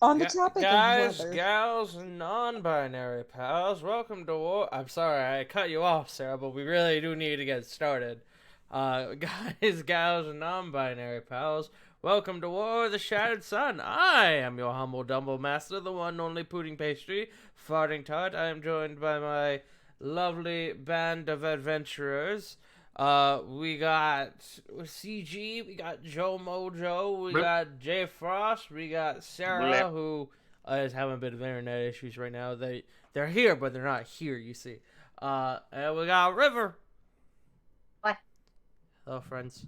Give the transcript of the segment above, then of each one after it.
On the topic of Guys, weather, gals, and non-binary pals, welcome to War. I'm sorry I cut you off, Sarah, but we really do need to get started. Guys, gals, and non-binary pals, welcome to War of the Shattered Sun. I am your humble Dumble Master, the one and only pudding pastry, farting tart. I am joined by my lovely band of adventurers. We got CG, we got Joe Mojo, we Blip. got Jay Frost, we got Sarah, Blip. who is having a bit of internet issues right now. They're here, but they're not here. You see. And we got River. What? Hello, friends.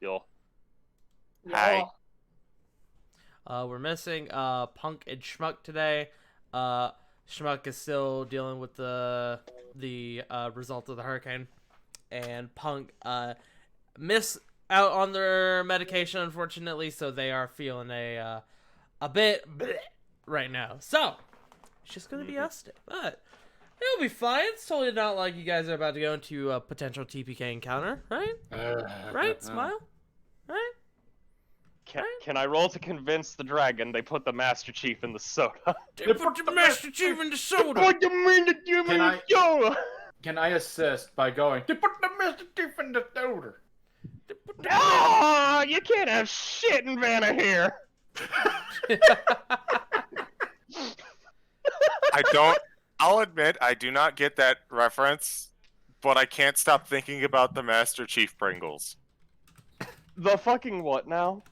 Yo. Hi. We're missing Punk and Schmuck today. Schmuck is still dealing with the result of the hurricane, and Punk miss out on their medication, unfortunately, so they are feeling a bit bleh right now. So it's just gonna be us today, but it'll be fine. It's totally not like you guys are about to go into a potential TPK encounter, right? Right? Smile, right? Can I roll to convince the dragon they put the Master Chief in the soda? They put the Master Chief in the soda. What do you mean to give me Can I- yo? Can I assist by going? They put the Mr. Chief in the soda. Oh, you can't have shit in Vanna here. I'll admit, I do not get that reference, but I can't stop thinking about the Master Chief Pringles. The fucking what now?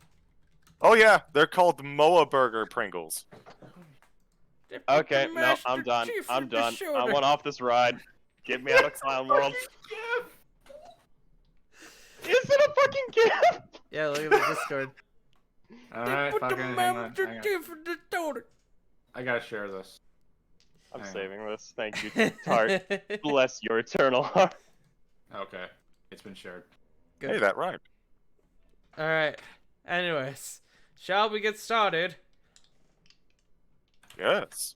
Oh yeah, they're called Moa Burger Pringles. Okay, no, I'm done. I'm done. I want off this ride. Get me out of Clown World. Is it a fucking gift? Yeah, look at the Discord. Alright, fucking hang on. Hang on. Chief in the soda. I gotta share this. I'm Hang on. saving this. Thank you, Tart. Bless your eternal heart. Okay, it's been shared. Good. Hey, that rhymed. All right. Anyways, shall we get started? Yes.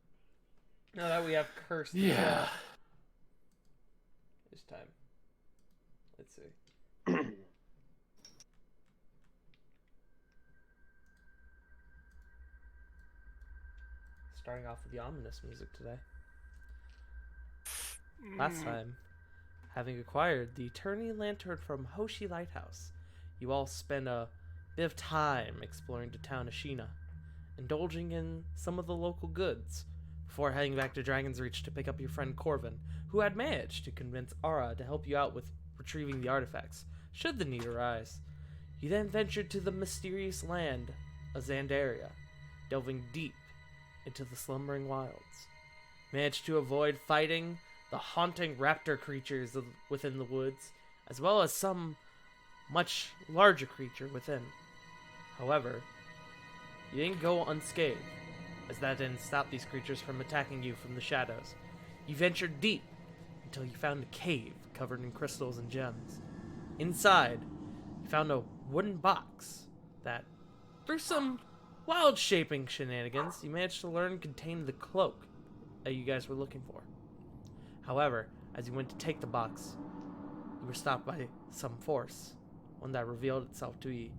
Now that we have cursed. Yeah. It's time. Let's see. Starting off with the ominous music today. Last time, having acquired the Eternity Lantern from Hoshi Lighthouse, you all spent a bit of time exploring the town of Sheena, indulging in some of the local goods, before heading back to Dragon's Reach to pick up your friend Corvin, who had managed to convince Ara to help you out with retrieving the artifacts, should the need arise. You then ventured to the mysterious land of Zandaria, delving deep into the slumbering wilds. Managed to avoid fighting the haunting raptor creatures within the woods, as well as some much larger creature within. However, you didn't go unscathed, as that didn't stop these creatures from attacking you from the shadows. You ventured deep until you found a cave covered in crystals and gems. Inside, you found a wooden box that, through some wild shaping shenanigans, you managed to learn contained the cloak that you guys were looking for. However, as you went to take the box, you were stopped by some force, one that revealed itself to be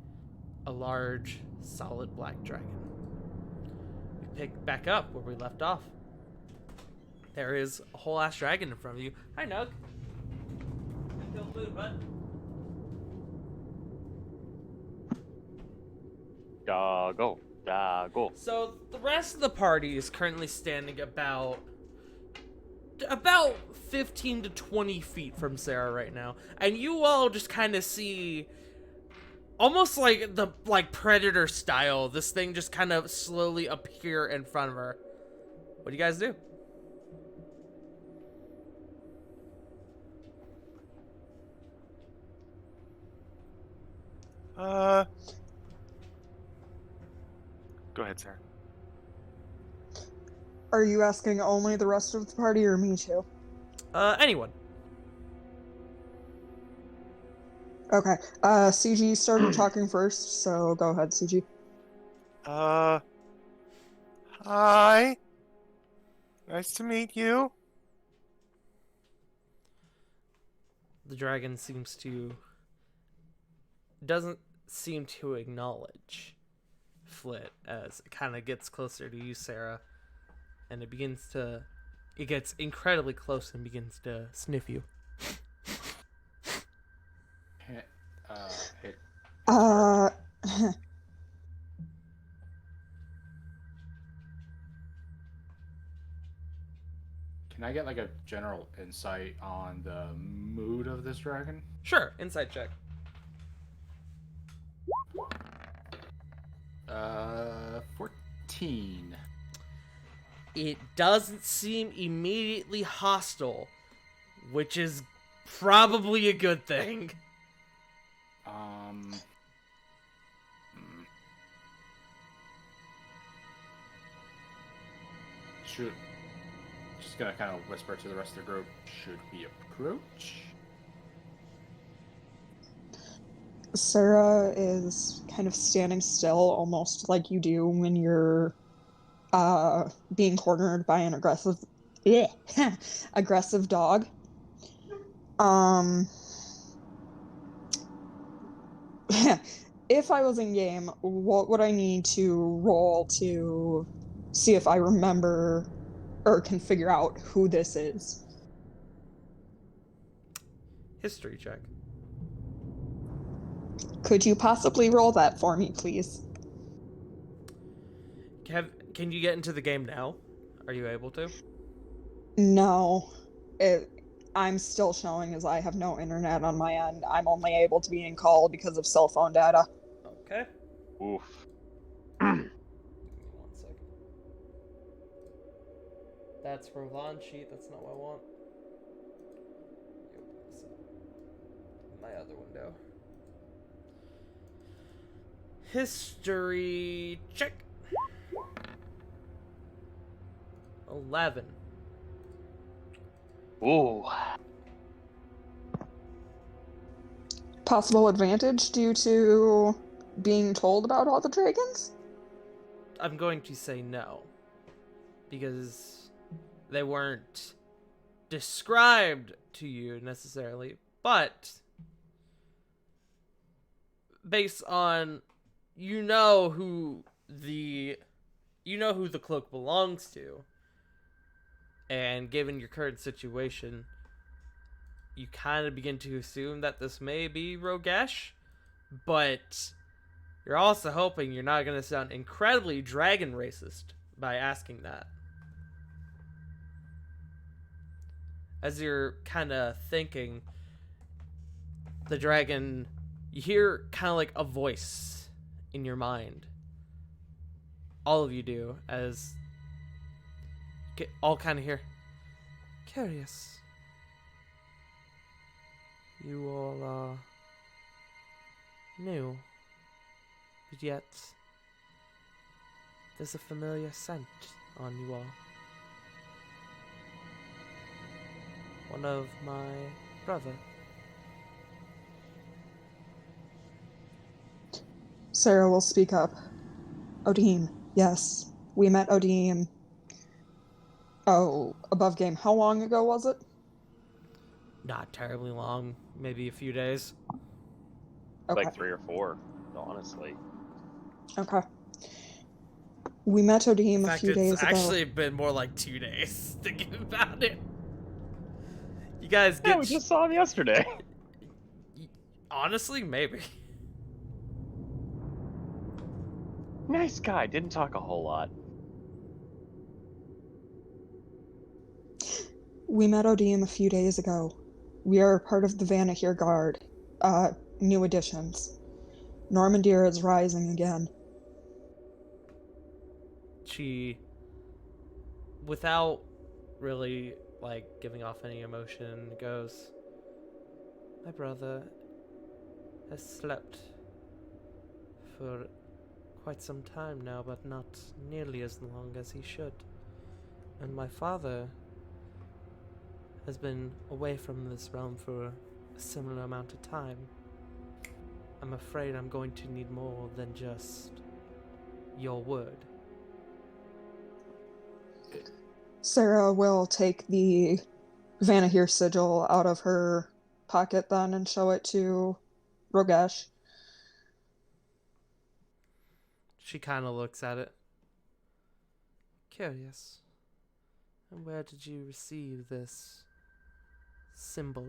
a large, solid black dragon. We pick back up where we left off. There is a whole ass dragon in front of you. Hi, Nug. Feel food, bud. Doggo. Doggo. So the rest of the party is currently standing about 15 to 20 feet from Sarah right now, and you all just kind of see, almost like the Predator style, this thing just kind of slowly appear in front of her. What do you guys do? Go ahead, Sarah. are you asking only the rest of the party or me too? Anyone. Okay. CG started talking first, so go ahead, CG. Hi. Nice to meet you. The dragon doesn't seem to acknowledge flit as it kind of gets closer to you, Sarah, and it gets incredibly close and begins to sniff you. Hit. Uh, Can I get like a general insight on the mood of this dragon? Sure, insight check. 14. It doesn't seem immediately hostile, which is probably a good thing. Should just gonna kind of whisper to the rest of the group. Should we approach? Sarah is kind of standing still, almost like you do when you're being cornered by an aggressive dog. If I was in game, what would I need to roll to see if I remember or can figure out who this is? History check. Could you possibly roll that for me, please? Can you get into the game now? Are you able to? No. I'm still showing as I have no internet on my end. I'm only able to be in call because of cell phone data. Okay. Oof. Give me 1 second. That's Rovan sheet. That's not what I want. Open this up. My other window. History check. 11. Ooh. Possible advantage due to being told about all the dragons? I'm going to say no. Because they weren't described to you necessarily, but based on you know who the cloak belongs to, and given your current situation, you kind of begin to assume that this may be Rogesh, but you're also hoping you're not going to sound incredibly dragon racist by asking that. As you're kind of thinking, the dragon, you hear kind of like a voice in your mind. All of you do, as all kind of hear, curious. You all are new, but yet there's a familiar scent on you all. One of my brother. Sarah will speak up. Odim, yes. We met Odim. Oh, above game. How long ago was it? Not terribly long, maybe a few days. Okay. Like 3 or 4, honestly. Okay. We met Odim In a fact, few days it's ago. actually been more like 2 days thinking about it. You guys get... Yeah, we just saw him yesterday. Honestly, maybe. Nice guy, didn't talk a whole lot. We met Odim a few days ago. We are part of the Vanahir Guard. New additions. Normandyr is rising again. She, without really, like, giving off any emotion, goes, my brother has slept for quite some time now, but not nearly as long as he should. And my father has been away from this realm for a similar amount of time. I'm afraid I'm going to need more than just your word. Sarah will take the Vanahir sigil out of her pocket then and show it to Rogesh. She kind of looks at it. Curious. And where did you receive this symbol?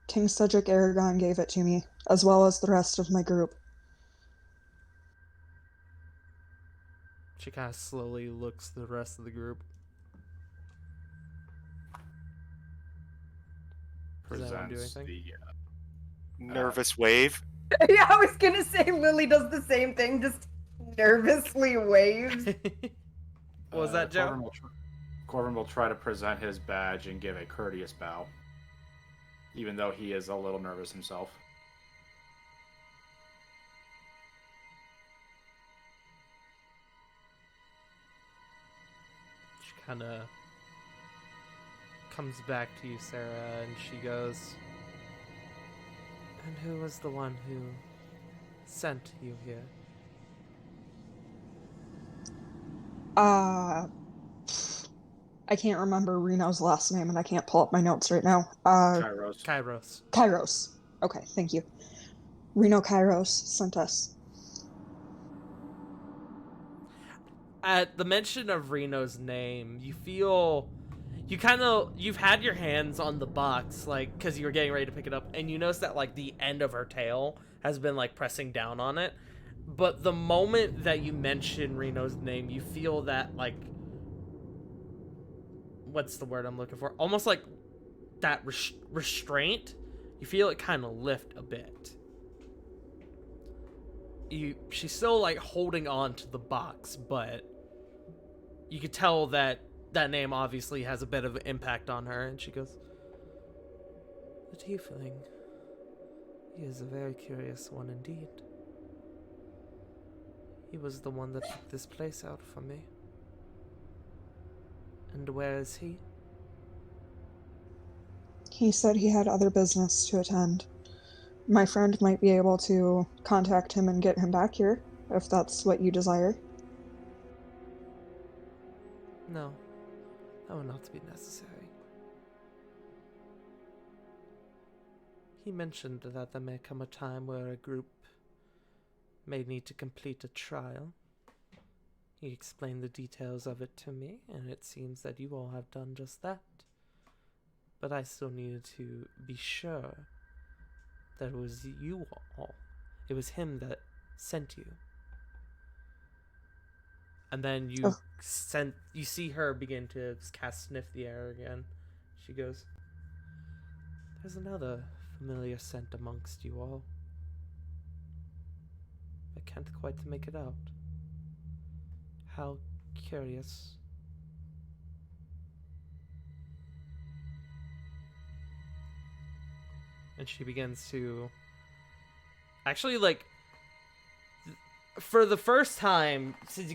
King Cedric Aragon gave it to me, as well as the rest of my group. She kind of slowly looks at the rest of the group. Does anyone do Presents anything? the Nervous wave. Yeah, I was gonna say Lily does the same thing, just nervously waves. What was that, Joe? Corvin will try to present his badge and give a courteous bow, even though he is a little nervous himself. She kind of comes back to you, Sarah, and she goes, "And who was the one who sent you here?" I can't remember Reno's last name, and I can't pull up my notes right now. Kairos. Kairos. Kairos. Okay, thank you. Reno Kairos sent us. At the mention of Reno's name, you feel... You've had your hands on the box, like, because you were getting ready to pick it up, and you notice that, like, the end of her tail has been, like, pressing down on it. But the moment that you mention Reno's name, you feel that, like... What's the word I'm looking for? Almost like that restraint. You feel it kind of lift a bit. She's still, like, holding on to the box, but you could tell that that name obviously has a bit of an impact on her, and she goes, "The tiefling. He is a very curious one indeed. He was the one that took this place out for me. And where is he?" He said he had other business to attend. My friend might be able to contact him and get him back here, if that's what you desire. No, that will not be necessary. He mentioned that there may come a time where a group may need to complete a trial. He explained the details of it to me, and it seems that you all have done just that. But I still needed to be sure that it was you all. It was him that sent you. And then you see her begin to cast Sniff the Air again. She goes, "There's another familiar scent amongst you all. I can't quite make it out. How curious." And she begins to actually, like, for the first time since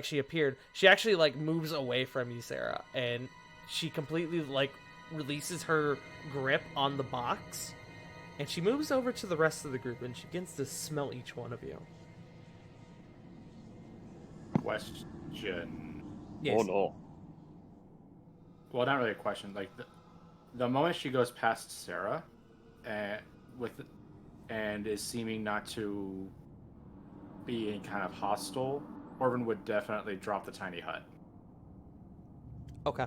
she appeared, she actually, like, moves away from you, Sarah, and she completely, like, releases her grip on the box, and she moves over to the rest of the group, and she begins to smell each one of you. Question. Yes. Oh no. Well, not really a question. Like the moment she goes past Sarah, and is seeming not to be any kind of hostile, Corvin would definitely drop the tiny hut. Okay.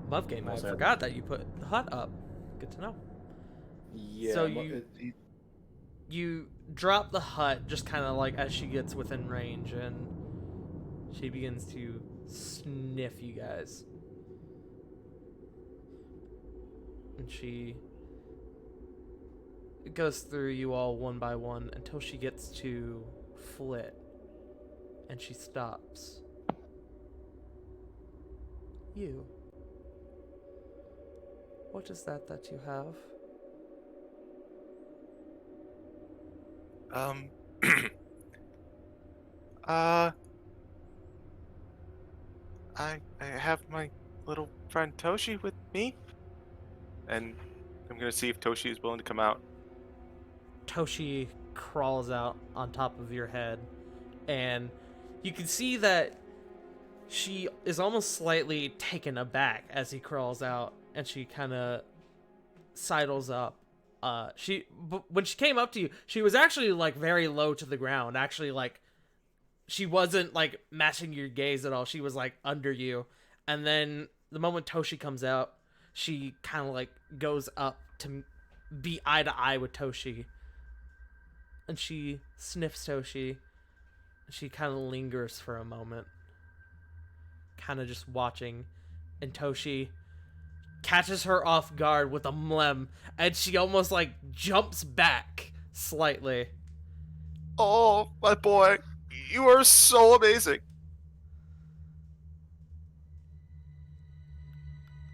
Love game. I Also- forgot that you put the hut up. Good to know. Yeah. So you drop the hut just kind of like as she gets within range, and she begins to sniff you guys. And she goes through you all one by one until she gets to Flit, and she stops. You. What is that you have? I have my little friend Toshi with me, and I'm gonna see if Toshi is willing to come out. Toshi crawls out on top of your head, and you can see that she is almost slightly taken aback as he crawls out, and she kind of sidles up when she came up to you, she was actually like very low to the ground. Actually, like she wasn't like matching your gaze at all. She was like under you. And then the moment Toshi comes out, she kind of like goes up to be eye to eye with Toshi. And she sniffs Toshi. And she kind of lingers for a moment, kind of just watching. And Toshi catches her off guard with a mlem, and she almost like jumps back slightly. Oh, my boy. You are so amazing.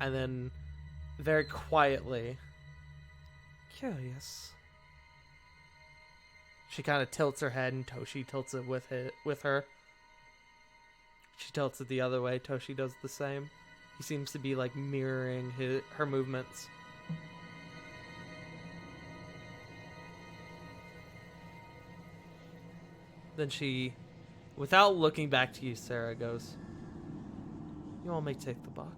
And then, very quietly, curious, she kind of tilts her head, and Toshi tilts it with her. She tilts it the other way. Toshi does the same. He seems to be like mirroring her movements. Then she, without looking back to you, Sarah, goes, "You all may take the box."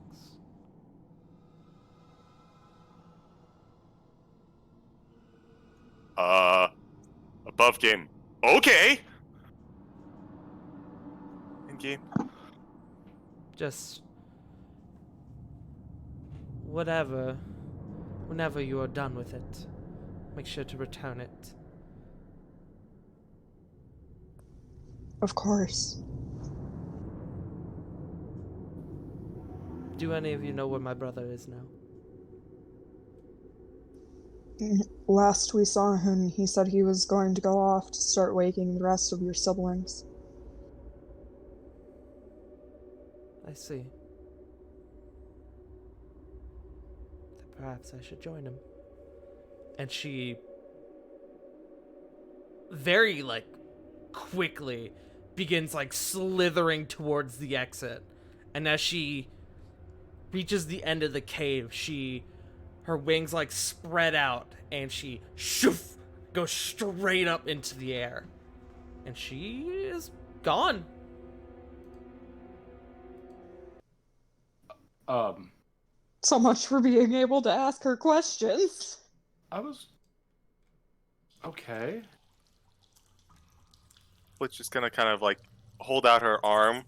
Above game. Okay. In game. Just whenever you are done with it, make sure to return it. Of course. Do any of you know where my brother is now? Last we saw him, he said he was going to go off to start waking the rest of your siblings. I see. Then perhaps I should join him. And she very, like, quickly begins, like, slithering towards the exit. And as she reaches the end of the cave, her wings, like, spread out, and she shoof, goes straight up into the air. And she is gone. So much for being able to ask her questions. I was... Okay. Let's just gonna kind of like hold out her arm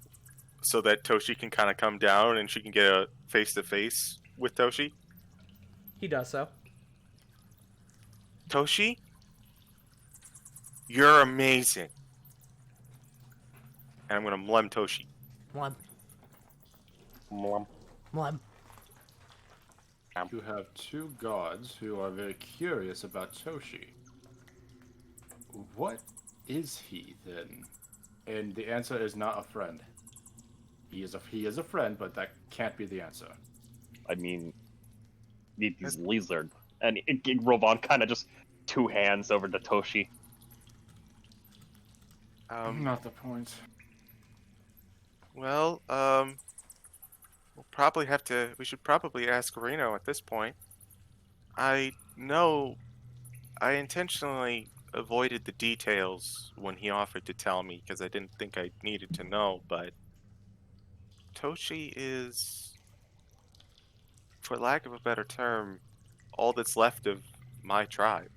so that Toshi can kind of come down and she can get a face-to-face with Toshi. He does so. Toshi, you're amazing. And I'm gonna mlem Toshi. Mlem. Mwah. Mlem. You have two gods who are very curious about Toshi. What is he, then? And the answer is not a friend. He is a friend, but that can't be the answer. I mean, he's lizard. And Rovan kind of just two hands over to Toshi. Not the point. Well, we should probably ask Reno at this point. I know I intentionally avoided the details when he offered to tell me because I didn't think I needed to know, but Toshi is, for lack of a better term, all that's left of my tribe.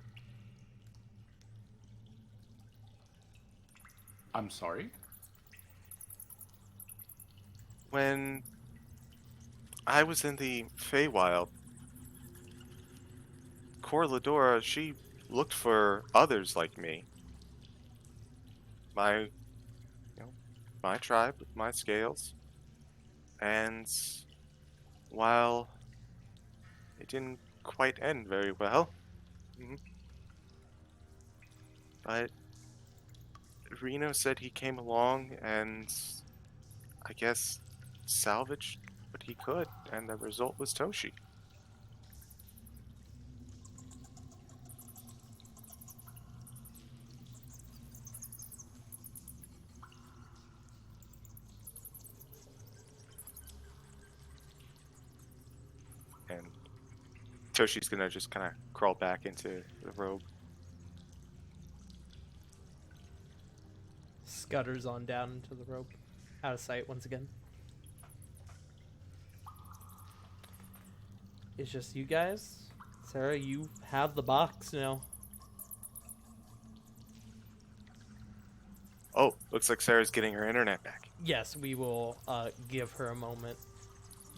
I'm sorry? When I was in the Feywild, Cor Ladora, she looked for others like me. My tribe, my scales. And while it didn't quite end very well, but Reno said he came along and I guess salvaged what he could, and the result was Toshi. And Toshi's gonna just kind of crawl back into the robe. Scutters on down into the rope. Out of sight once again. It's just you guys, Sarah, you have the box now. Oh, looks like Sarah's getting her internet back. Yes, we will give her a moment.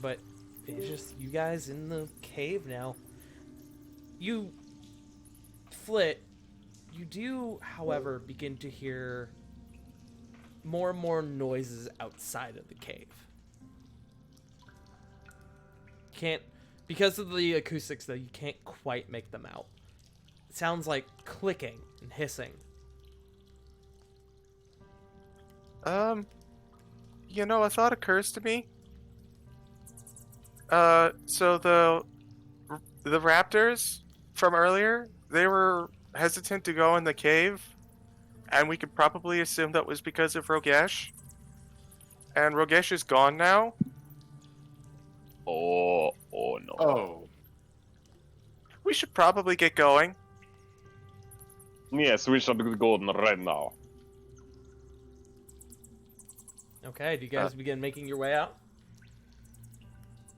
But it's just you guys in the cave now. You, Flit, you do, however, begin to hear more and more noises outside of the cave. Can't, because of the acoustics though, you can't quite make them out. It sounds like clicking and hissing. A thought occurs to me. So the raptors from earlier, they were hesitant to go in the cave, and we could probably assume that was because of Rogesh. And Rogesh is gone now. Oh no. Oh, We should probably get going. Yes, we should go right now. Okay, do you guys begin making your way out?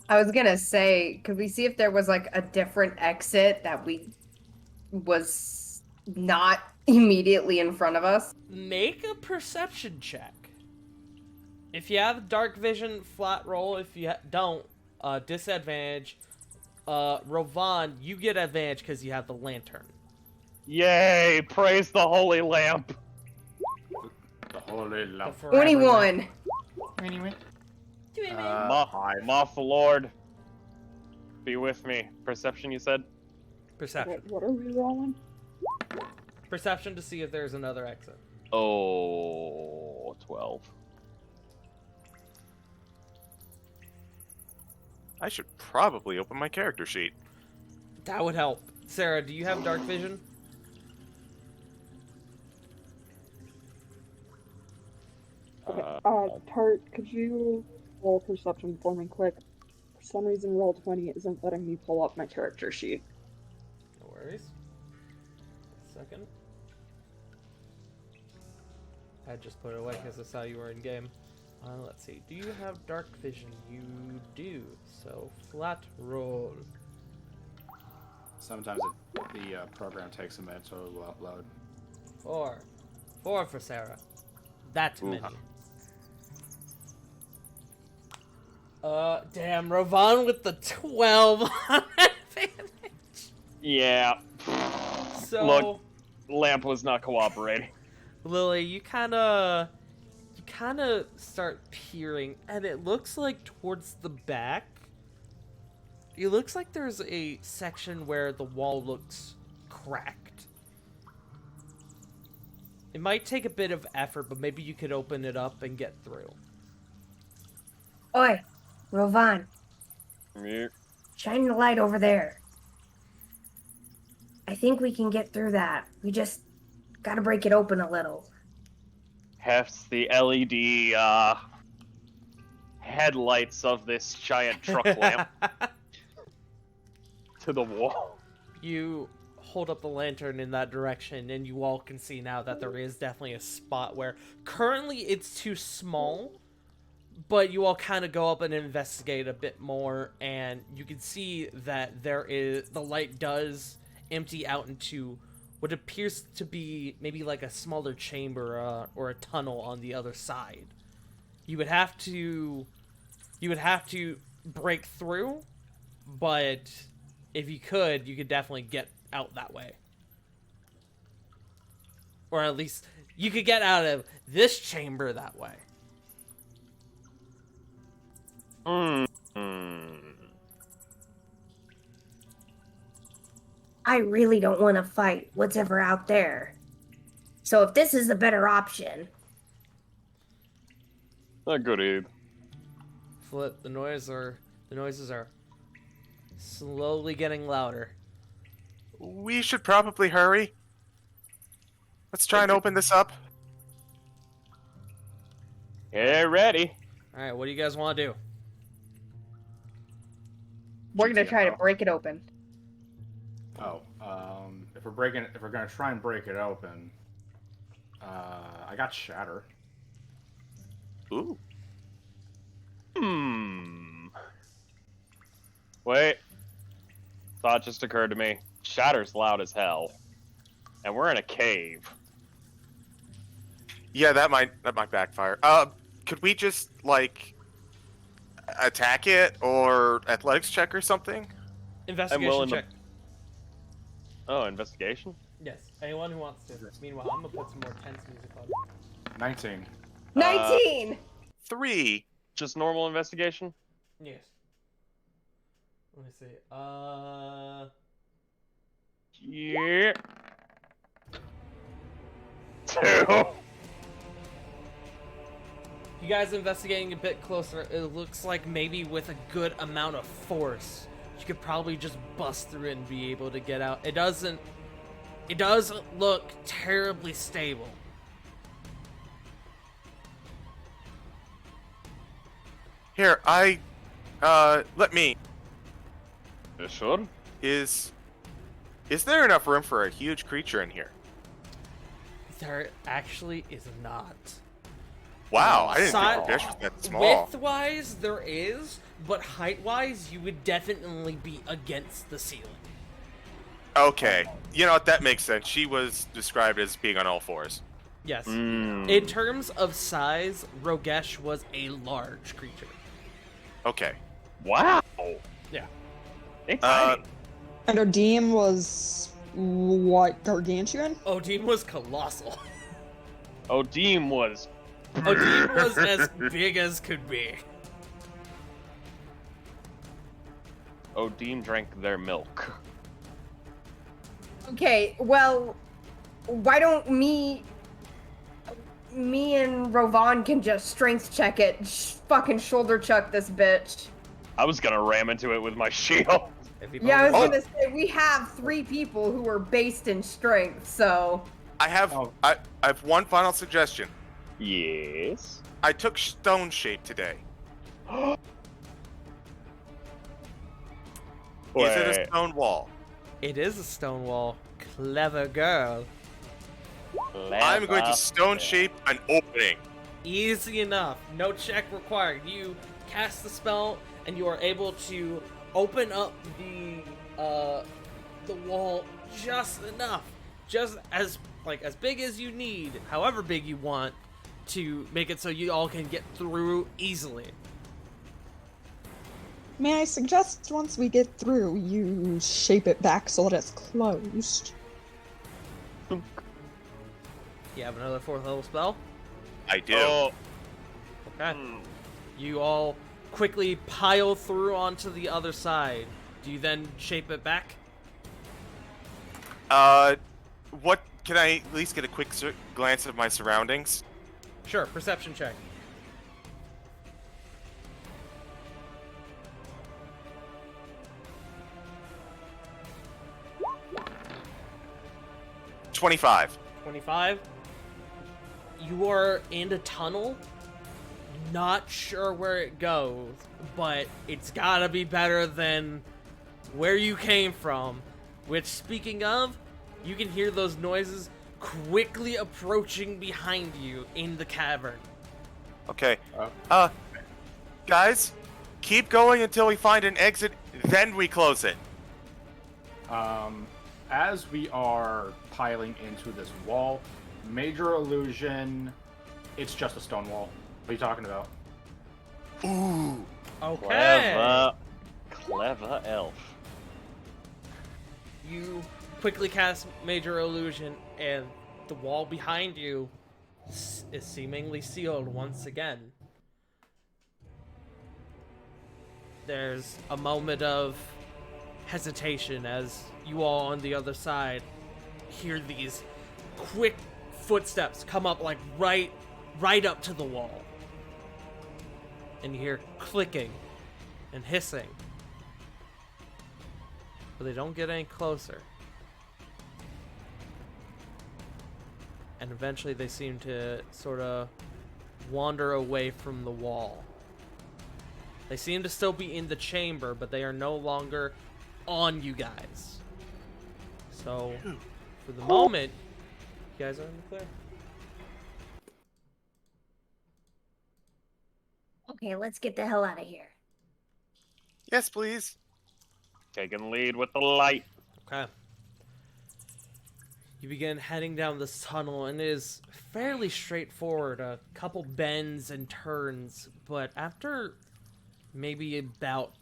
I was gonna say, could we see if there was like a different exit that was not immediately in front of us? Make a perception check. If you have dark vision, flat roll. If you don't, disadvantage. Rovan, you get advantage because you have the lantern. Yay! Praise the holy lamp. the holy The lamp. forever lamp. 21. Anyway. Moth Lord. Be with me. Perception, you said? Perception. What are we rolling? Perception to see if there's another exit. Oh, 12. I should probably open my character sheet. That would help. Sarah, do you have dark vision? Tart, could you roll perception for me quick? For some reason, roll 20 isn't letting me pull up my character sheet. No worries. Second. I just put it away because I saw you were in game. Let's see. Do you have dark vision? You do. So flat roll. Sometimes the program takes a minute to load. 4. 4 for Sarah. That many. Damn, Rovan with the 12 on advantage. Yeah. So, Look. Lamp was not cooperating. Lily, you kind of start peering, and it looks like towards the back. It looks like there's a section where the wall looks cracked. It might take a bit of effort, but maybe you could open it up and get through. Oi, Rovan, Yeah. shine the light over there. I think we can get through that. We just gotta break it open a little. Hefts the LED headlights of this giant truck lamp to the wall. You hold up the lantern in that direction, and you all can see now that there is definitely a spot where currently it's too small, but you all kind of go up and investigate a bit more, and you can see that the light does empty out into what appears to be maybe like a smaller chamber or a tunnel on the other side. You would have to break through, but if you could definitely get out that way. Or at least you could get out of this chamber that way. I really don't want to fight what's ever out there. So if this is the better option, Agreed. Flip, the noises are slowly getting louder. We should probably hurry. Let's try and open this up. Get ready. Alright, what do you guys want to do? We're gonna try to break it open. Oh, if we're gonna try and break it open, I got shatter. Ooh. Wait. thought just occurred to me. Shatter's loud as hell. And we're in a cave. Yeah, that might backfire. Could we just like attack it or athletics check or something? Investigation willing to- check. Oh, investigation? Yes, anyone who wants to. Meanwhile, I'm gonna put some more tense music on. 19. 19. 3. Just normal investigation? Yes. Let me see. Yeah. 2. You guys investigating a bit closer, it looks like maybe with a good amount of force, you could probably just bust through it and be able to get out. It doesn't look terribly stable. Here, let me. You sure? Is there enough room for a huge creature in here? There actually is not. Wow, I didn't Si- think Ragesh was that small. Width-wise, there is, but height-wise, you would definitely be against the ceiling. Okay, you know what? That makes sense. She was described as being on all fours. Yes. Mm. In terms of size, Rogesh was a large creature. Okay. Wow. Yeah. It's Uh, tiny. And Odim was what, gargantuan? Odim was colossal. Odim was. Odim was as big as could be. Odim drank their milk. Okay, well, why don't me and Rovan can just strength check it, fucking shoulder chuck this bitch. I was gonna ram into it with my shield. If you Yeah, I was both- gonna say we have 3 people who are based in strength, so I have Oh. I have one final suggestion. Yes. I took stone shape today. Is it a Wait. stone wall? It is a stone wall. Clever girl. I'm going to stone shape an opening. Easy enough. No check required. You cast the spell, and you are able to open up the wall just enough, just as big as you need, however big you want, to make it so you all can get through easily. May I suggest once we get through, you shape it back so that it's closed? You have another 4th level spell. I do. Oh. Okay. Hmm. You all quickly pile through onto the other side. Do you then shape it back? What can I at least get a quick glance of my surroundings? Sure, perception check. $25. 25. You are in a tunnel. Not sure where it goes, but it's gotta be better than where you came from. Which, speaking of, you can hear those noises quickly approaching behind you in the cavern. Okay. Guys, keep going until we find an exit, then we close it. As we are piling into this wall, major illusion, it's just a stone wall. What are you talking about? Ooh. Okay. Clever elf. You quickly cast Major Illusion, and the wall behind you is seemingly sealed once again. There's a moment of hesitation as you all on the other side hear these quick footsteps come up like right up to the wall. And you hear clicking and hissing. But they don't get any closer. And eventually they seem to sort of wander away from the wall. They seem to still be in the chamber, but they are no longer on you guys. So, for the moment, you guys are in the clear. Okay, let's get the hell out of here. Yes, please. Taking lead with the light. Okay. You begin heading down this tunnel, and it is fairly straightforward. A couple bends and turns, but after maybe about...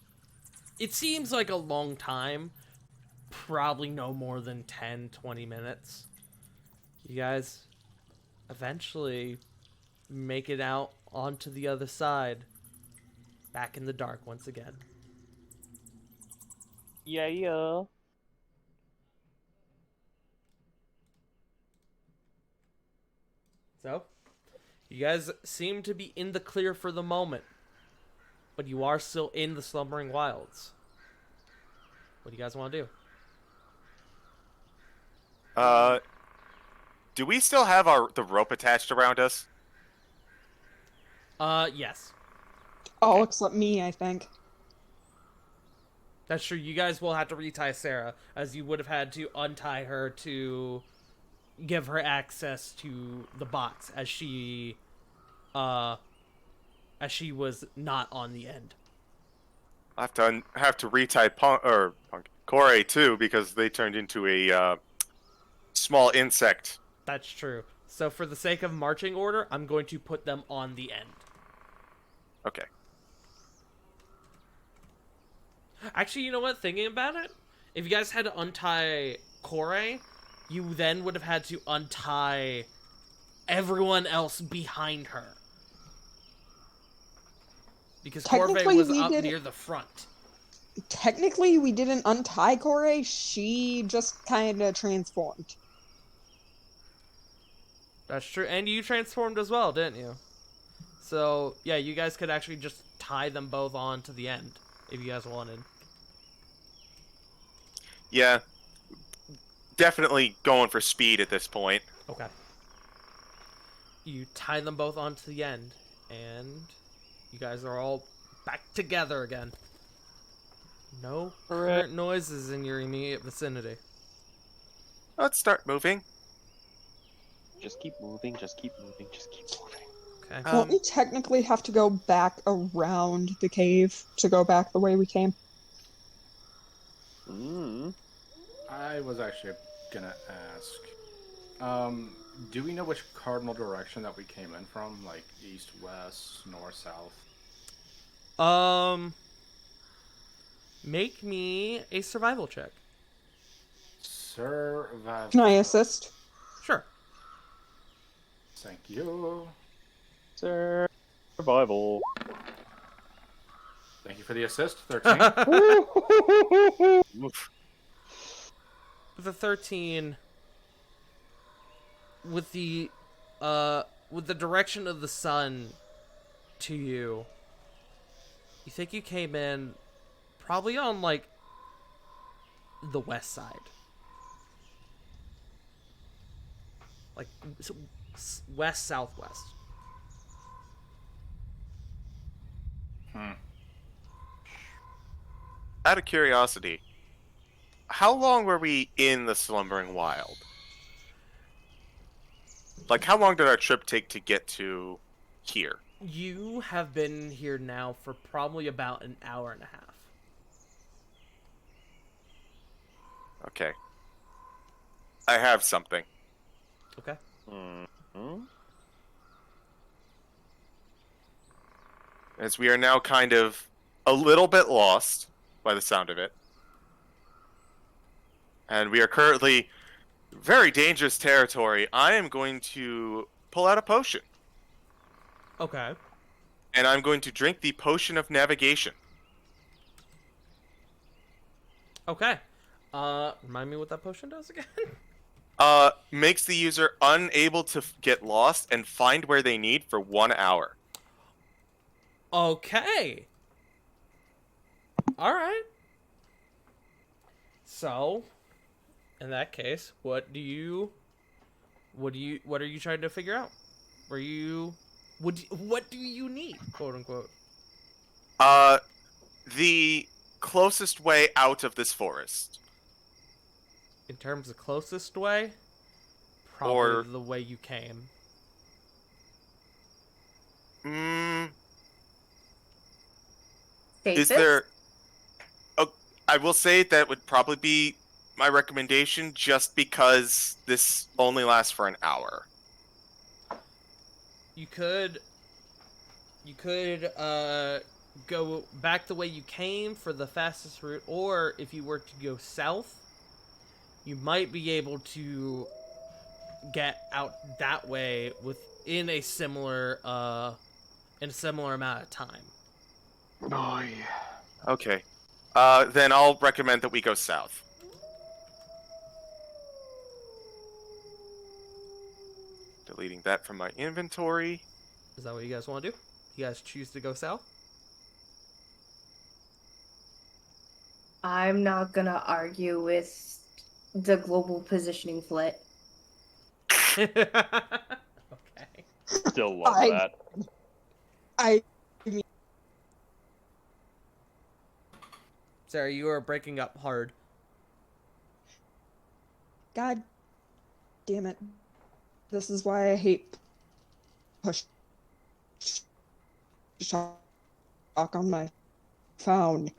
It seems like a long time. Probably no more than 10, 20 minutes. You guys eventually make it out onto the other side. Back in the dark once again. Yeah. So, you guys seem to be in the clear for the moment, but you are still in the Slumbering Wilds. What do you guys want to do? Do we still have the rope attached around us? Yes. All except me, I think. That's true. You guys will have to retie Sarah, as you would have had to untie her to give her access to the box, as she was not on the end. I have to retie Corey too, because they turned into a small insect. That's true. So for the sake of marching order, I'm going to put them on the end. Okay. Actually, you know what? Thinking about it, if you guys had to untie Corey, you then would have had to untie everyone else behind her. Because Corey Technically, was we up did- near the front. Technically, we didn't untie Corey. She just kind of transformed. That's true. And you transformed as well, didn't you? So, yeah, you guys could actually just tie them both on to the end, if you guys wanted. Yeah. Definitely going for speed at this point. Okay. You tie them both onto the end, and you guys are all back together again. No current noises in your immediate vicinity. Let's start moving. Just keep moving, just keep moving, just keep moving. Okay. Don't we technically have to go back around the cave to go back the way we came? I was actually gonna ask. Do we know which cardinal direction that we came in from? Like east, west, north, south? Make me a survival check. Survival. Can I assist? Sure. Thank you. Survival. Thank you for the assist. 13. Oof. With a 13, with the direction of the sun to you, you think you came in probably on like the west side, like west southwest. Out of curiosity, how long were we in the Slumbering Wild? Like, how long did our trip take to get to here? You have been here now for probably about an hour and a half. Okay. I have something. Okay. As we are now kind of a little bit lost, by the sound of it. And we are currently very dangerous territory. I am going to pull out a potion. Okay. And I'm going to drink the potion of navigation. Okay. Remind me what that potion does again? Makes the user unable to get lost and find where they need for 1 hour. Okay. All right. So, in that case, what are you trying to figure out? What do you need, quote unquote? The closest way out of this forest. In terms of closest way, probably Or- the way you came. Is Safest? there... I will say that would probably be my recommendation, just because this only lasts for an hour. You could go back the way you came for the fastest route, or if you were to go south, you might be able to get out that way within a similar amount of time. Oh, yeah. Okay. Then I'll recommend that we go south. Deleting that from my inventory. Is that what you guys want to do? You guys choose to go south? I'm not gonna argue with the global positioning flit. Okay. Still love I- that. I Sarah, you are breaking up hard. God damn it. This is why I hate push talk on my phone.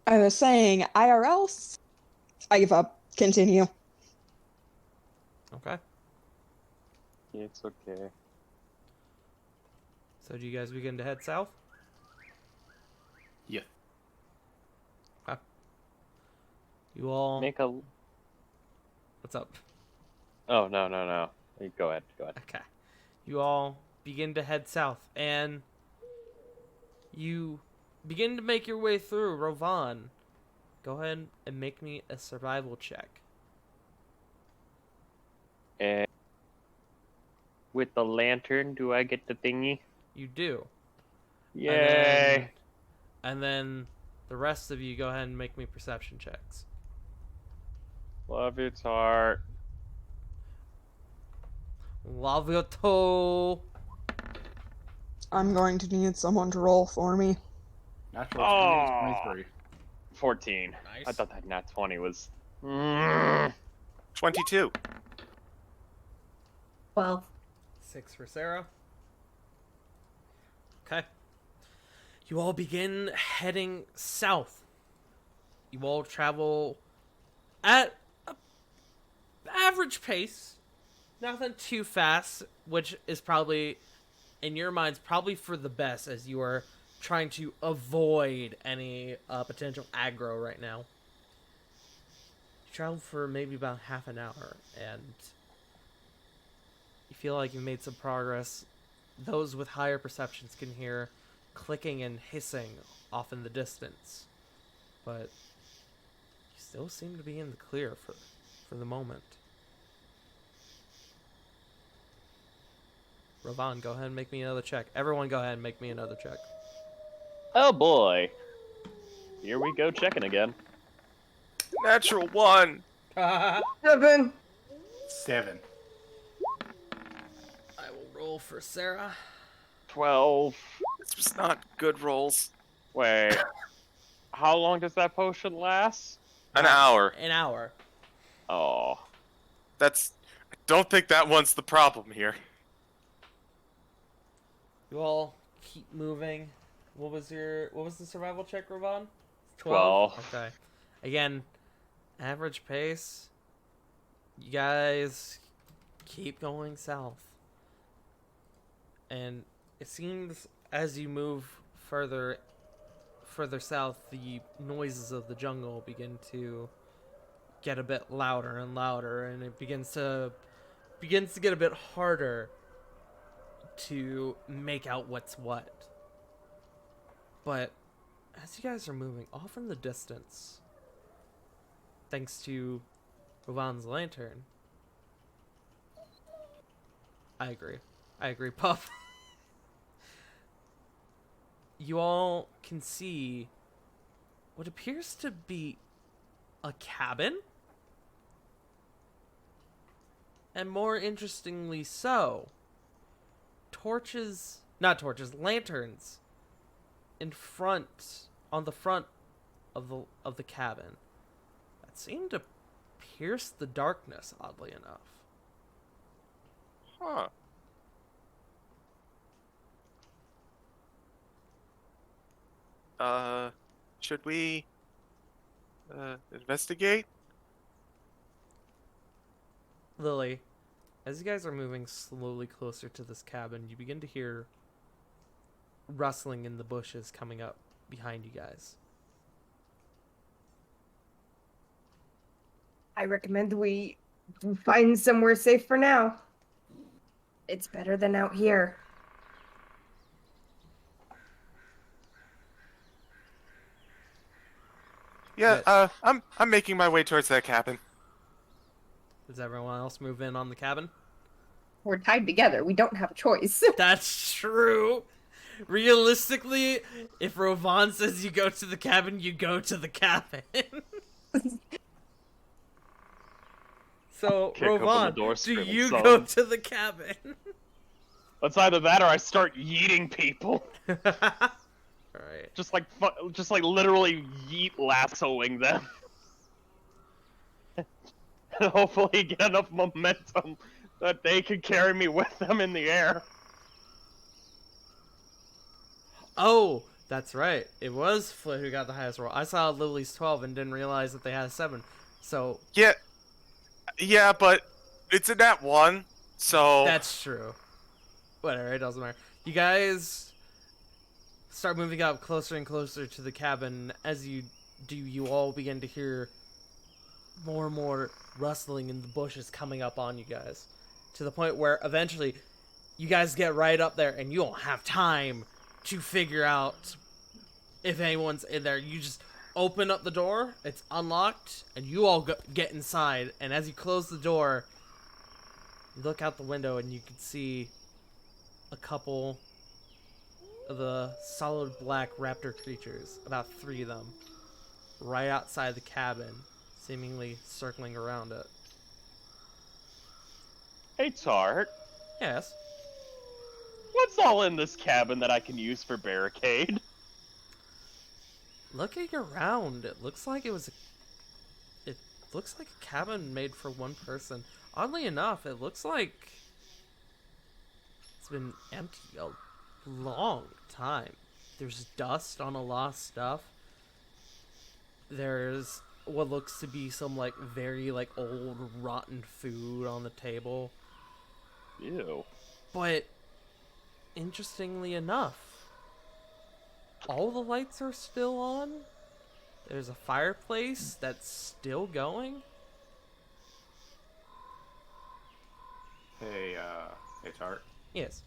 I was saying IRL. I give up. Continue. Okay. It's okay. So do you guys begin to head south? Yeah. Okay. You all... Make a. What's up? Oh no. Go ahead. Okay. You all begin to head south, and you begin to make your way through Rovan. Go ahead and make me a survival check. And with the lantern, do I get the thingy? You do. Yay! And then the rest of you go ahead and make me perception checks. Love its heart. Love your toe. I'm going to need someone to roll for me. Natural 20 is 23. 14. Nice. I thought that nat 20 was. 22. 12. 6 for Sarah. Okay. You all begin heading south. You all travel at an average pace. Nothing too fast, which is probably, in your minds, probably for the best, as you are trying to avoid any potential aggro right now. You travel for maybe about half an hour, and you feel like you've made some progress. Those with higher perceptions can hear clicking and hissing off in the distance, but you still seem to be in the clear for the moment. Rovan, go ahead and make me another check. Everyone go ahead and make me another check. Oh boy. Here we go, checking again. Natural 1. 7. 7. I will roll for Sarah. 12. This was not good rolls. Wait. How long does that potion last? An hour. An hour. Oh. I don't think that one's the problem here. You all keep moving. What was the survival check, Rovan? 12. Okay. Again, average pace. You guys keep going south. And it seems as you move further south, the noises of the jungle begin to get a bit louder and louder, and it begins to get a bit harder to make out what's what. But as you guys are moving off in the distance, thanks to Rovan's lantern, I agree, Puff. You all can see what appears to be a cabin, and more interestingly so, lanterns on the front of the cabin that seem to pierce the darkness, oddly enough. Huh. should we investigate? Lily, as you guys are moving slowly closer to this cabin, you begin to hear rustling in the bushes coming up behind you guys. I recommend we find somewhere safe for now. It's better than out here. Yeah, I'm making my way towards that cabin. Does everyone else move in on the cabin? We're tied together. We don't have a choice. That's true. Realistically, if Rovan says you go to the cabin, you go to the cabin. So, Kick open the Rovan, door, do screaming, you "Son." go to the cabin? It's either that or I start yeeting people. Alright. Just like literally yeet lassoing them. And hopefully get enough momentum that they can carry me with them in the air. Oh, that's right. It was Flit who got the highest roll. I saw Lily's 12 and didn't realize that they had a 7. So, Yeah, but it's a nat 1, so... that's true. Whatever, it doesn't matter. You guys start moving up closer and closer to the cabin. As you do, you all begin to hear more and more rustling in the bushes coming up on you guys. To the point where eventually you guys get right up there and you don't have time to figure out if anyone's in there. You just open up the door, it's unlocked, and you all get inside. And as you close the door, you look out the window and you can see a couple of the solid black raptor creatures, about 3 of them, right outside the cabin, seemingly circling around it. Hey Tart, Yes. what's all in this cabin that I can use for barricade? Looking around, it looks like it looks like a cabin made for one person. Oddly enough, it looks like it's been empty a long time. There's dust on a lot of stuff. There's what looks to be some like very like old rotten food on the table. Ew. But interestingly enough, all the lights are still on. There's a fireplace that's still going. Hey, hey Tart. Yes.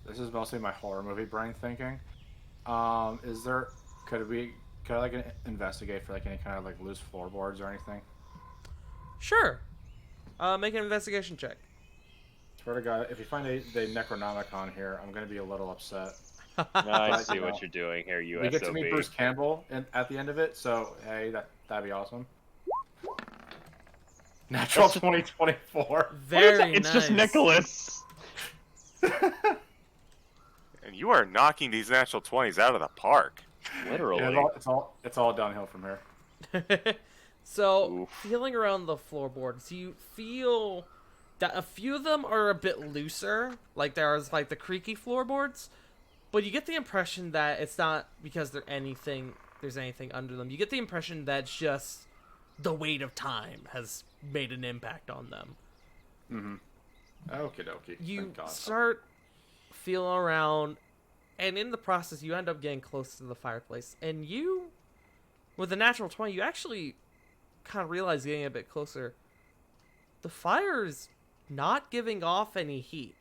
This is mostly my horror movie brain thinking. Could I like investigate for like any kind of like loose floorboards or anything? Sure. Make an investigation check. Swear to God, if you find the Necronomicon here, I'm gonna be a little upset. I But, see you what know, you're doing here, USOB. We get to meet Bruce Campbell at the end of it, so hey, that'd be awesome. Natural 2024. Very It's nice. just Nicholas. And you are knocking these natural 20s out of the park. Literally. Yeah, it's all downhill from here. So, Oof. feeling around the floorboards, you feel that a few of them are a bit looser. Like there's like the creaky floorboards, but you get the impression that it's not because there's anything under them. You get the impression that it's just the weight of time has made an impact on them. Mm-hmm. Okie dokie. You Thank God. start feeling around, and in the process, you end up getting close to the fireplace. And you, with a natural 20, you actually kind of realize getting a bit closer, the fire is not giving off any heat.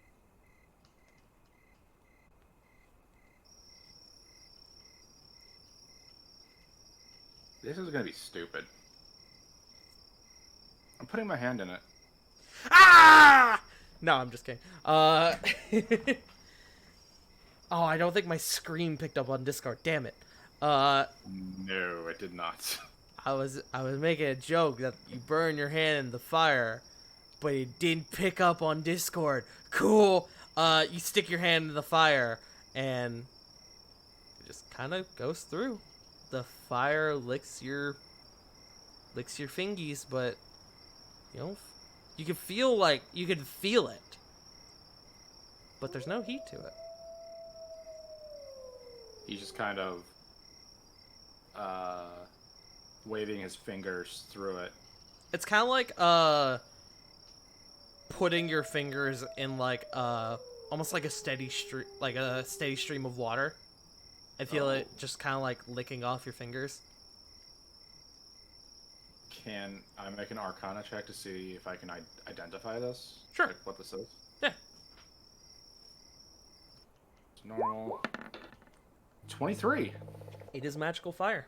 This is gonna be stupid. I'm putting my hand in it. Ah! No, I'm just kidding. Oh, I don't think my screen picked up on Discord. Damn it. No, it did not. I was making a joke that you burn your hand in the fire, but it didn't pick up on Discord. Cool. You stick your hand in the fire, and it just kind of goes through. The fire licks your fingies, but you can feel it, but there's no heat to it. He just kind of waving his fingers through it. It's kind of like putting your fingers in like almost like a steady stream of water. I feel it just kind of like licking off your fingers. Can I make an Arcana check to see if I can identify this? Sure. Like what this is? Yeah. It's normal. 23. It is magical fire.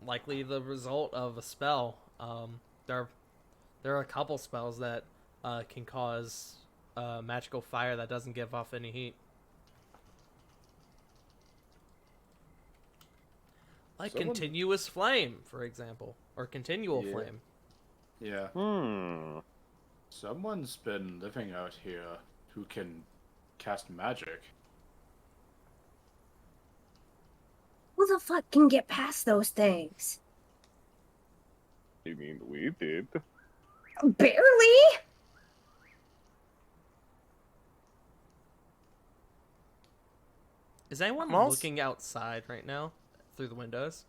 Likely the result of a spell. There are a couple spells that can cause magical fire that doesn't give off any heat. Like Someone- continuous flame, for example, or continual Yeah. flame. Yeah. Someone's been living out here who can cast magic. Who the fuck can get past those things? You mean we did? Barely? Is anyone I'm also- looking outside right now through the windows?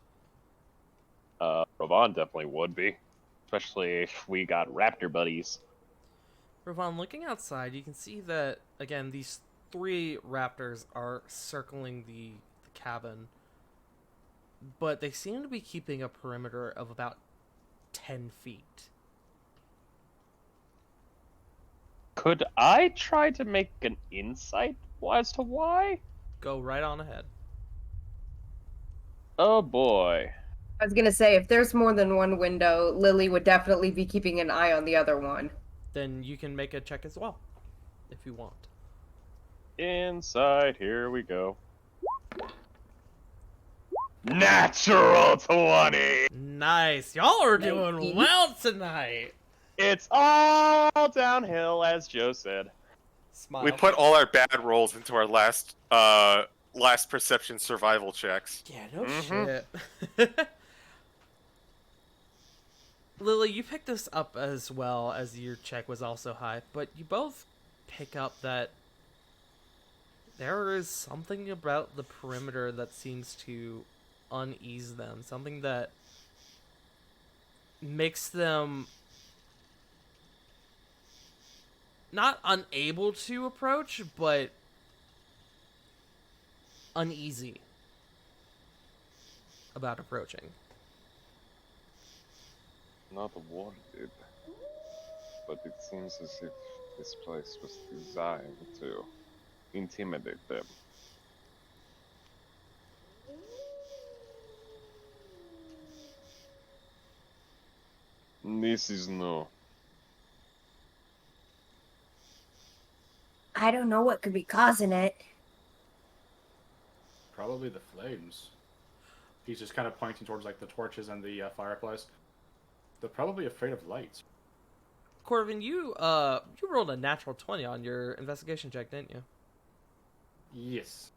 Ravon definitely would be. Especially if we got raptor buddies. Ravon, looking outside, you can see that, again, these 3 raptors are circling the cabin. But they seem to be keeping a perimeter of about 10 feet. Could I try to make an insight as to why? Go right on ahead. Oh boy. I was gonna say, if there's more than one window, Lily would definitely be keeping an eye on the other one. Then you can make a check as well, if you want. Inside, here we go. Natural 20! Nice! Y'all are doing Nice. well tonight! It's all downhill, as Joe said. Smile. We put all our bad rolls into our last perception survival checks. Yeah, no Mhm. shit. Lily, you picked this up as well as your check was also high, but you both pick up that there is something about the perimeter that seems to unease them. Something that makes them not unable to approach, but uneasy about approaching. Not wanted, but it seems as if this place was designed to intimidate them. This is new. I don't know what could be causing it. Probably the flames. He's just kind of pointing towards like the torches and the fireplace. They're probably afraid of lights. Corvin, you rolled a natural 20 on your investigation check, didn't you? Yes.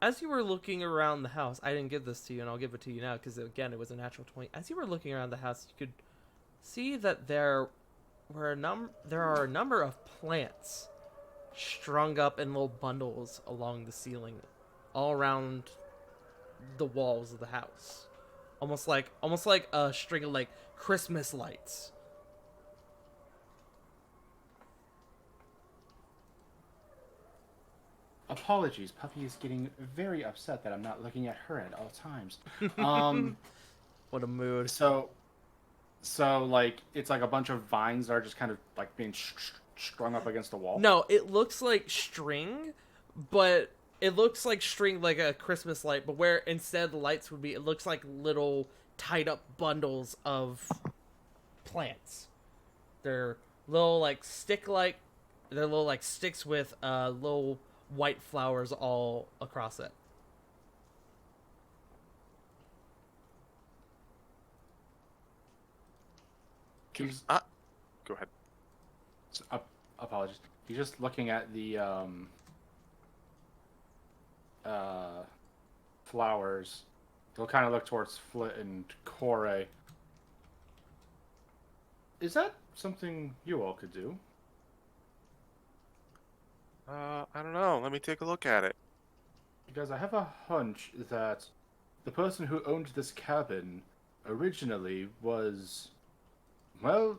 As you were looking around the house, I didn't give this to you, and I'll give it to you now because again, it was a natural 20. As you were looking around the house, you could see that there are a number of plants strung up in little bundles along the ceiling, all around the walls of the house, almost like a string of like Christmas lights. Apologies, Puppy is getting very upset that I'm not looking at her at all times. What a mood. So like it's like a bunch of vines that are just kind of like being strung up against the wall. No, it looks like string, but it looks like string like a Christmas light, but where instead the lights would be, it looks like little tied up bundles of plants. They're little like they're little like sticks with little white flowers all across it. He's Go ahead. apologies. He's just looking at the flowers. He'll kind of look towards Flit and Corey. Is that something you all could do? I don't know. Let me take a look at it. Because I have a hunch that the person who owned this cabin originally was, well,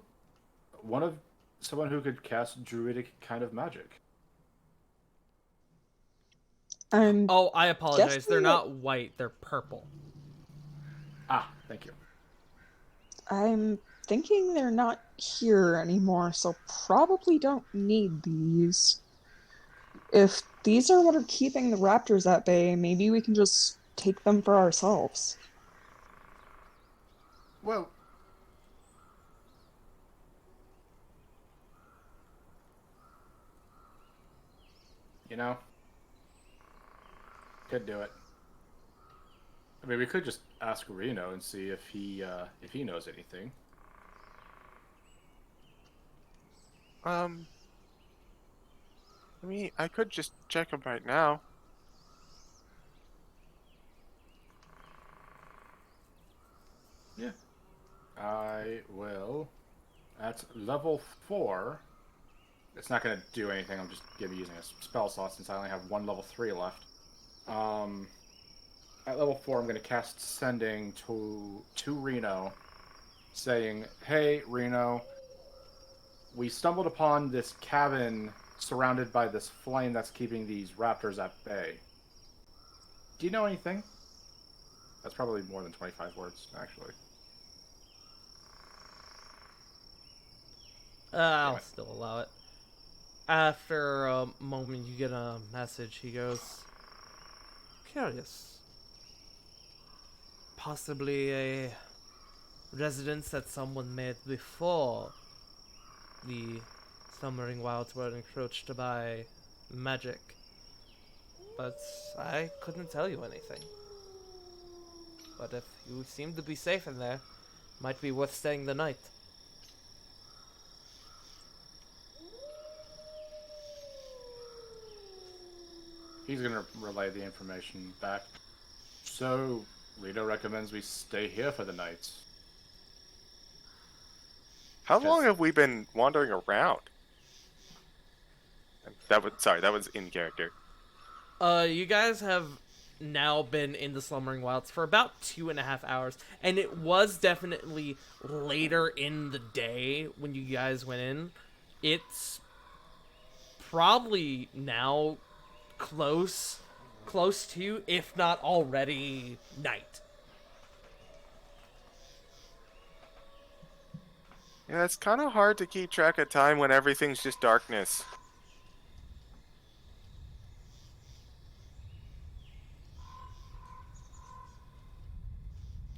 someone who could cast druidic kind of magic. I'm Oh, I apologize. guessing They're that- not white. They're purple. Ah, thank you. I'm thinking they're not here anymore, so probably don't need these. If these are what are keeping the raptors at bay, maybe we can just take them for ourselves. Well, you know, could do it. I mean, we could just ask Reno and see if he knows anything. I mean, I could just check him right now. Yeah. I will. At level 4. It's not going to do anything. I'm just going to be using a spell slot since I only have one level 3 left. At level 4, I'm going to cast Sending to Reno, saying, "Hey, Reno, we stumbled upon this cabin surrounded by this flame that's keeping these raptors at bay. Do you know anything?" That's probably more than 25 words, actually. I'll still allow it. After a moment, you get a message. He goes, "Curious. Possibly a residence that someone made before the Slumbering Wilds were encroached by magic. But I couldn't tell you anything. But if you seem to be safe in there, might be worth staying the night." He's going to relay the information back. So, Rito recommends we stay here for the night. How Yes. long have we been wandering around? That was in character. You guys have now been in the Slumbering Wilds for about 2.5 hours, and it was definitely later in the day when you guys went in. It's probably now close to, if not already, night. Yeah, it's kind of hard to keep track of time when everything's just darkness.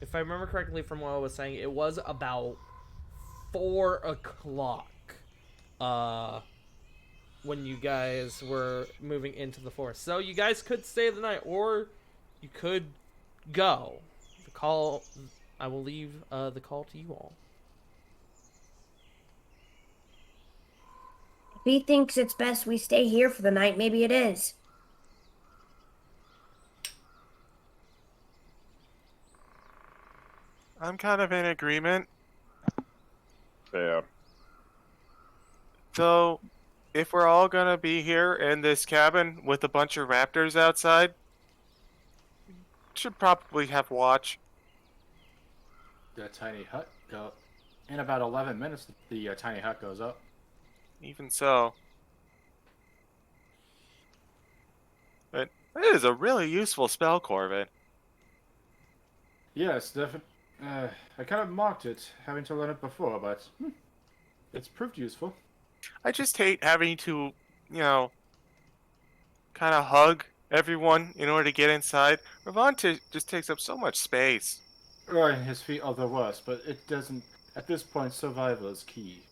If I remember correctly from what I was saying, it was about 4 o'clock when you guys were moving into the forest. So you guys could stay the night, or you could go. I will leave the call to you all. If he thinks it's best we stay here for the night, maybe it is. I'm kind of in agreement. Fair. So, if we're all gonna be here in this cabin with a bunch of raptors outside, should probably have watch. The tiny hut go. In about 11 minutes, the tiny hut goes up. Even so. But it is a really useful spell, Corvin. Yes, definitely. I kind of mocked it, having to learn it before, but it's proved useful. I just hate having to, kind of hug everyone in order to get inside. Ravon just takes up so much space. Right, his feet are the worst, but it doesn't. At this point, survival is key.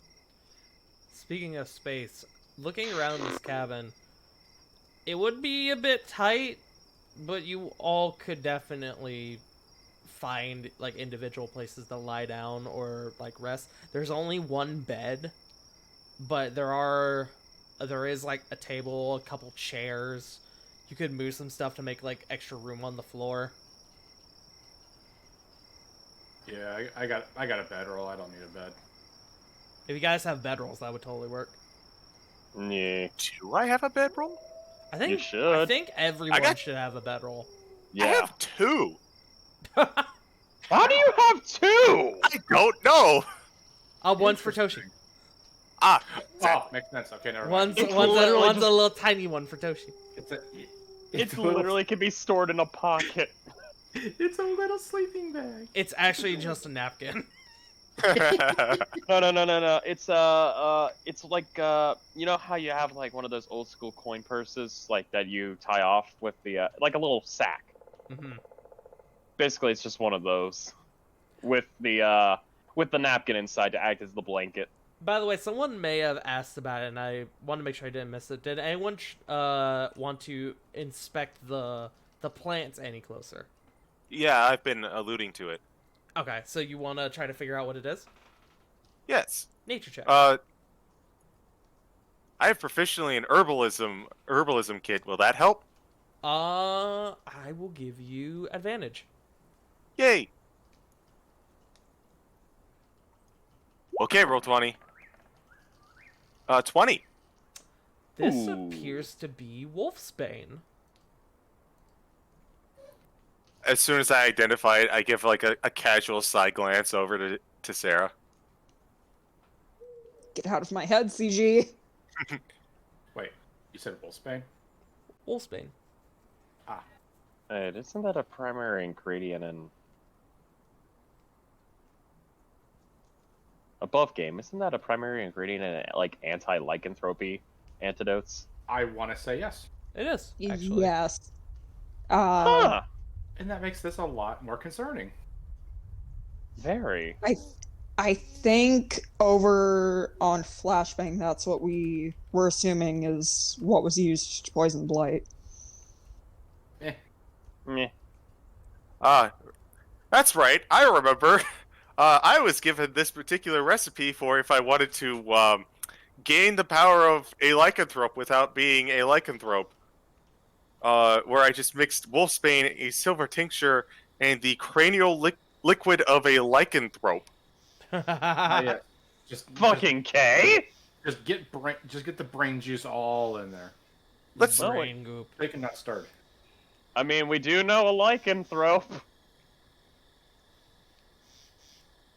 Speaking of space, looking around this cabin, it would be a bit tight, but you all could definitely find like individual places to lie down or like rest. There's only one bed, but there is like a table, a couple chairs. You could move some stuff to make like extra room on the floor. Yeah, I got a bedroll. I don't need a bed. If you guys have bedrolls, that would totally work. Yeah. Do I have a bedroll? I think You should. I think everyone got- should have a bedroll. Yeah. I have 2. How do you have two? I don't know. One's for Toshi. Ah, Oh, makes sense. Okay, never mind. One's literally a just- little tiny one for Toshi. It a little- literally can be stored in a pocket. It's a little sleeping bag. It's actually just a napkin. No. It's like you know how you have like one of those old school coin purses, like that you tie off with the like a little sack. Hmm. Basically, it's just one of those with the napkin inside to act as the blanket. By the way, someone may have asked about it, and I want to make sure I didn't miss it. Did anyone want to inspect the plants any closer? Yeah, I've been alluding to it. Okay, so you want to try to figure out what it is? Yes. Nature check. I have proficiently in herbalism kit. Will that help? I will give you advantage. Yay. Okay, roll 20. 20. This Ooh. appears to be wolfsbane. As soon as I identify it, I give like a casual side glance over to Sarah. Get out of my head, CG. Wait, you said wolfsbane? Wolfsbane. Isn't that a primary ingredient in above game? Isn't that a primary ingredient in like anti-lycanthropy antidotes? I want to say yes. It is, actually. Yes. Huh. And that makes this a lot more concerning. Very. I think over on Flashbang, that's what we were assuming is what was used to poison Blight. Meh. That's right. I remember. I was given this particular recipe for if I wanted to gain the power of a lycanthrope without being a lycanthrope. Where I just mixed wolfsbane, a silver tincture, and the cranial liquid of a lycanthrope. Yeah. Just Fucking K. Just get the brain juice all in there. Let's Brain goop. Shaken, not stirred. I mean, we do know a lycanthrope.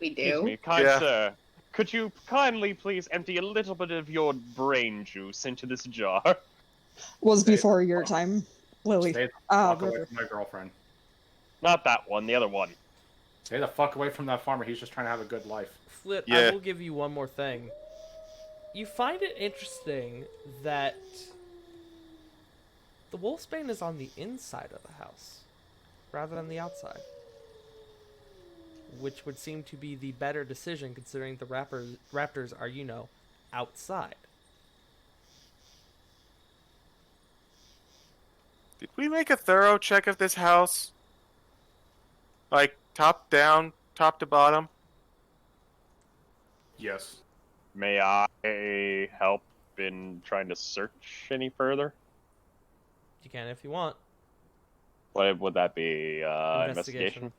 We Excuse do. me, kind Yeah. sir. Could you kindly please empty a little bit of your brain juice into this jar? Was Stay- before your time, Lily. Stay the fuck away River. from my girlfriend. Not that one, the other one. Stay the fuck away from that farmer. He's just trying to have a good life. Flit, Yeah. I will give you one more thing. You find it interesting that the wolfsbane is on the inside of the house rather than the outside, which would seem to be the better decision considering the raptors are, outside. Did we make a thorough check of this house? Like top down, top to bottom? Yes. May I help in trying to search any further? You can if you want. What would that be? Investigation. Investigation?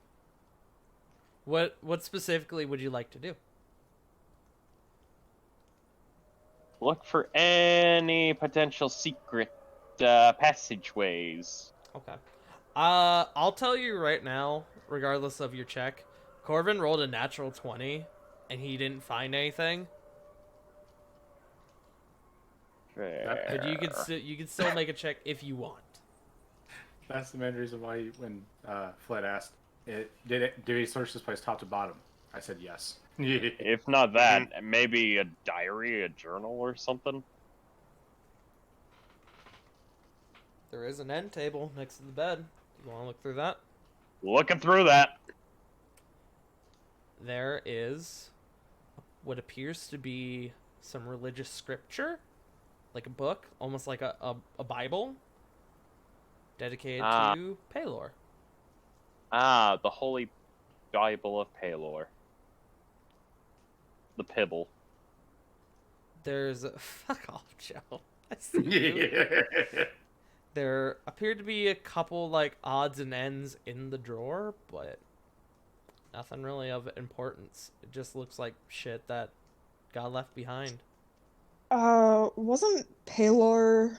What specifically would you like to do? Look for any potential secret passageways. Okay. I'll tell you right now, regardless of your check, Corvin rolled a natural 20, and he didn't find anything. But you could still make a check if you want. That's the main reason why when Fled asked, did he search this place top to bottom? I said yes. If not that, maybe a diary, a journal, or something. There is an end table next to the bed. You want to look through that? Looking through that. There is what appears to be some religious scripture, like a book, almost like a Bible, dedicated to Palor. Ah, the Holy Bible of Palor. The Pibble. There's fuck off, Joe. I see you. There appear to be a couple like odds and ends in the drawer, but nothing really of importance. It just looks like shit that got left behind. Wasn't Palor,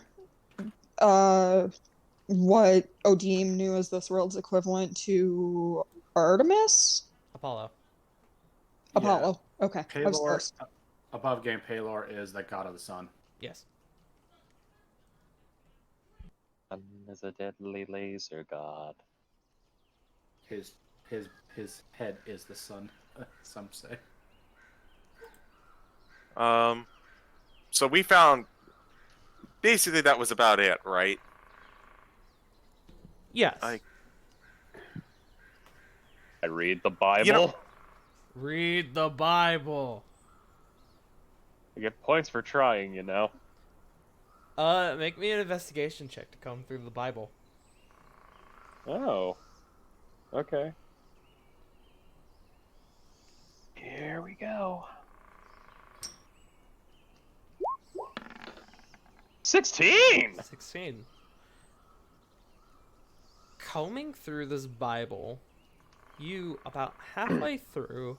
what Odim knew as this world's equivalent to Artemis? Apollo. Apollo. Okay, I was Palor, close. above game, Palor is the god of the sun. Yes. Sun is a deadly laser god. His his head is the sun. Some say. So we found basically that was about it, right? Yes. I read the Bible. You know- Read the Bible. I get points for trying, you know. Make me an investigation check to comb through the Bible. Oh. Okay. Here we go. 16! 16. Combing through this Bible, you, about halfway through,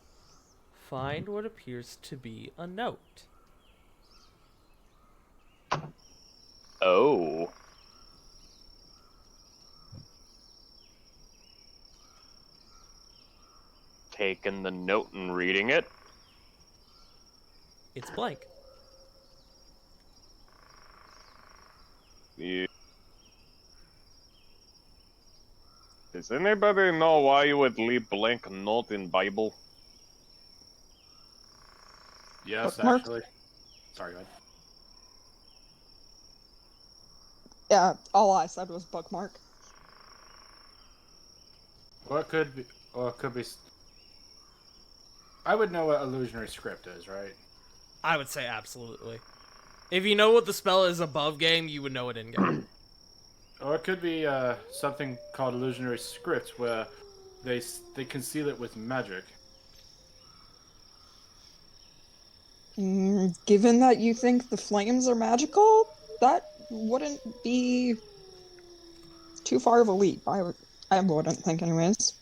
find what appears to be a note. Oh. Taking the note and reading it. It's blank. Yeah. Does anybody know why you would leave blank note in Bible? Yes, Bookmark? actually. Sorry, go ahead. Yeah, all I said was bookmark. Or it could be. Or it could be. I would know what illusionary script is, right? I would say absolutely. If you know what the spell is above game, you would know it in game. Or it could be something called illusionary script, where they conceal it with magic. Given that you think the flames are magical, that wouldn't be too far of a leap. I wouldn't think, anyways.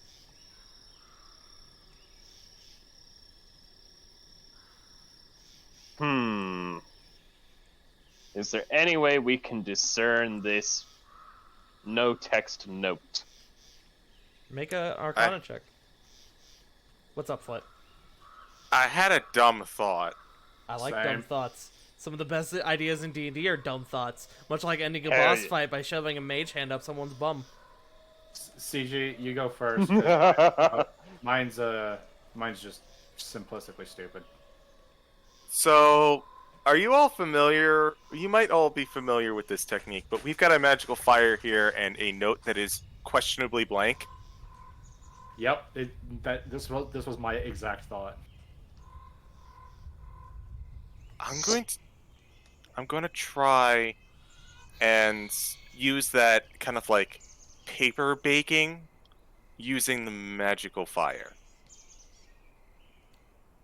Is there any way we can discern this no text note? Make a Arcana check. What's up, Flit? I had a dumb thought. I like Same. dumb thoughts. Some of the best ideas in D&D are dumb thoughts. Much like ending a Hell boss yeah. fight by shoving a mage hand up someone's bum. CG, you go first. 'cause mine's just simplistically stupid. So, are you all familiar? You might all be familiar with this technique, but we've got a magical fire here and a note that is questionably blank. Yep, this was my exact thought. I'm going to try and use that kind of like paper baking using the magical fire.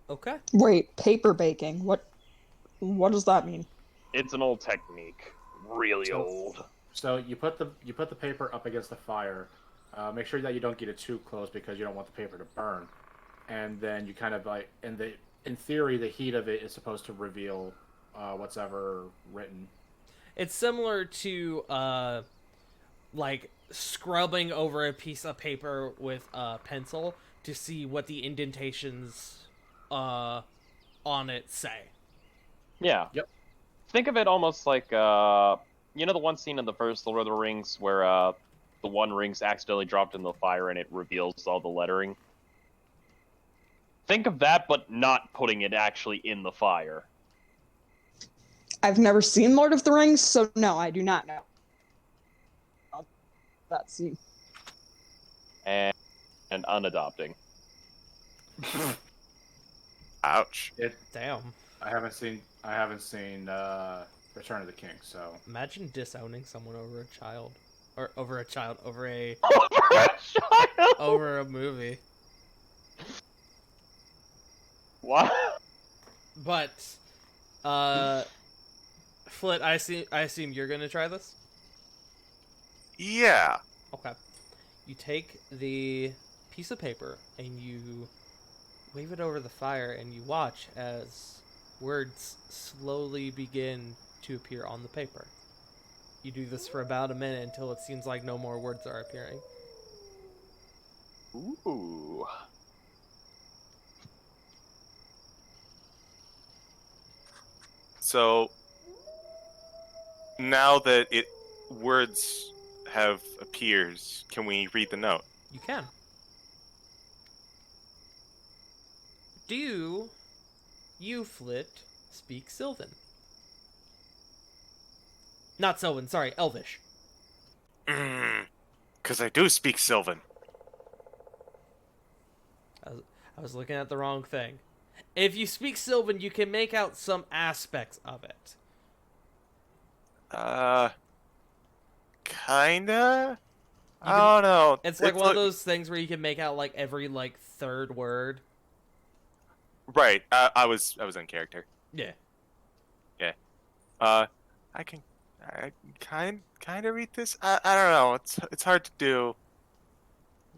Okay. Wait, paper baking. What does that mean? It's an old technique. Really So- old. So you put the paper up against the fire. Make sure that you don't get it too close because you don't want the paper to burn. And then you kind of like, in theory, the heat of it is supposed to reveal what's ever written. It's similar to like scrubbing over a piece of paper with a pencil to see what the indentations on it say. Yeah. Yep. Think of it almost like, you know the one scene in the first Lord of the Rings where the one ring's accidentally dropped in the fire and it reveals all the lettering? Think of that, but not putting it actually in the fire. I've never seen Lord of the Rings, so no, I do not know that scene. And unadopting. Ouch. Damn. I haven't seen Return of the King, so Imagine disowning someone over a child. Or over a child, over a over a movie. What? But Flit, I assume you're gonna try this? Yeah. Okay. You take the piece of paper and you wave it over the fire and you watch as words slowly begin to appear on the paper. You do this for about a minute until it seems like no more words are appearing. Ooh. So now that words have appears, can we read the note? You can. Do you, Flit, speak Sylvan? Not Sylvan, sorry, Elvish. Because I do speak Sylvan. I was looking at the wrong thing. If you speak Sylvan, you can make out some aspects of it. Kinda? I don't know. It's like one of those things where you can make out like every like third word. Right. I was in character. Yeah. I kind of read this. I don't know. It's hard to do.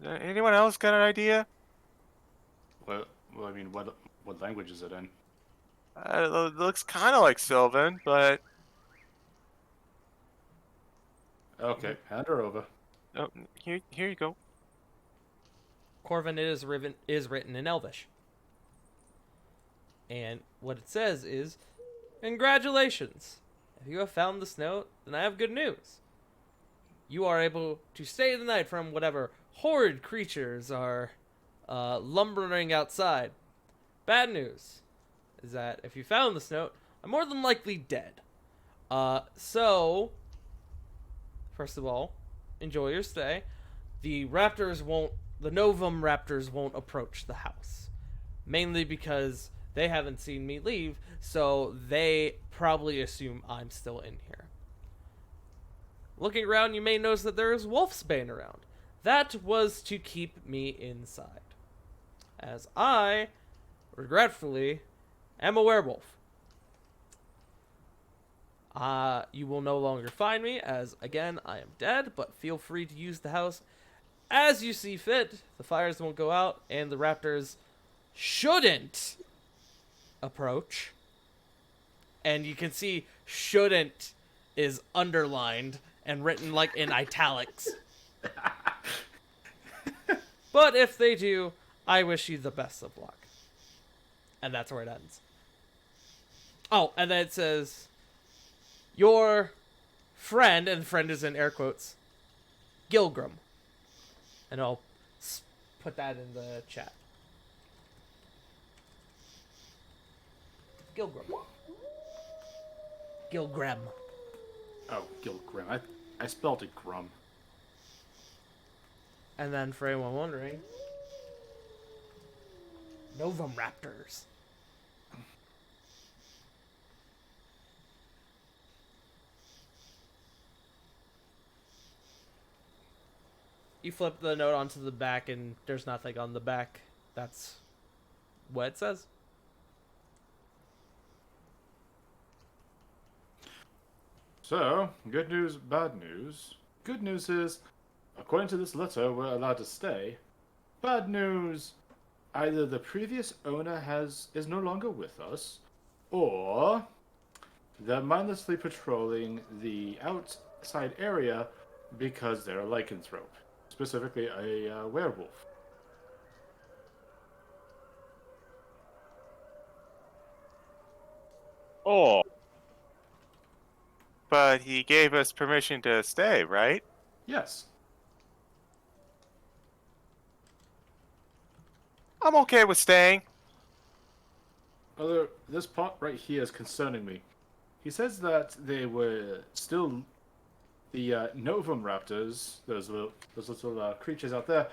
Anyone else got an idea? Well, I mean, what language is it in? It looks kind of like Sylvan, but Okay, hand her over. oh, here you go. Corvin is written in Elvish. And what it says is, congratulations! If you have found this note, then I have good news. You are able to stay the night from whatever horrid creatures are lumbering outside. Bad news is that if you found this note, I'm more than likely dead. So, first of all, enjoy your stay. The Novum Raptors won't approach the house. Mainly because they haven't seen me leave, so they probably assume I'm still in here. Looking around, you may notice that there is Wolfsbane around. That was to keep me inside. As I, regretfully, am a werewolf. You will no longer find me, as, again, I am dead, but feel free to use the house as you see fit. The fires won't go out, and the raptors shouldn't approach. And you can see shouldn't is underlined and written like in italics. But if they do, I wish you the best of luck. And that's where it ends. Oh, and then it says, your friend, and friend is in air quotes, Gilgrim. And I'll put that in the chat. Gilgrim. Gilgrim. Oh, Gilgrim. I spelled it Grum. And then for anyone wondering, Novum Raptors. You flip the note onto the back and there's nothing on the back. That's what it says. So, good news, bad news. Good news is, according to this letter, we're allowed to stay. Bad news, either the previous owner is no longer with us, or they're mindlessly patrolling the outside area because they're a lycanthrope, specifically a werewolf. Oh, But he gave us permission to stay, right? Yes. I'm okay with staying. Although this part right here is concerning me. He says that they were still the Novum Raptors, those little creatures out there,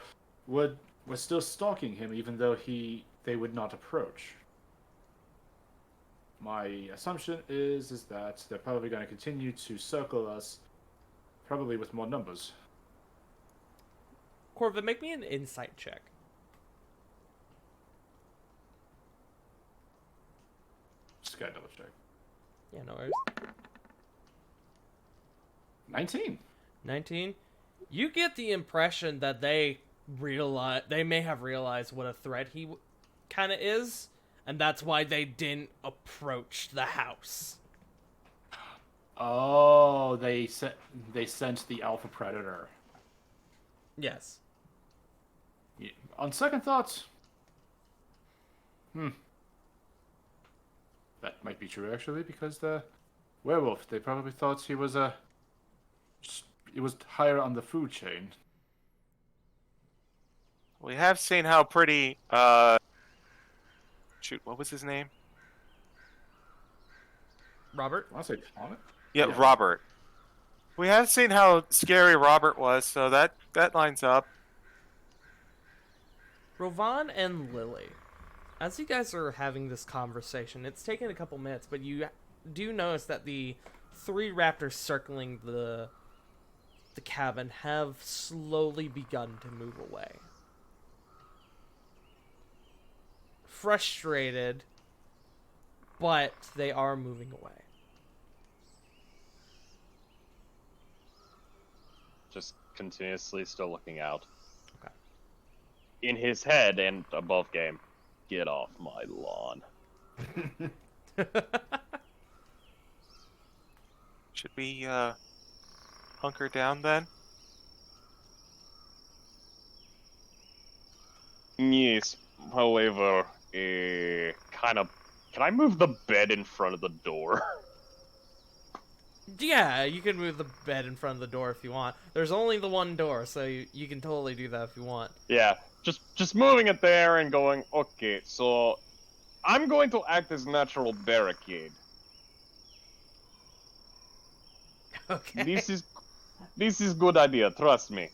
were still stalking him, even though they would not approach. My assumption is that they're probably going to continue to circle us, probably with more numbers. Corvin, make me an insight check. Just gotta double check. Yeah, no worries. 19. 19. You get the impression that they may have realized what a threat he kind of is, and that's why they didn't approach the house. Oh, they sent the Alpha Predator. Yes. On second thoughts, that might be true actually, because the werewolf, they probably thought he was he was higher on the food chain. We have seen how pretty, shoot, what was his name? Robert? I want to say Tonic? Yeah, Yeah. Robert. We have seen how scary Robert was, so that lines up. Rovan and Lily, as you guys are having this conversation, it's taken a couple minutes, but you do notice that the 3 raptors circling the cabin have slowly begun to move away. Frustrated, but they are moving away. Just continuously still looking out. Okay. In his head and above game, get off my lawn. Should we, hunker down then? Yes, however, kind of... Can I move the bed in front of the door? Yeah, you can move the bed in front of the door if you want. There's only the one door, so you can totally do that if you want. Yeah, just moving it there and going, okay, so I'm going to act as natural barricade. Okay. This is good idea, trust me.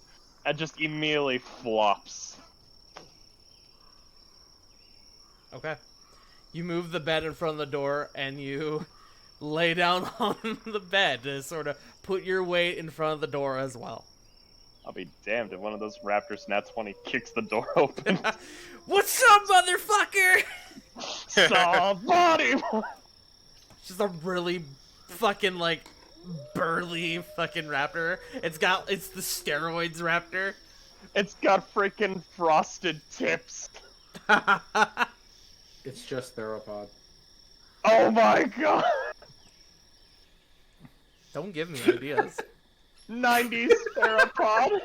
And just immediately flops. Okay. You move the bed in front of the door, and you lay down on the bed to sort of put your weight in front of the door as well. I'll be damned if one of those raptors nat 20 kicks the door open. What's up, motherfucker? Somebody! Just a really fucking, like, burly fucking raptor. It's the steroids raptor. It's got freaking frosted tips. It's just theropod. Oh my god! Don't give me ideas. 90s theropod.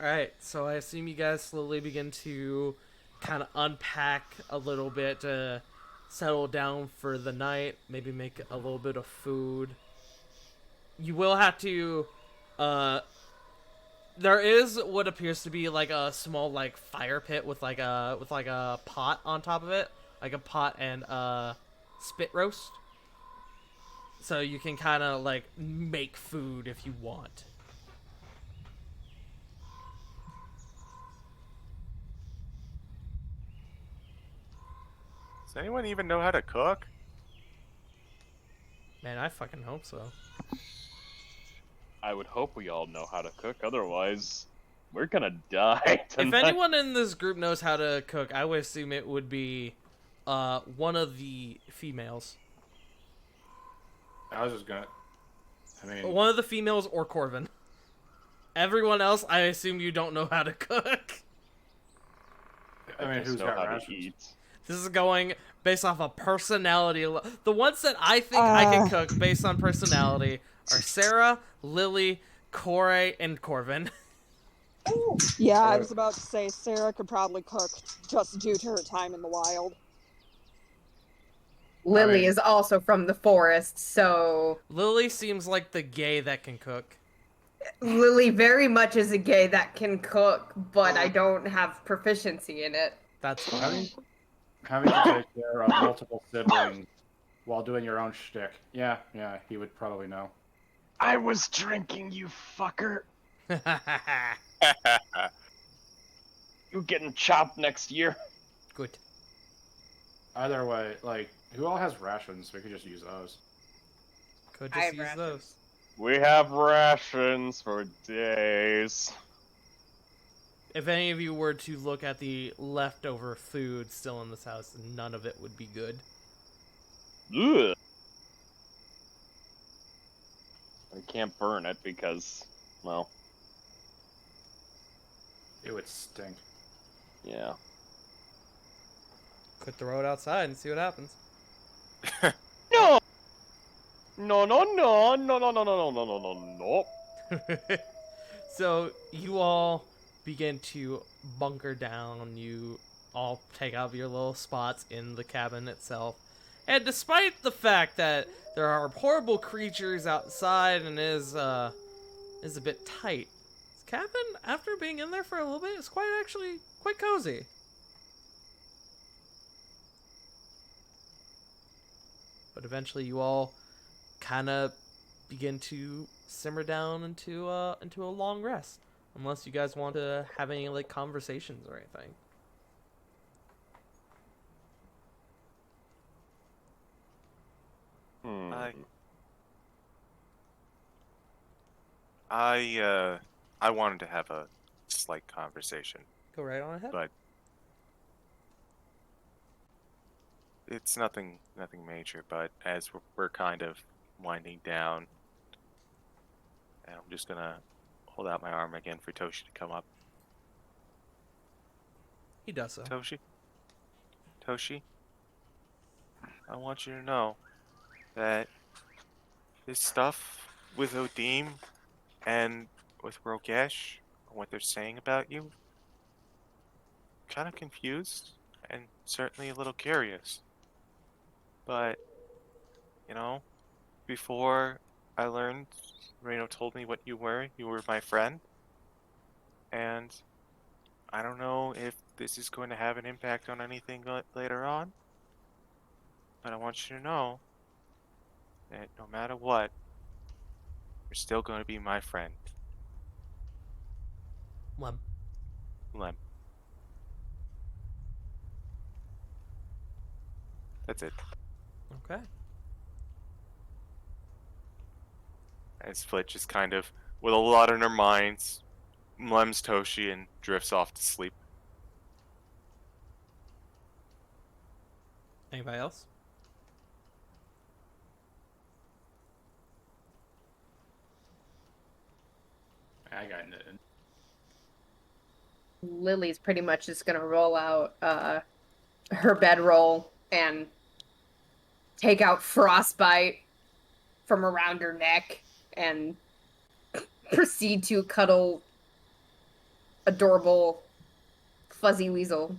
Alright, so I assume you guys slowly begin to kind of unpack a little bit to settle down for the night, maybe make a little bit of food. You will have to, there is what appears to be like a small like fire pit with like a pot on top of it, like a pot and spit roast. So you can kind of like make food if you want. Does anyone even know how to cook? Man, I fucking hope so. I would hope we all know how to cook, otherwise we're gonna die tonight. If anyone in this group knows how to cook, I would assume it would be one of the females. I was just gonna. I mean, One of the females or Corvin. Everyone else, I assume you don't know how to cook. Just who's know got how to rations? eat. This is going based off of personality. The ones that I think I can cook based on personality are Sarah, Lily, Corey, and Corvin. Yeah, I was about to say Sarah could probably cook just due to her time in the wild. Lily mean- is also from the forest, so Lily seems like the gay that can cook. Lily very much is a gay that can cook, but I don't have proficiency in it. That's fine. Having to take care of multiple siblings while doing your own shtick. Yeah, he would probably know. I was drinking, you fucker. You getting chopped next year. Good. Either way, like, who all has rations? We could just use those. Could I just have use rations. those. We have rations for days. If any of you were to look at the leftover food still in this house, none of it would be good. Ugh. I can't burn it because, well, It would stink. yeah. Could throw it outside and see what happens. No! No, no, no, no, no, no, no, no, no, no, no, no. So you all begin to bunker down. You all take out your little spots in the cabin itself. And despite the fact that there are horrible creatures outside and is a bit tight, this cabin, after being in there for a little bit, is quite cozy. But eventually you all kind of begin to simmer down into a long rest. Unless you guys want to have any like conversations or anything. I wanted to have a slight conversation, Go right on ahead. but it's nothing major. But as we're kind of winding down, and I'm just gonna hold out my arm again for Toshi to come up. He does so. Toshi, I want you to know that this stuff with Odim and with Rogesh, what they're saying about you, kind of confused and certainly a little curious. But, you know, before I learned, Reno told me what you were my friend. And I don't know if this is going to have an impact on anything later on. But I want you to know that no matter what, you're still going to be my friend. Lem. That's it. Okay. And Split just kind of, with a lot in her minds, Lem's Toshi and drifts off to sleep. Anybody else? I got nothing. Lily's pretty much just gonna roll out her bedroll and take out Frostbite from around her neck and proceed to cuddle adorable Fuzzy Weasel.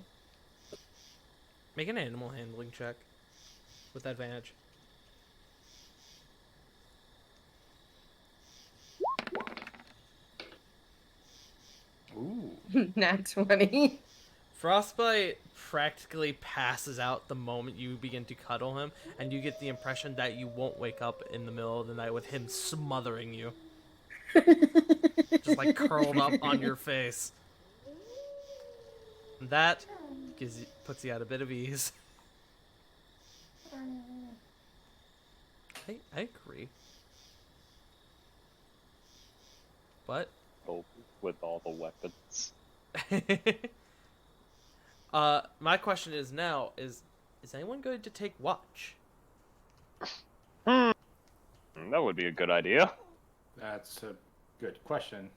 Make an animal handling check with advantage. Ooh. Nat 20. Frostbite practically passes out the moment you begin to cuddle him, and you get the impression that you won't wake up in the middle of the night with him smothering you. Just like curled up on your face. That puts you at a bit of ease. I agree. But With all the weapons. my question is now, is anyone going to take watch? That would be a good idea. That's a good question.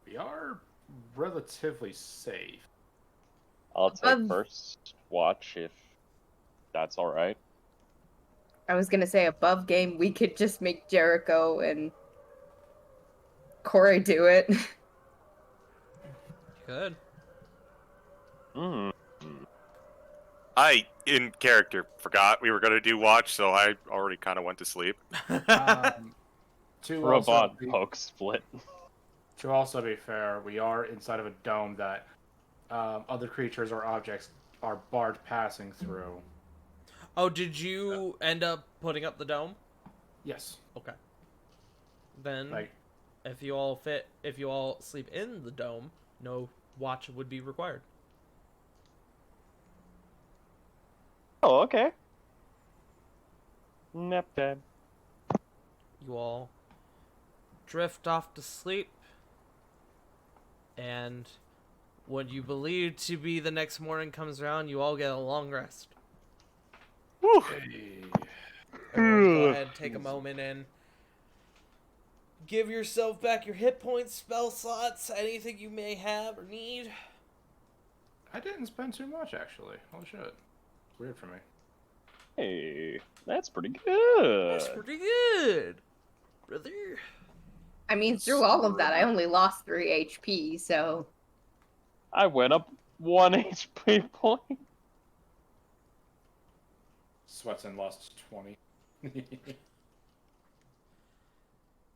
We are relatively safe. I'll take first watch if that's alright. I was gonna say above game we could just make Jericho and Corey do it. Good. I, in character, forgot we were going to do watch, so I already kind of went to sleep. To Robot also be, poke split. to also be fair, we are inside of a dome that other creatures or objects are barred passing through. Oh, did you end up putting up the dome? Yes. Okay. Then, Like, if you all sleep in the dome, no watch would be required. Oh, okay. Nap time. You all drift off to sleep, and what you believe to be the next morning comes around, you all get a long rest. Woo! hey, Everyone go ahead, take a moment and give yourself back your hit points, spell slots, anything you may have or need. I didn't spend too much, actually. Holy shit. It's weird for me. Hey, that's pretty good. That's pretty good, brother. I mean, through all of that, I only lost 3 HP, so. I went up 1 HP point. Sweatson lost 20.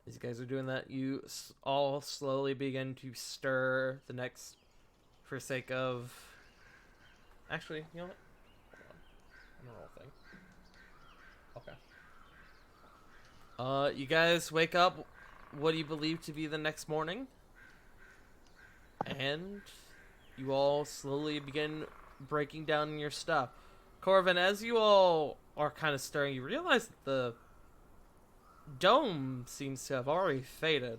As you guys are doing that, you all slowly begin to stir the next, for sake of. Actually, you know what? Hold on. Okay. You guys wake up. What do you believe to be the next morning? And you all slowly begin breaking down your stuff. Corvin, as you all are kind of stirring, you realize that the dome seems to have already faded.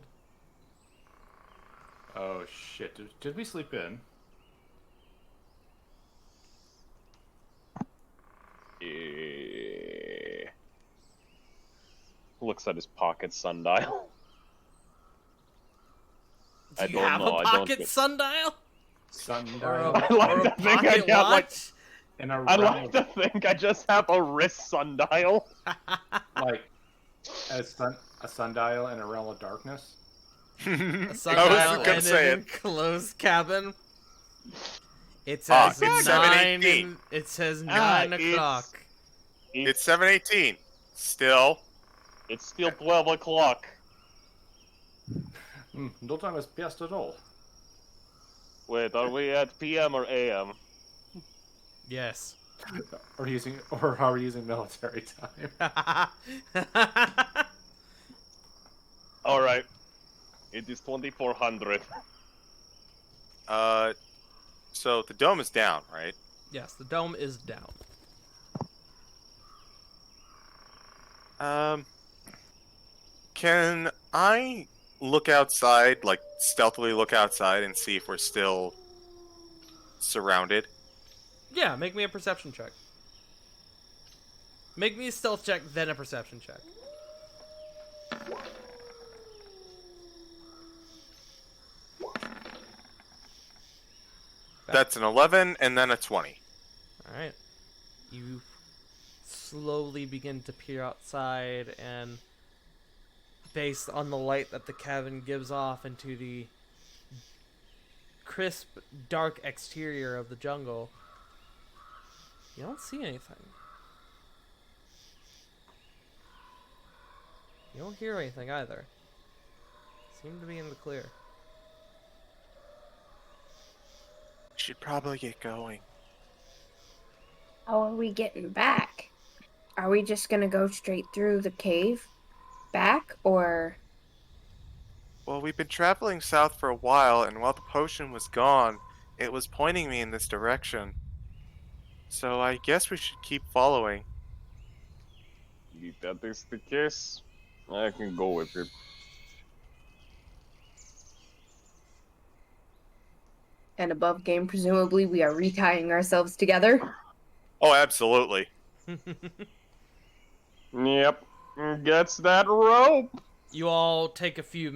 Oh shit! Did we sleep in? Yeah. Looks at his pocket sundial. Do I you don't have know, a I don't pocket think- sundial? Sundial. I like or a to think I pocket got, like- watch? In a I realm like to think I just have a wrist sundial. like a sundial in a realm of darkness. A sundial I was gonna in say an it. enclosed cabin. It Fuck, says it's 9. 7:18. It says Ah, 9 o'clock. It's 7:18. Still. It's still 12 o'clock. No time has passed at all. Wait, are we at PM or AM? Yes. Or are we using military time? Alright. It is 2400. So the dome is down, right? Yes, the dome is down. Can I look outside, like stealthily look outside and see if we're still surrounded? Yeah, make me a perception check. Make me a stealth check, then a perception check. That's an 11 and then a 20. Alright. You slowly begin to peer outside, and based on the light that the cabin gives off into the crisp, dark exterior of the jungle, you don't see anything. You don't hear anything either. Seem to be in the clear. Should probably get going. How are we getting back? Are we just gonna go straight through the cave back, or? Well, we've been traveling south for a while, and while the potion was gone, it was pointing me in this direction. So I guess we should keep following. If that is the case, I can go with it. And above game, presumably, we are retying ourselves together. Oh, absolutely. Yep. Gets that rope. You all take a few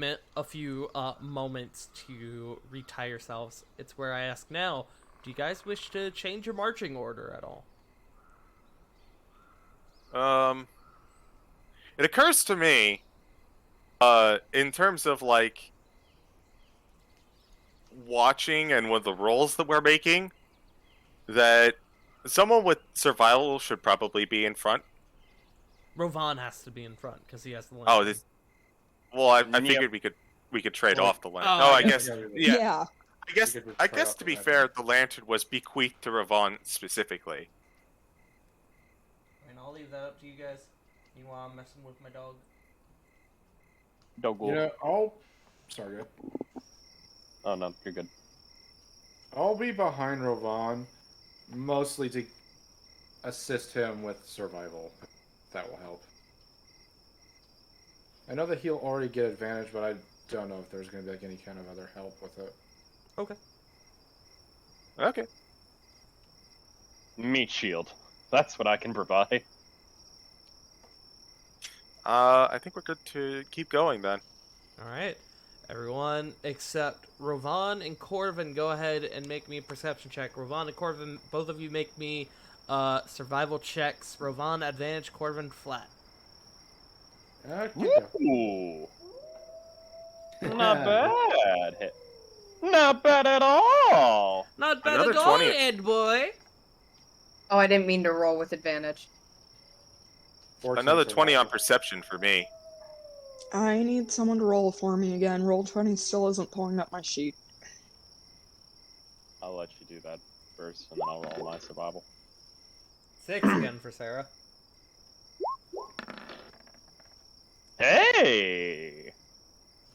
moments to retie yourselves. It's where I ask now, do you guys wish to change your marching order at all? It occurs to me, in terms of like watching and with the rolls that we're making, that someone with survival should probably be in front. Rovan has to be in front because he has the lantern. Oh, this. Well, I Yep. figured we could trade Well, off the lantern. oh, Oh, I I guess- guess. Yeah. Yeah. I guess off to the be lantern. fair, the lantern was bequeathed to Ravon specifically. I mean, I'll leave that up to you guys. Meanwhile, I'm messing with my dog. Don't go. You know, sorry. Oh no, you're good. I'll be behind Rovan, mostly to assist him with survival. That will help. I know that he'll already get advantage, but I don't know if there's going to be like any kind of other help with it. Okay. Okay. Meat shield. That's what I can provide. I think we're good to keep going then. Alright. Everyone except Rovan and Corvin, go ahead and make me a perception check. Rovan and Corvin, both of you make me survival checks. Rovan advantage, Corvin flat. Okay. Ooh. Not bad. Not bad at all. Not bad Another at all, 20. Ed boy. Oh, I didn't mean to roll with advantage. 14 Another for 20 that. on perception for me. I need someone to roll for me again. Roll20 still isn't pulling up my sheet. I'll let you do that first, and then I'll roll my survival. 6 again for Sarah. Hey!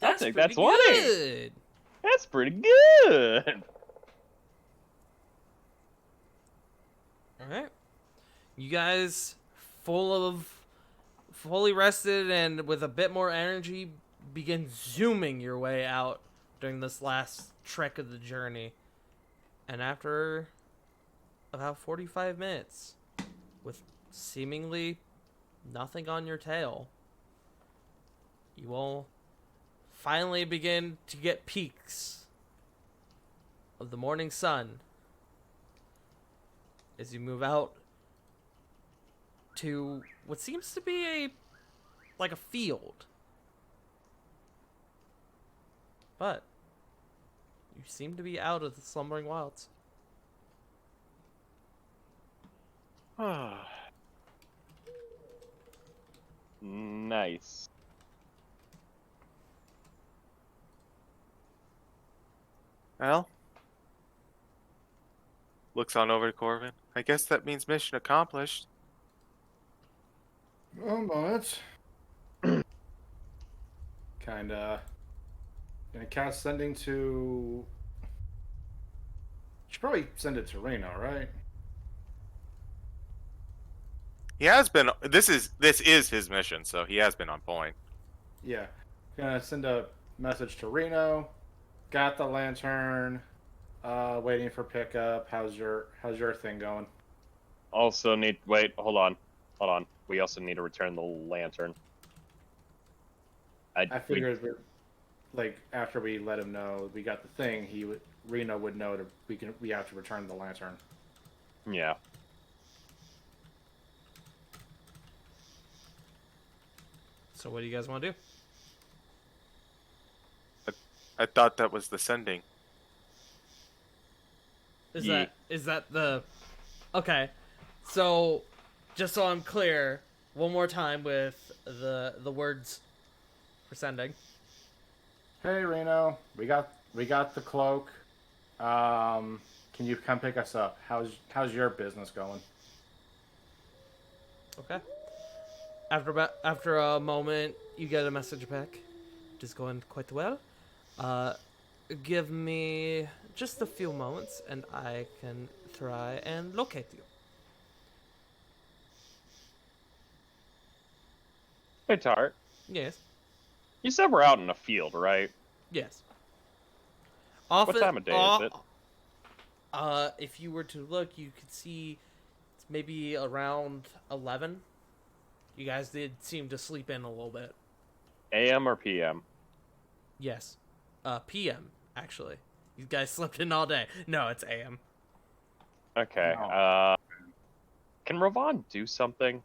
I think that's pretty 20. good. That's pretty good. Alright. You guys, fully rested and with a bit more energy, begin zooming your way out during this last trek of the journey. And after about 45 minutes, with seemingly nothing on your tail, you will finally begin to get peaks of the morning sun as you move out to what seems to be a field. But you seem to be out of the slumbering wilds. Nice. Well, looks on over to Corbin. I guess that means mission accomplished. Almost. Kinda. Gonna cast sending to. Should probably send it to Reno, right? He has been. This is his mission, so he has been on point. Yeah. Gonna send a message to Reno. Got the lantern. Waiting for pickup. How's your thing going? Also hold on. We also need to return the lantern. I figured like after we let him know we got the thing, Reno would know that we have to return the lantern. Yeah. So what do you guys want to do? I thought that was the sending. Is Ye- that the... Okay. So, just so I'm clear, one more time with the words for sending. Hey Reno, we got the cloak. Can you come pick us up? How's your business going? Okay. After a moment, you get a message back. It is going quite well. Give me just a few moments, and I can try and locate you. Hey Tart, Yes. you said we're out in a field, right? Yes. Often, time of day is it? If you were to look, you could see it's maybe around 11. You guys did seem to sleep in a little bit. AM or PM? Yes. PM, actually. You guys slept in all day. No, it's AM. Okay. No. Can Ravon do something?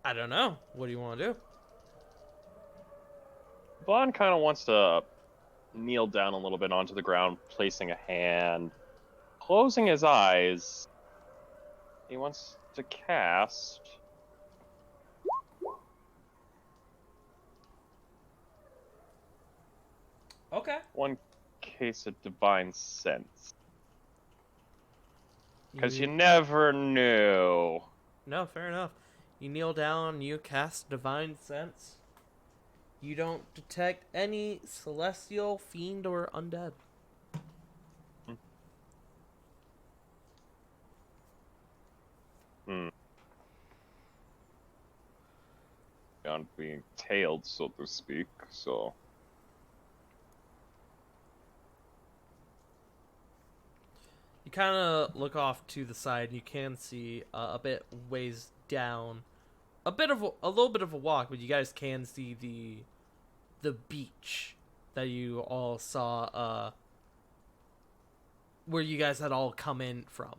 I don't know. What do you want to do? Vaughn kind of wants to kneel down a little bit onto the ground, placing a hand, closing his eyes. He wants to cast. Okay. One case of divine sense. Because you never knew. No, fair enough. You kneel down, you cast Divine Sense. You don't detect any celestial, fiend, or undead. Beyond being tailed, so to speak, so. You kind of look off to the side, and you can see a bit ways down, a little bit of a walk, but you guys can see the beach that you all saw, where you guys had all come in from.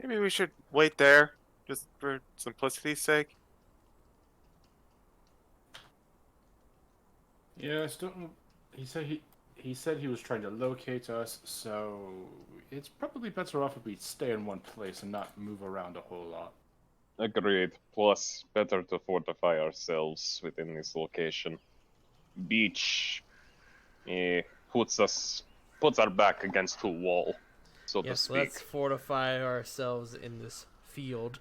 Maybe we should wait there just for simplicity's sake? Yeah, I still. He said he was trying to locate us, so it's probably better off if we stay in one place and not move around a whole lot. Agreed. Plus, better to fortify ourselves within this location. Beach puts our back against a wall, so to Yes, speak. let's fortify ourselves in this field.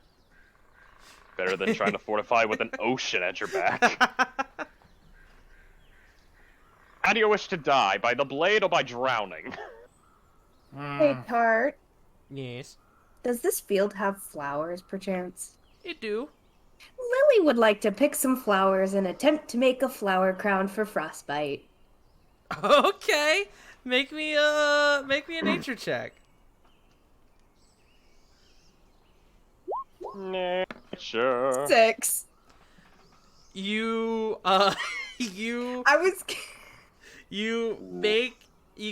Better than trying to fortify with an ocean at your back. How do you wish to die? By the blade or by drowning? Hey, Tart, Yes, does this field have flowers, perchance? you do. Lily would like to pick some flowers and attempt to make a flower crown for Frostbite. Okay, make me a nature check. Nature. 6. You you I was. you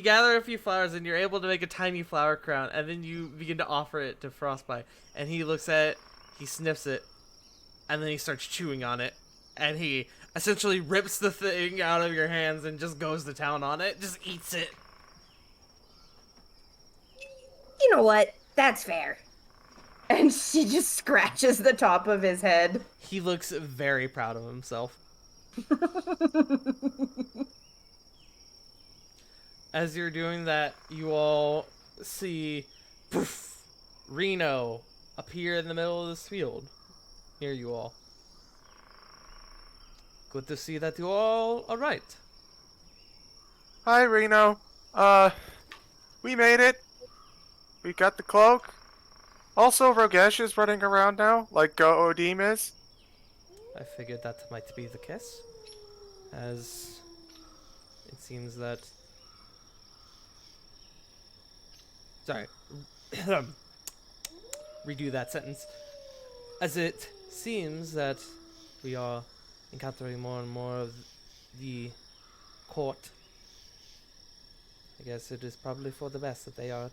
gather a few flowers and you're able to make a tiny flower crown, and then you begin to offer it to Frostbite, and he looks at it, he sniffs it, and then he starts chewing on it, and he essentially rips the thing out of your hands and just goes to town on it, just eats it. You know what? That's fair. And she just scratches the top of his head. He looks very proud of himself. As you're doing that, you all see poof, Reno appear in the middle of this field near you all. Good to see that you all are right. Hi, Reno. We made it. We got the cloak. Also, Rogesh is running around now, like Odim is. I figured that might be the case, as it seems that... Sorry. Redo that sentence. As it seems that we are encountering more and more of the court. I guess it is probably for the best that they are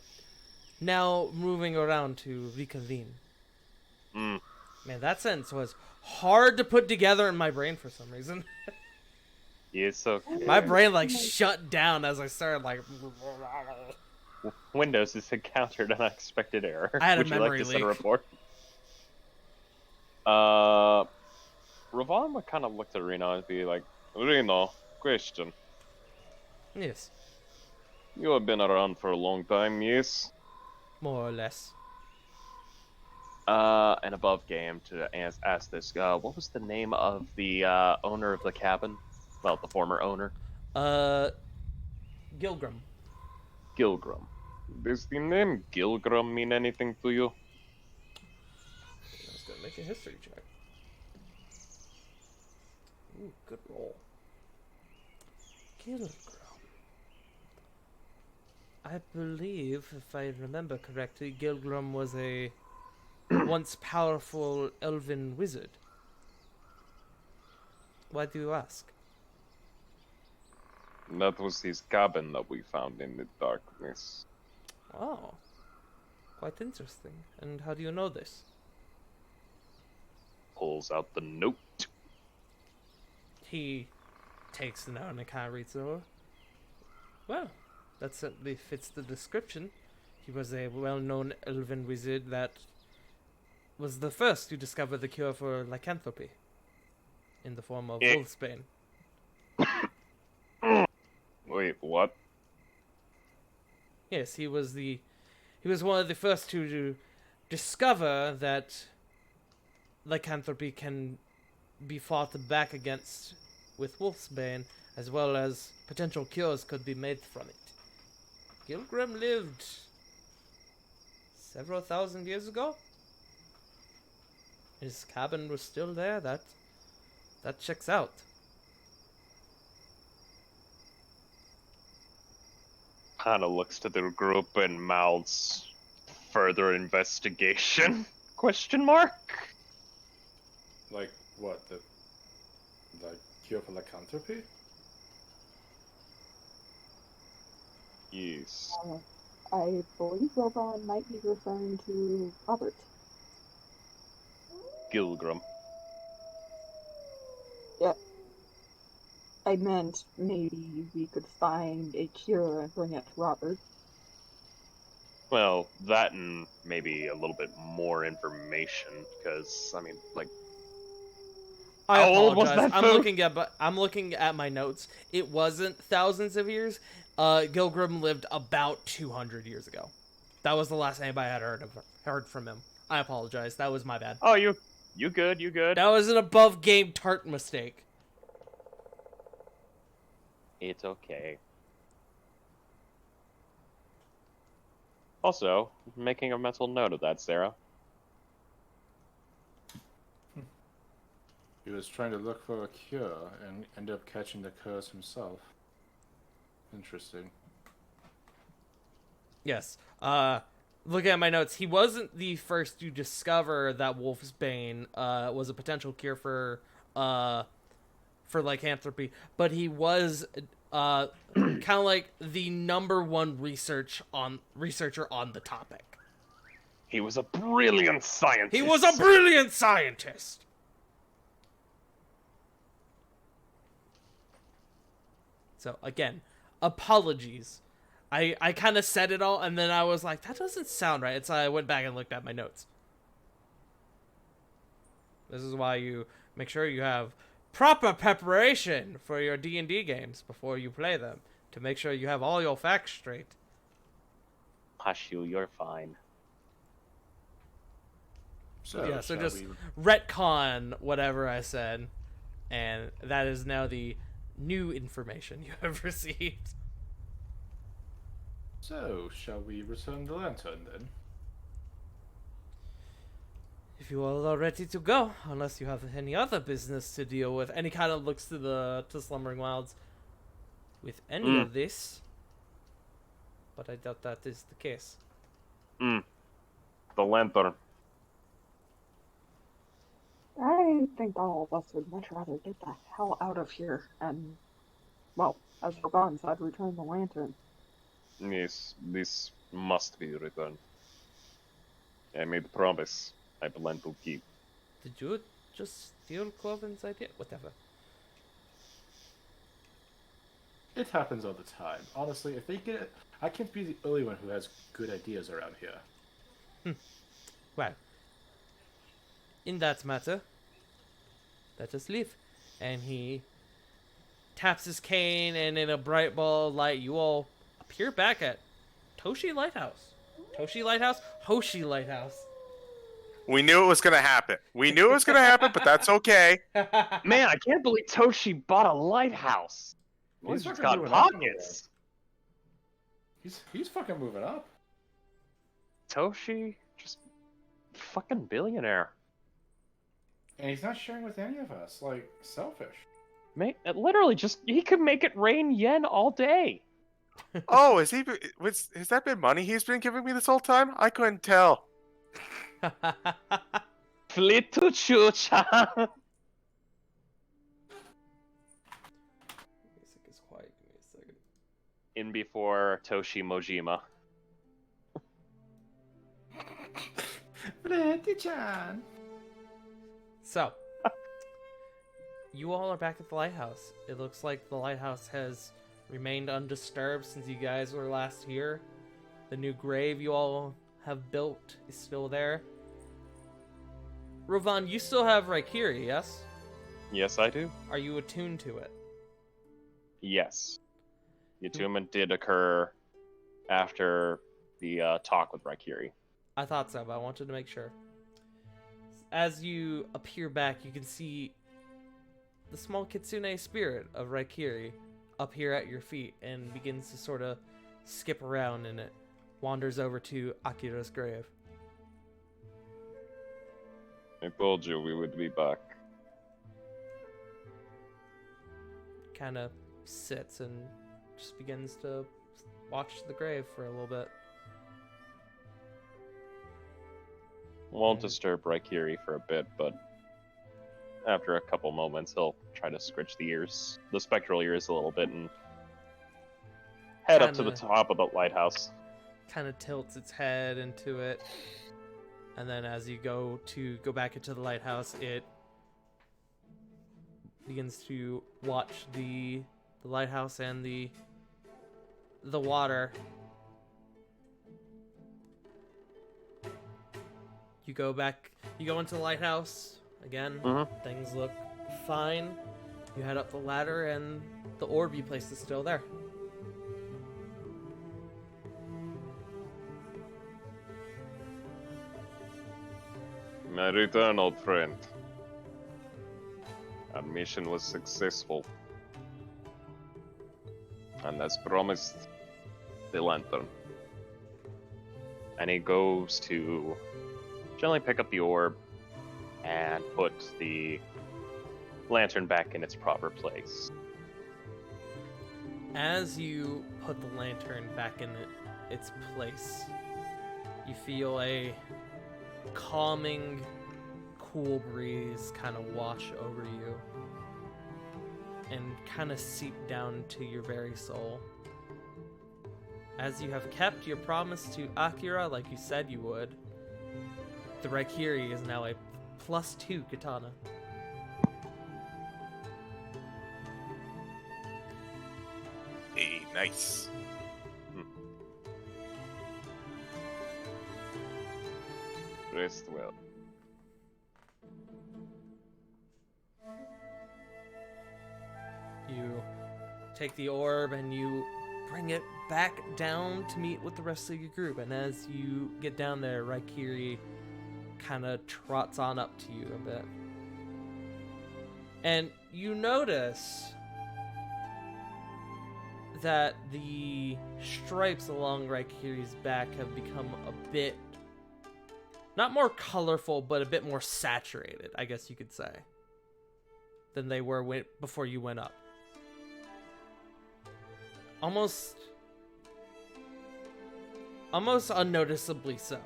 now moving around to reconvene. Mm. Man, that sentence was hard to put together in my brain for some reason. It's okay. My brain like shut down as I started like... Windows has encountered an unexpected error. I had a Would you like memory to send a leak. report? Ravon would kind of look at Reno and be like, Reno, question. Yes, You have been around for a long time, yes? more or less. And above game to ask this, what was the name of the owner of the cabin? Well, the former owner? Gilgrim. Gilgrim. Does the name Gilgrim mean anything to you? I was gonna make a history check. Ooh, good roll. Gilgrim. I believe, if I remember correctly, Gilgrim was a once powerful elven wizard. Why do you ask? That was his cabin that we found in the darkness. Oh, quite interesting. And how do you know this? Pulls out the note. He takes the note and kind of reads it over. Well, that certainly fits the description. He was a well-known elven wizard that was the first to discover the cure for lycanthropy in the form of wolfsbane. Wait, what? Yes, he was one of the first to discover that lycanthropy can be fought back against with wolfsbane, as well as potential cures could be made from it. Gilgrim lived several thousand years ago. His cabin was still there. That checks out. Kind of looks to the group and mouths further investigation? Question mark? Like what? The cure for lycanthropy? Yes. I believe Rovan might be referring to Robert. Gilgrim. Yeah. I meant maybe we could find a cure and bring it to Robert. Well, that and maybe a little bit more information, because, I mean, like, I how old was apologize. that I'm looking at my notes. It wasn't thousands of years. Gilgrim lived about 200 years ago. That was the last anybody had heard from him. I apologize. That was my bad. Oh, you good, you good. That was an above game tart mistake. It's okay. Also, making a mental note of that, Sarah. He was trying to look for a cure and ended up catching the curse himself. Interesting. Yes. Looking at my notes, he wasn't the first to discover that Wolf's Bane was a potential cure for lycanthropy, but he was kind of like the #1 researcher on the topic. He was a brilliant scientist. He was a brilliant scientist. So again, apologies. I kind of said it all, and then I was like, that doesn't sound right. And so I went back and looked at my notes. This is why you make sure you have proper preparation for your D&D games before you play them, to make sure you have all your facts straight. Hush you, you're fine. So, Yeah, so shall just we- retcon whatever I said, and that is now the new information you have received. So, shall we return the lantern then? If you all are ready to go, unless you have any other business to deal with, and he kind of looks to Slumbering Wilds with any of this, but I doubt that is the case. The lantern. I think all of us would much rather get the hell out of here and, well, as Raban said, return the lantern. Yes, this must be returned. I made promise. I plan to keep. Did you just steal Cloven's idea? Whatever. It happens all the time. Honestly, if they get it, I can't be the only one who has good ideas around here. Well, in that matter, let us leave. And he taps his cane, and in a bright ball of light, you all appear back at Toshi Lighthouse. Toshi Lighthouse? Hoshi Lighthouse. We knew it was going to happen. But that's okay. Man, I can't believe Toshi bought a lighthouse. Well, He's he's just fucking got moving up pockets. He's fucking moving up. Toshi, just fucking billionaire. And he's not sharing with any of us. Like, selfish. Mate, literally, he could make it rain yen all day. Oh, has that been money he's been giving me this whole time? I couldn't tell. Flit to chucha. Music is quiet. Give me a second. In before Toshi Mojima. So, you all are back at the lighthouse. It looks like the lighthouse has remained undisturbed since you guys were last here. The new grave you all have built is still there. Rovan, you still have Raikiri, yes? Yes, I do. Are you attuned to it? Yes. The attunement did occur after the talk with Raikiri. I thought so, but I wanted to make sure. As you appear back, you can see the small kitsune spirit of Raikiri up here at your feet and begins to sort of skip around, and it wanders over to Akira's grave. I told you we would be back. Kind of sits and just begins to watch the grave for a little bit. Won't disturb Raikiri for a bit, but after a couple moments, he'll try to scritch the spectral ears a little bit, and head up to the Kinda- top of the lighthouse. Kind of tilts its head into it. And then as you go back into the lighthouse, it begins to watch the lighthouse and the water. You go into the lighthouse again. Things look fine. You head up the ladder, and the orb you placed is still there. My return, old friend. Our mission was successful. And as promised, the lantern. And he goes to gently pick up the orb and put the lantern back in its proper place. As you put the lantern back in its place, you feel a calming, cool breeze kind of wash over you and kind of seep down to your very soul. As you have kept your promise to Akira like you said you would, the Raikiri is now a +2 katana. Hey, nice. Rest well. You take the orb and you bring it back down to meet with the rest of your group. And as you get down there, Raikiri kind of trots on up to you a bit. And you notice that the stripes along Raikiri's back have become a bit, not more colorful, but a bit more saturated, I guess you could say, than they were before you went up. Almost unnoticeably so.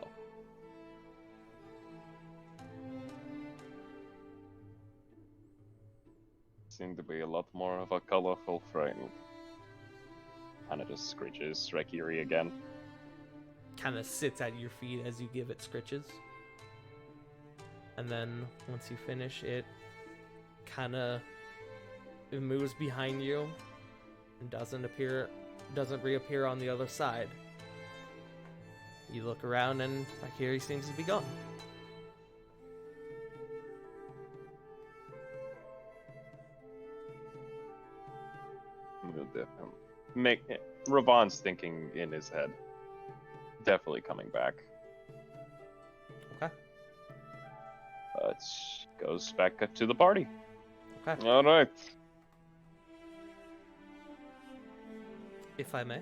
Seem to be a lot more of a colorful friend. Kinda just scritches Raikiri again. Kind of sits at your feet as you give it scritches. And then once you finish, it moves behind you and doesn't reappear on the other side. You look around and Raikiri seems to be gone. Ravon's thinking in his head. Definitely coming back. Okay. But goes back up to the party. Okay. All right. If I may.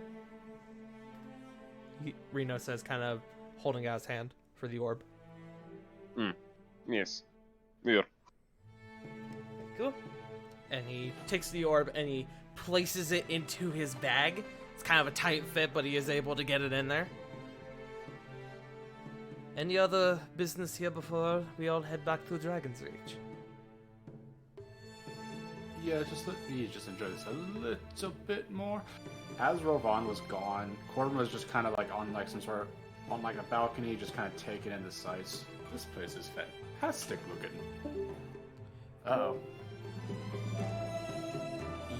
Reno says, kind of holding out his hand for the orb. Yes. Here. Cool. And he takes the orb and he places it into his bag. It's kind of a tight fit, but he is able to get it in there. Any other business here before we all head back to Dragon's Reach? Yeah, just let me just enjoy this a little bit more. As Ravon was gone, Corbin was just kind of like on like some sort of on like a balcony, just kind of taking in the sights. This place is fantastic looking. Uh-oh.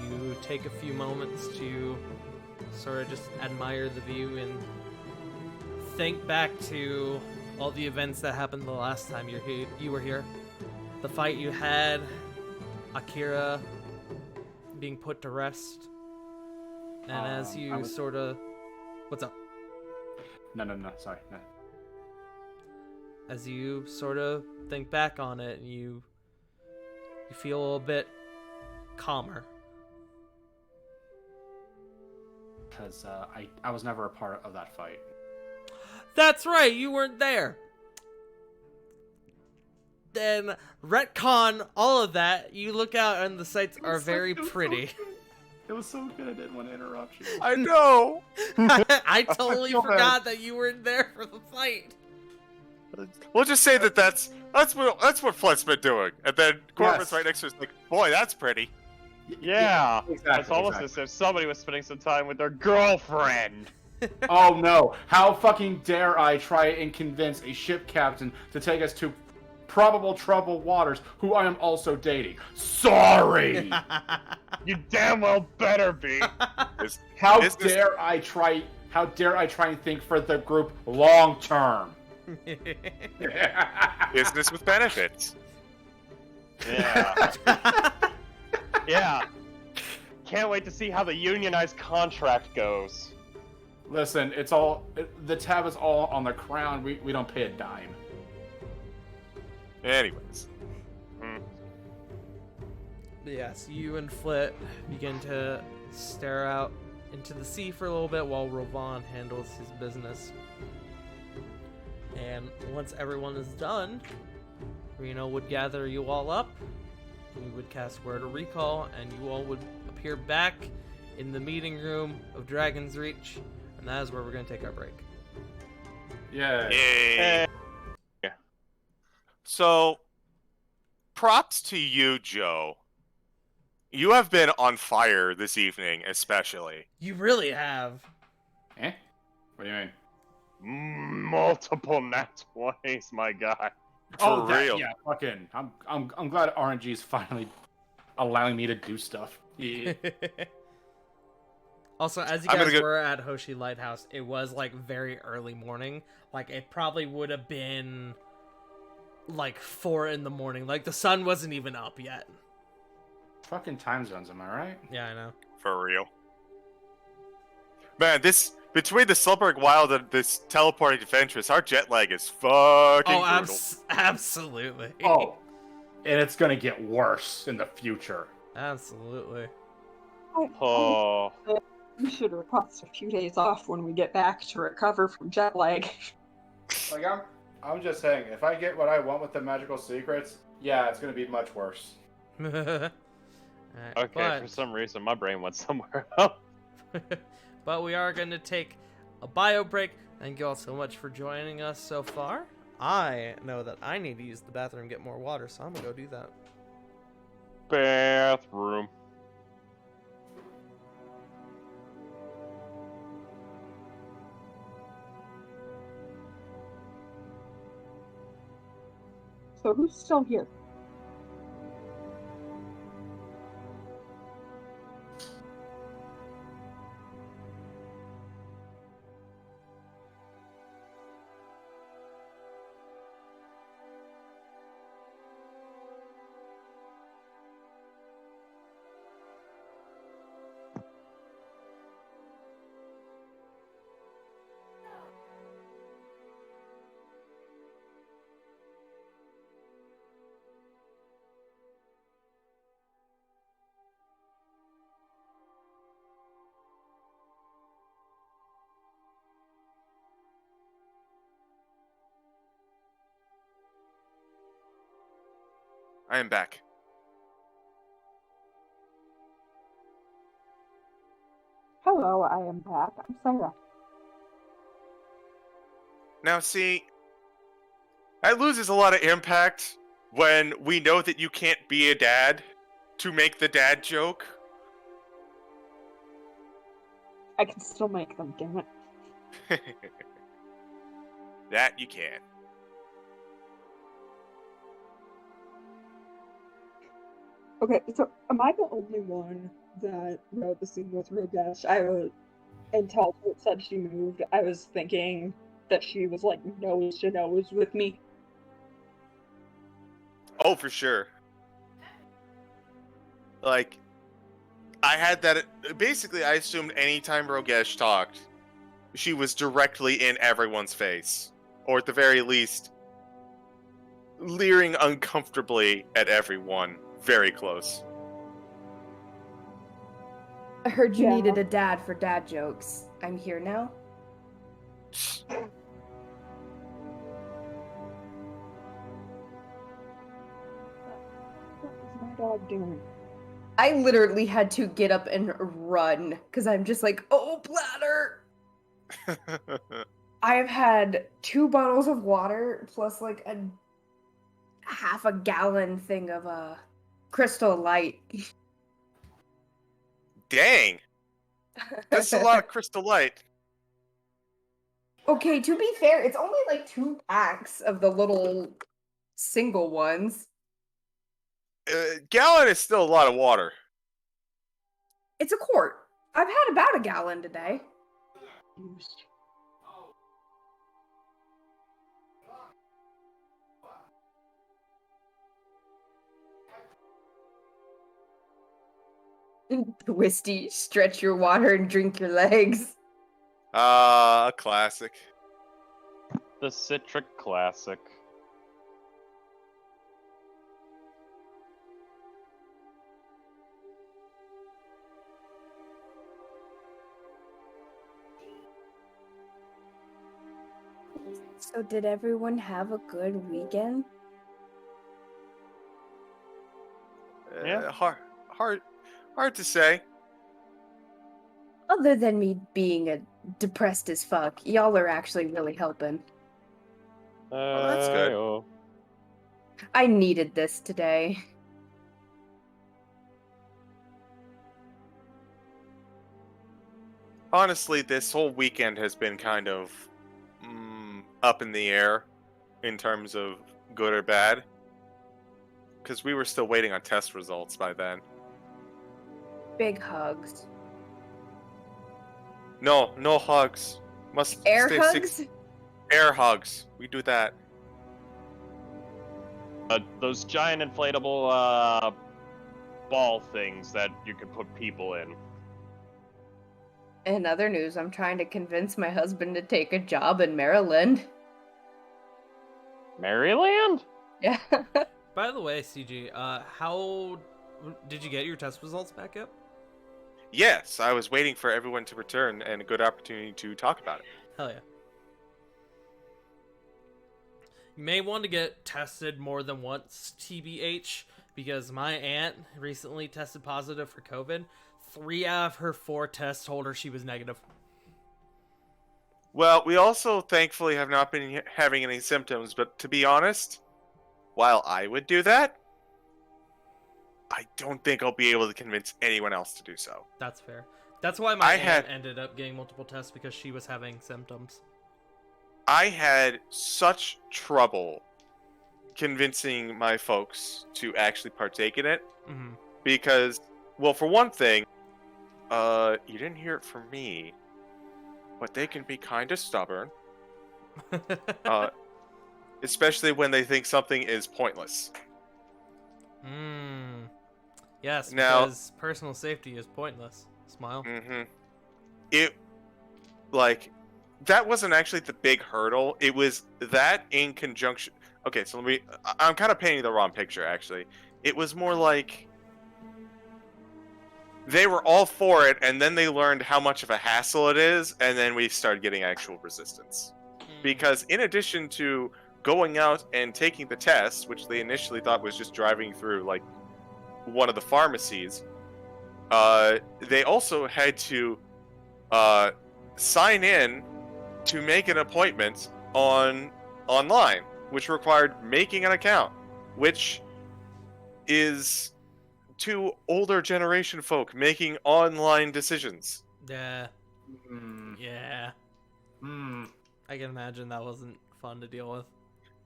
You take a few moments to sort of just admire the view and think back to all the events that happened the last time you were here. The fight you had, Akira being put to rest, and as you sort of... What's up? No, sorry. No. As you sort of think back on it, you feel a bit calmer. Because I was never a part of that fight. That's right, you weren't there. Then retcon all of that. You look out and the sights are very pretty. It was so good I didn't want to interrupt you. I know. I totally feel forgot that you weren't there for the fight. We'll just say that's what Flood's been doing, and then Corbin's right next to us, like, boy, that's pretty. Yeah, exactly, it's almost as if somebody was spending some time with their girlfriend. Oh no! How fucking dare I try and convince a ship captain to take us to probable troubled waters, who I am also dating? Sorry! You damn well better be. How Is this- dare I try? How dare I try and think for the group long term? Business with benefits. Yeah. Yeah. Can't wait to see how the unionized contract goes. Listen, the tab is all on the crown. We don't pay a dime. Anyways. Yes, you and Flit begin to stare out into the sea for a little bit while Rovan handles his business. And once everyone is done, Reno would gather you all up. We would cast Word of Recall, and you all would appear back in the meeting room of Dragon's Reach, and that is where we're going to take our break. Yeah. Yay. So, props to you, Joe. You have been on fire this evening, especially. You really have. Eh? What do you mean? Multiple nat 20s, my guy. For real. Yeah, fucking. I'm glad RNG is finally allowing me to do stuff. Yeah. Also, as you I'm guys gonna go- were at Hoshi Lighthouse, it was like very early morning. Like it probably would have been like 4 in the morning. Like the sun wasn't even up yet. Fucking time zones, am I right? Yeah, I know. For real. Man, between the Slumberg Wild and this teleporting adventurous, our jet lag is fucking brutal. Absolutely. Oh, and it's gonna get worse in the future. Absolutely. Oh. We should request a few days off when we get back to recover from jet lag. Like I'm just saying, if I get what I want with the magical secrets, yeah, it's gonna be much worse. Alright, Okay, for some reason my brain went somewhere else. but we are going to take a bio break. Thank you all so much for joining us so far. I know that I need to use the bathroom and get more water, so I'm going to go do that. Bathroom. So who's still here? I am back. Hello, I am back. I'm Sarah. Now, see, that loses a lot of impact when we know that you can't be a dad to make the dad joke. I can still make them, damn it. That you can. Okay, so am I the only one that wrote the scene with Rogesh? Until it said she moved, I was thinking that she was like nose to nose with me. Oh, for sure. Like, I had that. Basically, I assumed anytime Rogesh talked, she was directly in everyone's face. Or at the very least, leering uncomfortably at everyone. Very close. I heard you Yeah. needed a dad for dad jokes. I'm here now. What is my dog doing? I literally had to get up and run because I'm just like, oh, bladder. I have had 2 bottles of water plus like a half a gallon thing of Crystal Light. Dang. That's a lot of Crystal Light. Okay, to be fair, it's only like 2 packs of the little single ones. Gallon is still a lot of water. It's a quart. I've had about a gallon today. Twisty, stretch your water and drink your legs. Ah, classic. The Citric Classic. So did everyone have a good weekend? Yeah. Hard to say. Other than me being a depressed as fuck, y'all are actually really helping. that's good. Oh. I needed this today. Honestly, this whole weekend has been kind of up in the air in terms of good or bad. Because we were still waiting on test results by then. Big hugs. No hugs. Must Air stay hugs? Air hugs. We do that. Those giant inflatable ball things that you can put people in. In other news, I'm trying to convince my husband to take a job in Maryland. Maryland? Yeah. By the way, CG, how did you get your test results back yet? Yes, I was waiting for everyone to return and a good opportunity to talk about it. Hell yeah. You may want to get tested more than once, TBH, because my aunt recently tested positive for COVID. 3 out of her 4 tests told her she was negative. Well, we also thankfully have not been having any symptoms, but to be honest, while I would do that, I don't think I'll be able to convince anyone else to do so. That's fair. That's why my aunt ended up getting multiple tests, because she was having symptoms. I had such trouble convincing my folks to actually partake in it because, well, for one thing, you didn't hear it from me, but they can be kind of stubborn, especially when they think something is pointless. Yes, Now, because personal safety is pointless. Smile. That wasn't actually the big hurdle. It was that in conjunction. Okay, so I'm kind of painting the wrong picture, actually. It was more like they were all for it, and then they learned how much of a hassle it is, and then we started getting actual resistance. Because in addition to going out and taking the test, which they initially thought was just driving through, like, one of the pharmacies, they also had to sign in to make an appointment online, which required making an account, which is to older generation folk making online decisions. Yeah. Yeah. I can imagine that wasn't fun to deal with.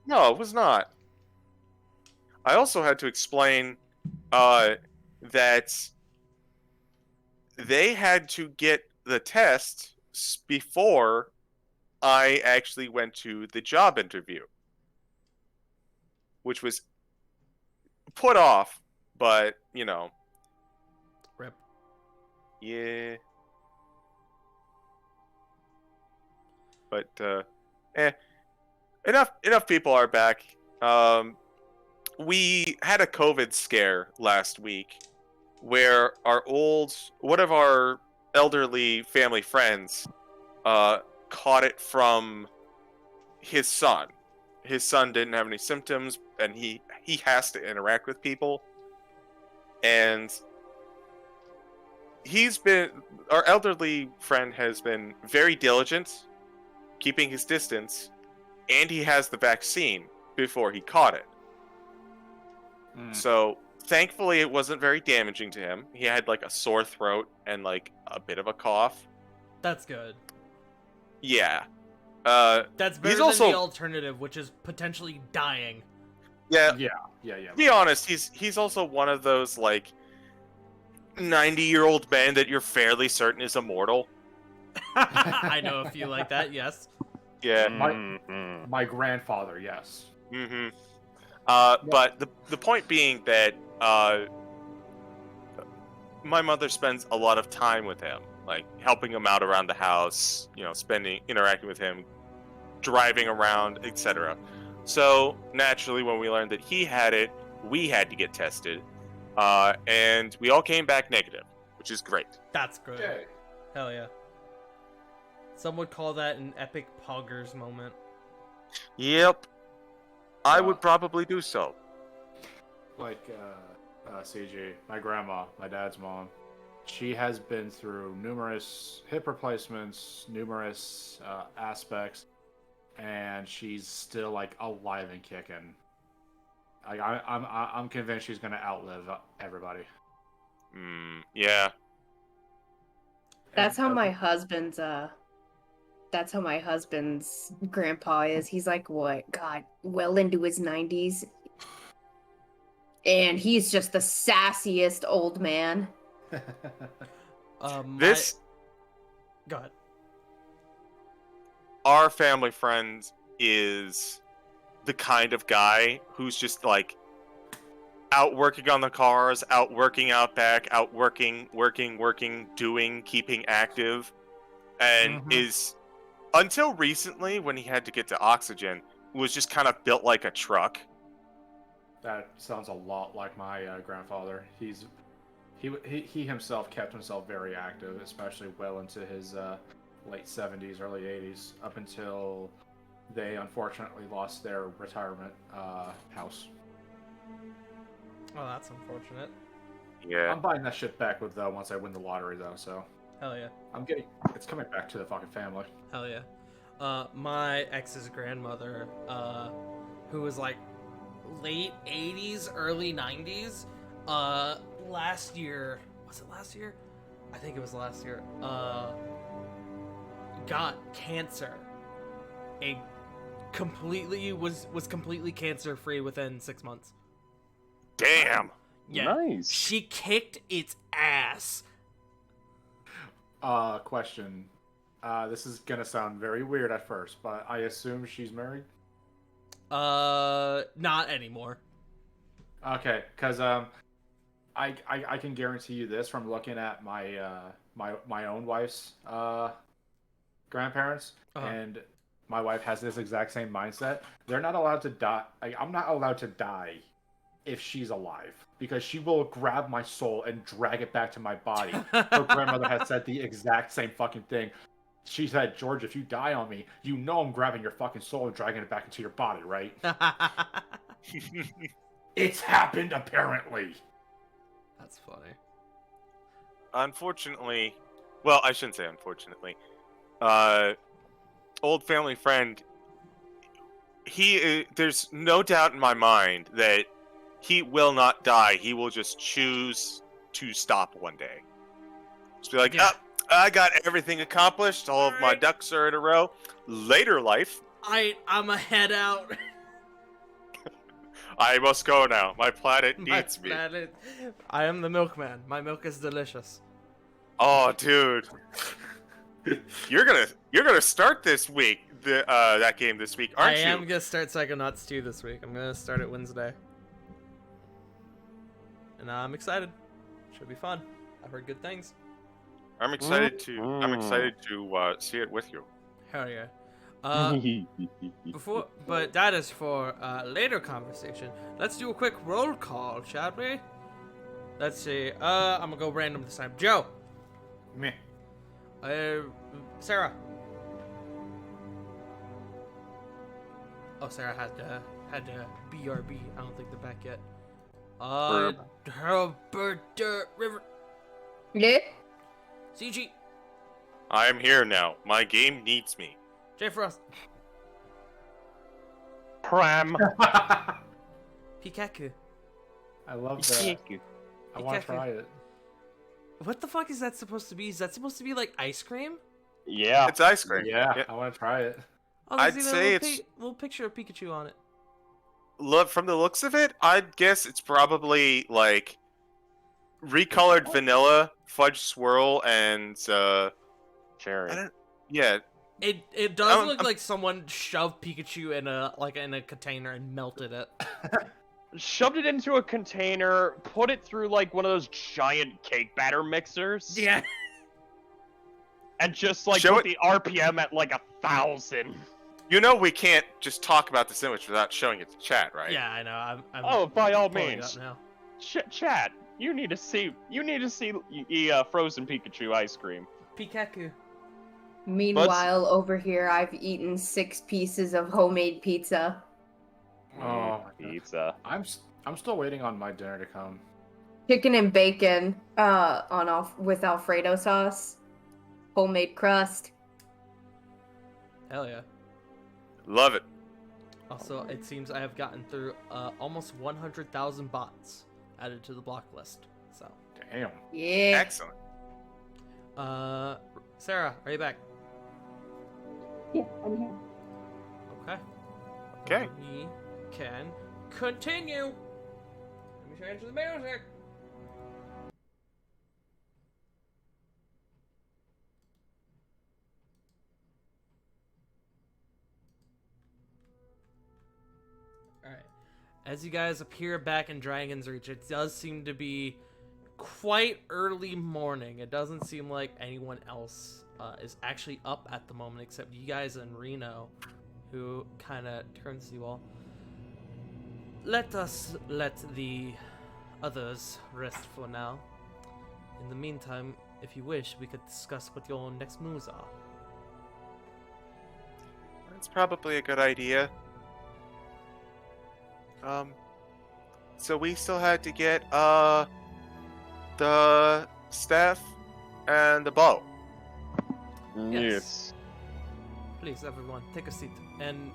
No, it was not. I also had to explain that they had to get the test before I actually went to the job interview, which was put off, but, you know. Rip. Yeah. But, enough people are back. We had a COVID scare last week where one of our elderly family friends caught it from his son. His son didn't have any symptoms, and he has to interact with people. And our elderly friend has been very diligent, keeping his distance, and he has the vaccine before he caught it. So, thankfully, it wasn't very damaging to him. He had, like, a sore throat and, like, a bit of a cough. That's good. Yeah. That's better He's than also- the alternative, which is potentially dying. Yeah, Yeah. be honest, he's also one of those like 90-year-old men that you're fairly certain is immortal. I know a few like that. Yes. Yeah. Mhm. My grandfather, yes. Mm-hmm. But the point being that my mother spends a lot of time with him, like helping him out around the house, interacting with him, driving around, etc. So naturally, when we learned that he had it, we had to get tested, and we all came back negative, which is great. That's good. Okay. Hell yeah. Some would call that an epic poggers moment. Yep, I would probably do so. Like CG, my grandma, my dad's mom, she has been through numerous hip replacements, numerous aspects, and she's still like alive and kicking. Like I'm convinced she's gonna outlive everybody. Yeah. That's how And- my husband's grandpa is. He's like, what? God, well into his 90s. And he's just the sassiest old man. This Go ahead. our family friend is the kind of guy who's just like out working on the cars, out working out back, out working, doing, keeping active, and is, until recently when he had to get to oxygen, was just kind of built like a truck. That sounds a lot like my grandfather. He himself kept himself very active, especially well into his late 70s, early 80s, up until they unfortunately lost their retirement house. Oh, that's unfortunate. Yeah. I'm buying that shit back with once I win the lottery though, so Hell yeah. it's coming back to the fucking family. Hell yeah. My ex's grandmother, who was like late 80s, early 90s, last year, was it last year? I think it was last year, got cancer. Was completely cancer free within 6 months. Damn. Yeah. Nice. She kicked its ass. Question. This is gonna sound very weird at first, but I assume she's married? Not anymore. Okay, because I can guarantee you this from looking at my own wife's grandparents, and my wife has this exact same mindset. They're not allowed to die. I'm not allowed to die if she's alive, because she will grab my soul and drag it back to my body. Her grandmother has said the exact same fucking thing. She said, George, if you die on me, you know I'm grabbing your fucking soul and dragging it back into your body, right? It's happened, apparently. That's funny. Unfortunately, well, I shouldn't say unfortunately. Old family friend, there's no doubt in my mind that he will not die. He will just choose to stop one day. Just be like, Yeah. I got everything accomplished. All of my ducks are in a row. Later life, I'm a head out. I must go now. My planet My needs me. planet. I am the milkman. My milk is delicious. Oh, dude, you're gonna start this week. That game this week, aren't I you? am gonna start Psychonauts 2 this week. I'm gonna start it Wednesday. And I'm excited. Should be fun. I've heard good things. I'm excited to see it with you. Hell yeah. But that is for later conversation. Let's do a quick roll call, shall we? Let's see. I'm gonna go random this time. Joe. Meh. Sarah. Oh, Sarah had BRB. I don't think they're back yet. Herbert River. Yeah. CG. I am here now. My game needs me. J Frost. Pram. Pikachu. I love that. I want to try it. What the fuck is that supposed to be? Is that supposed to be like ice cream? Yeah. It's ice cream. Yeah, I want to try it. Oh, I'd there's say even a it's little picture of Pikachu on it. look from the looks of it. I'd guess it's probably like recolored vanilla, fudge swirl, and I Cherry. don't. Yeah, It does look I'm- like someone shoved Pikachu in a container and melted it. Shoved it into a container, put it through like one of those giant cake batter mixers. Yeah. And just like Show put the RPM at like 1,000. you know we can't just talk about this image without showing it to chat, right? Yeah, I know. I'm Oh, by all pulling it means. up now. Chat, you need to see frozen Pikachu ice cream. Pikachu. Meanwhile, over here, I've eaten 6 pieces of homemade pizza. Oh, Pizza. I'm still waiting on my dinner to come. Chicken and bacon with Alfredo sauce. Homemade crust. Hell yeah. Love it. Also, it seems I have gotten through almost 100,000 bots added to the block list. So, Damn. Yeah. Excellent. Sarah, are you back? Yeah, I'm here. Okay. Okay. We can continue. Let me change the music. Alright. As you guys appear back in Dragon's Reach, it does seem to be quite early morning. It doesn't seem like anyone else is actually up at the moment except you guys and Reno, who kind of turns to you all. Let us let the others rest for now. In the meantime, if you wish, we could discuss what your next moves are. That's probably a good idea. So we still had to get the staff and the bow. Yes. Please, everyone, take a seat. And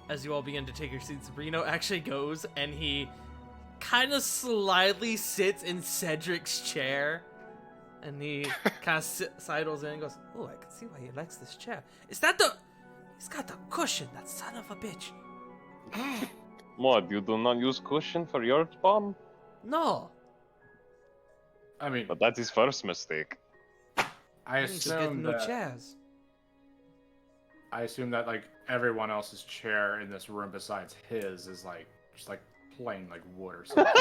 as you all begin to take your seats, Reno actually goes and he kind of slyly sits in Cedric's chair. And he kind of sidles in and goes, "Oh, I can see why he likes this chair. Is that the... He's got the cushion, that son of a bitch." What, you do not use cushion for your bomb? No. I mean, But that's his first mistake. I We need to get assume new that chairs. like everyone else's chair in this room besides his is like just like plain like wood or something.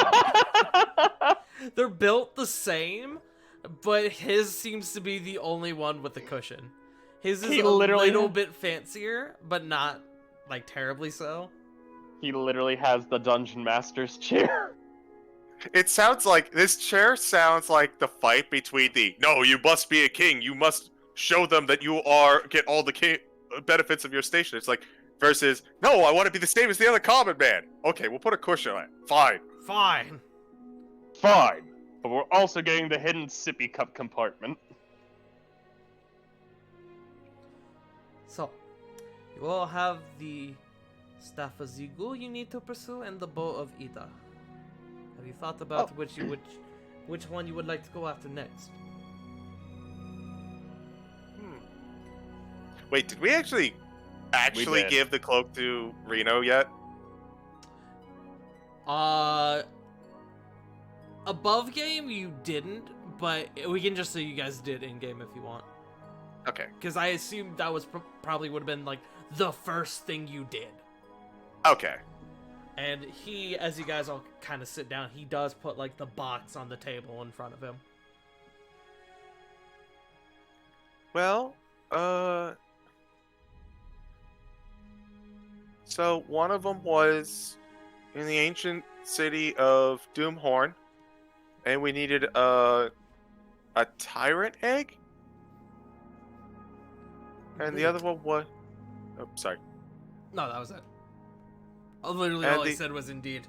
They're built the same, but his seems to be the only one with the cushion. His is He a literally- little bit fancier, but not like terribly so. He literally has the Dungeon Master's chair. It sounds like this chair sounds like the fight between the no, you must be a king, you must show them that you are get all the benefits of your station. It's like versus no, I want to be the same as the other common man. Okay, we'll put a cushion on it. Fine. Fine. Fine. But we're also getting the hidden sippy cup compartment. So, you all have the Staff of Zigu you need to pursue and the Bow of Ida. Have you thought about which one you would like to go after next? Wait, did we actually did. give the cloak to Reno yet? Above game you didn't, but we can just say you guys did in game if you want. Okay. Because I assumed that was probably would have been like the first thing you did. Okay. And he, as you guys all kind of sit down, he does put like the box on the table in front of him. Well, so one of them was in the ancient city of Doomhorn, and we needed a tyrant egg, and the other one was. Oh, sorry. No, that was it. Literally And all he the- said was indeed.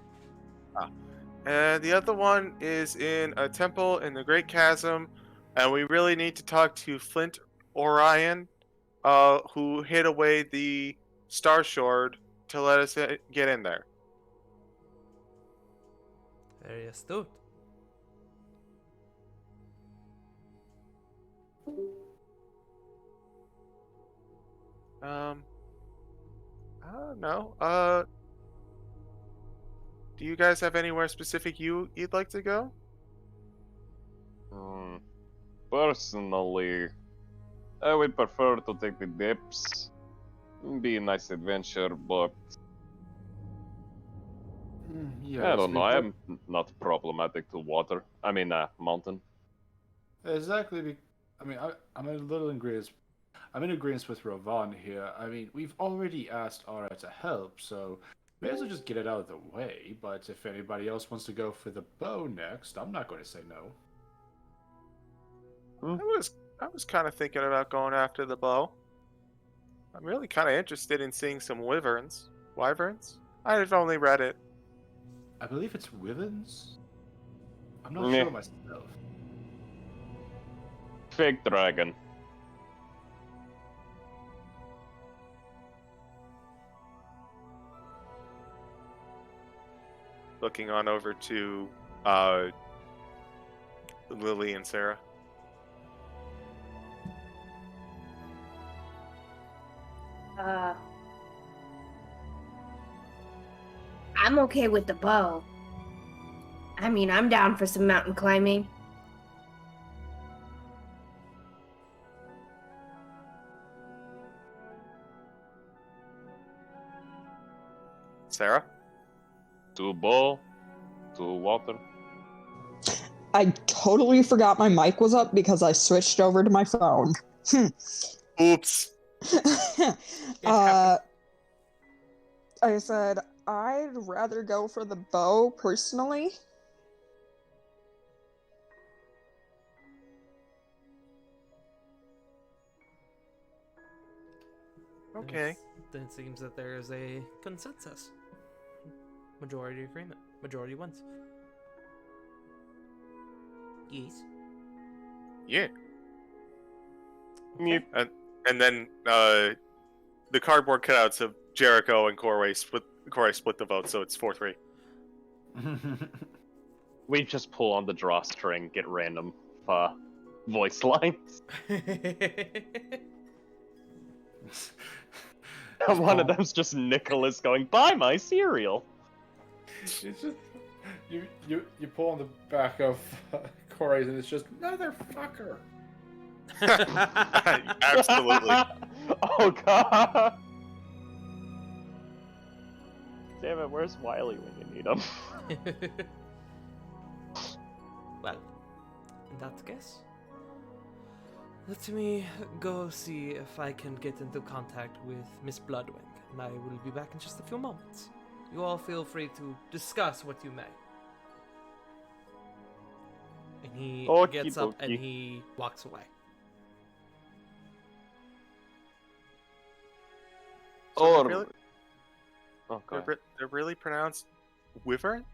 And the other one is in a temple in the Great Chasm, and we really need to talk to Flint Orion, who hid away the Star Shard to let us get in there. Very astute. I don't know. Do you guys have anywhere specific you'd like to go? Personally, I would prefer to take the dips. Be a nice adventure, but I don't know. I am not problematic to water. I mean, mountain. Exactly. I mean, I'm a little in agreement. I'm in agreement with Rovan here. I mean, we've already asked Ara to help, so may as well just get it out of the way. But if anybody else wants to go for the bow next, I'm not going to say no. I was kind of thinking about going after the bow. I'm really kind of interested in seeing some wyverns. Wyverns? I've only read it. I believe it's Wyverns. I'm not Meh. sure myself. Fake dragon. Looking on over to Lily and Sarah. I'm okay with the bow. I mean, I'm down for some mountain climbing. Sarah? To bow, to water. I totally forgot my mic was up because I switched over to my phone. Oops. I said I'd rather go for the bow personally. Okay. Then it seems that there is a consensus. Majority agreement. Majority wins. Yes. Yeah. Yep. And then the cardboard cutouts of Jericho and Corey split the vote, so it's 4-3. We just pull on the drawstring, get random voice lines. One of them's just Nicholas going, "Buy my cereal." It's just you pull on the back of Corey's and it's just motherfucker. Absolutely. Oh god. Damn it, where's Wiley when you need him? Well, in that case, let me go see if I can get into contact with Miss Bloodwing, and I will be back in just a few moments. You all feel free to discuss what you may. And he gets up and Okie dokie. he walks away. So Or... Oh, go ahead. they're really pronounced wyvern?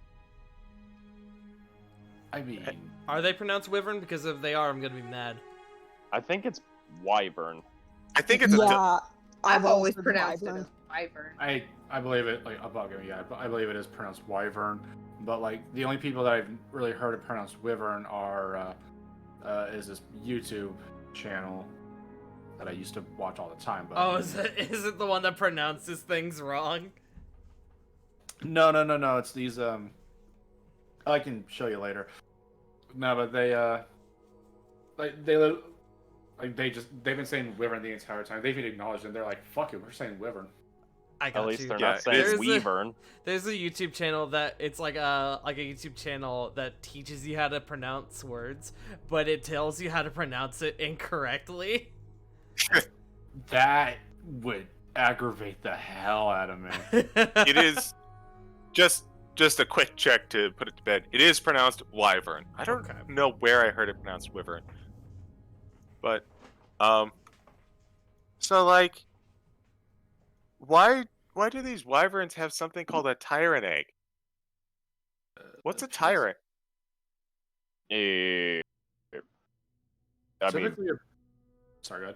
I mean, Are they pronounced wyvern? Because if they are, I'm gonna be mad. I think it's wyvern. I think it's Yeah, I've always heard pronounced it wyvern. as wyvern. I believe it. Like I'll bug him. Yeah, I believe it is pronounced Wyvern. But like the only people that I've really heard it pronounced Wyvern are is this YouTube channel that I used to watch all the time. But Oh, is it the one that pronounces things wrong? no. It's these I can show you later. No, but they've been saying Wyvern the entire time. They've even acknowledged it. They're like, "Fuck it, we're saying Wyvern." I got At least you. they're Yeah, not saying there's a- Weavern. There's a YouTube channel that it's like a YouTube channel that teaches you how to pronounce words, but it tells you how to pronounce it incorrectly. That would aggravate the hell out of me. it is just a quick check to put it to bed. It is pronounced wyvern. I don't Okay. know where I heard it pronounced wyvern. But so like why do these wyverns have something called a tyrant egg? What's a tyrant? I mean, Typically, sorry, go ahead.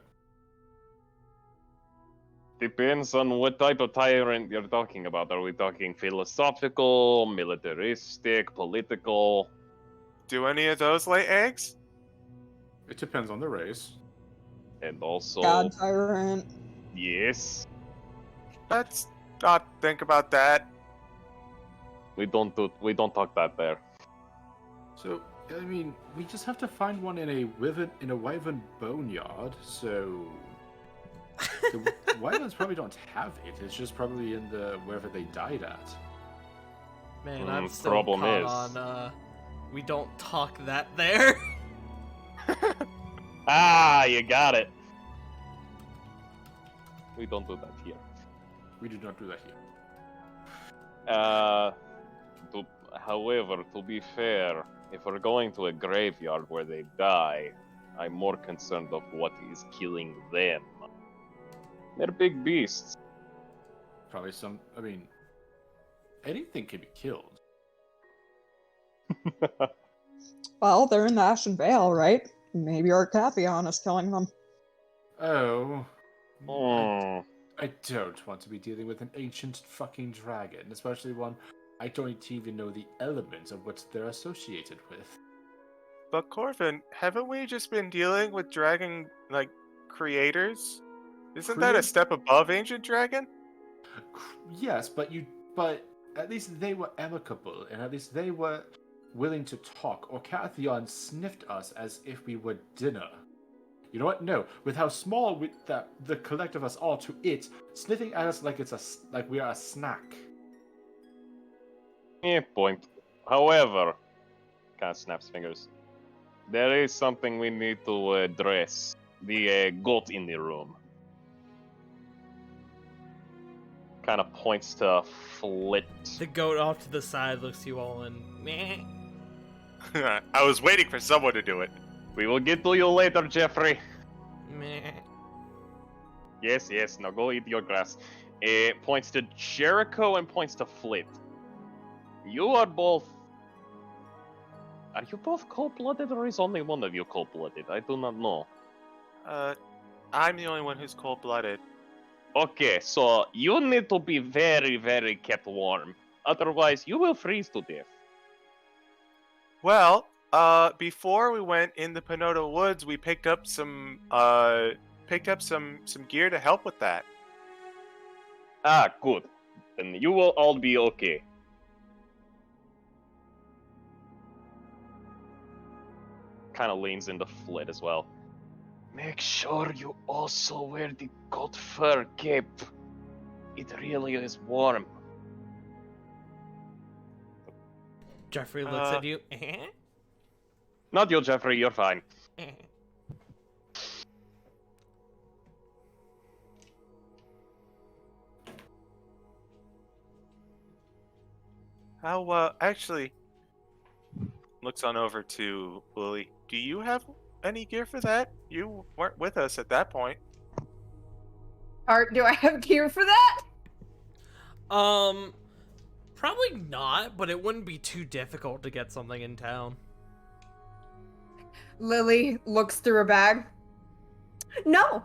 depends on what type of tyrant you're talking about. Are we talking philosophical, militaristic, political? Do any of those lay eggs? It depends on the race. And also, God tyrant. yes. not think about that. We don't talk that there. So, I mean, we just have to find one in a wyvern boneyard. So, the wyverns probably don't have it. It's just probably in the wherever they died at. Man, I'm still problem caught is- on, we don't talk that there. Ah, you got it. We don't do that here. We do not do that here. However, to be fair, if we're going to a graveyard where they die, I'm more concerned of what is killing them. They're big beasts. Probably some. I mean, anything can be killed. Well, they're in the Ashen Vale, right? Maybe Arcathion is killing them. Oh. Hmm. I don't want to be dealing with an ancient fucking dragon, especially one I don't even know the elements of what they're associated with. But Corvin, haven't we just been dealing with dragon creators? Isn't that a step above ancient dragon? Yes, but at least they were amicable, and at least they were willing to talk. Orcathion sniffed us as if we were dinner. You know what? No, with how small the collective of us are to it, sniffing at us like we are a snack. Yeah, point. However, kind of snaps fingers. There is something we need to address. The goat in the room. Kind of points to Flit. The goat off to the side looks you all and meh. I was waiting for someone to do it. We will get to you later, Jeffrey. Meh. Yes, now go eat your grass. Points to Jericho and points to Flit. You are both... Are you both cold-blooded, or is only one of you cold-blooded? I do not know. I'm the only one who's cold-blooded. Okay, so you need to be very, very kept warm. Otherwise, you will freeze to death. Well, before we went in the Pinoto Woods, we picked up some gear to help with that. Ah, good. Then you will all be okay. Kind of leans into Flit as well. Make sure you also wear the goat fur cape. It really is warm. Jeffrey looks at you. Eh? Not you, Jeffrey, you're fine. Eh. Actually, looks on over to Lily. Do you have any gear for that? You weren't with us at that point. Art, do I have gear for that? Probably not, but it wouldn't be too difficult to get something in town. Lily looks through her bag. No,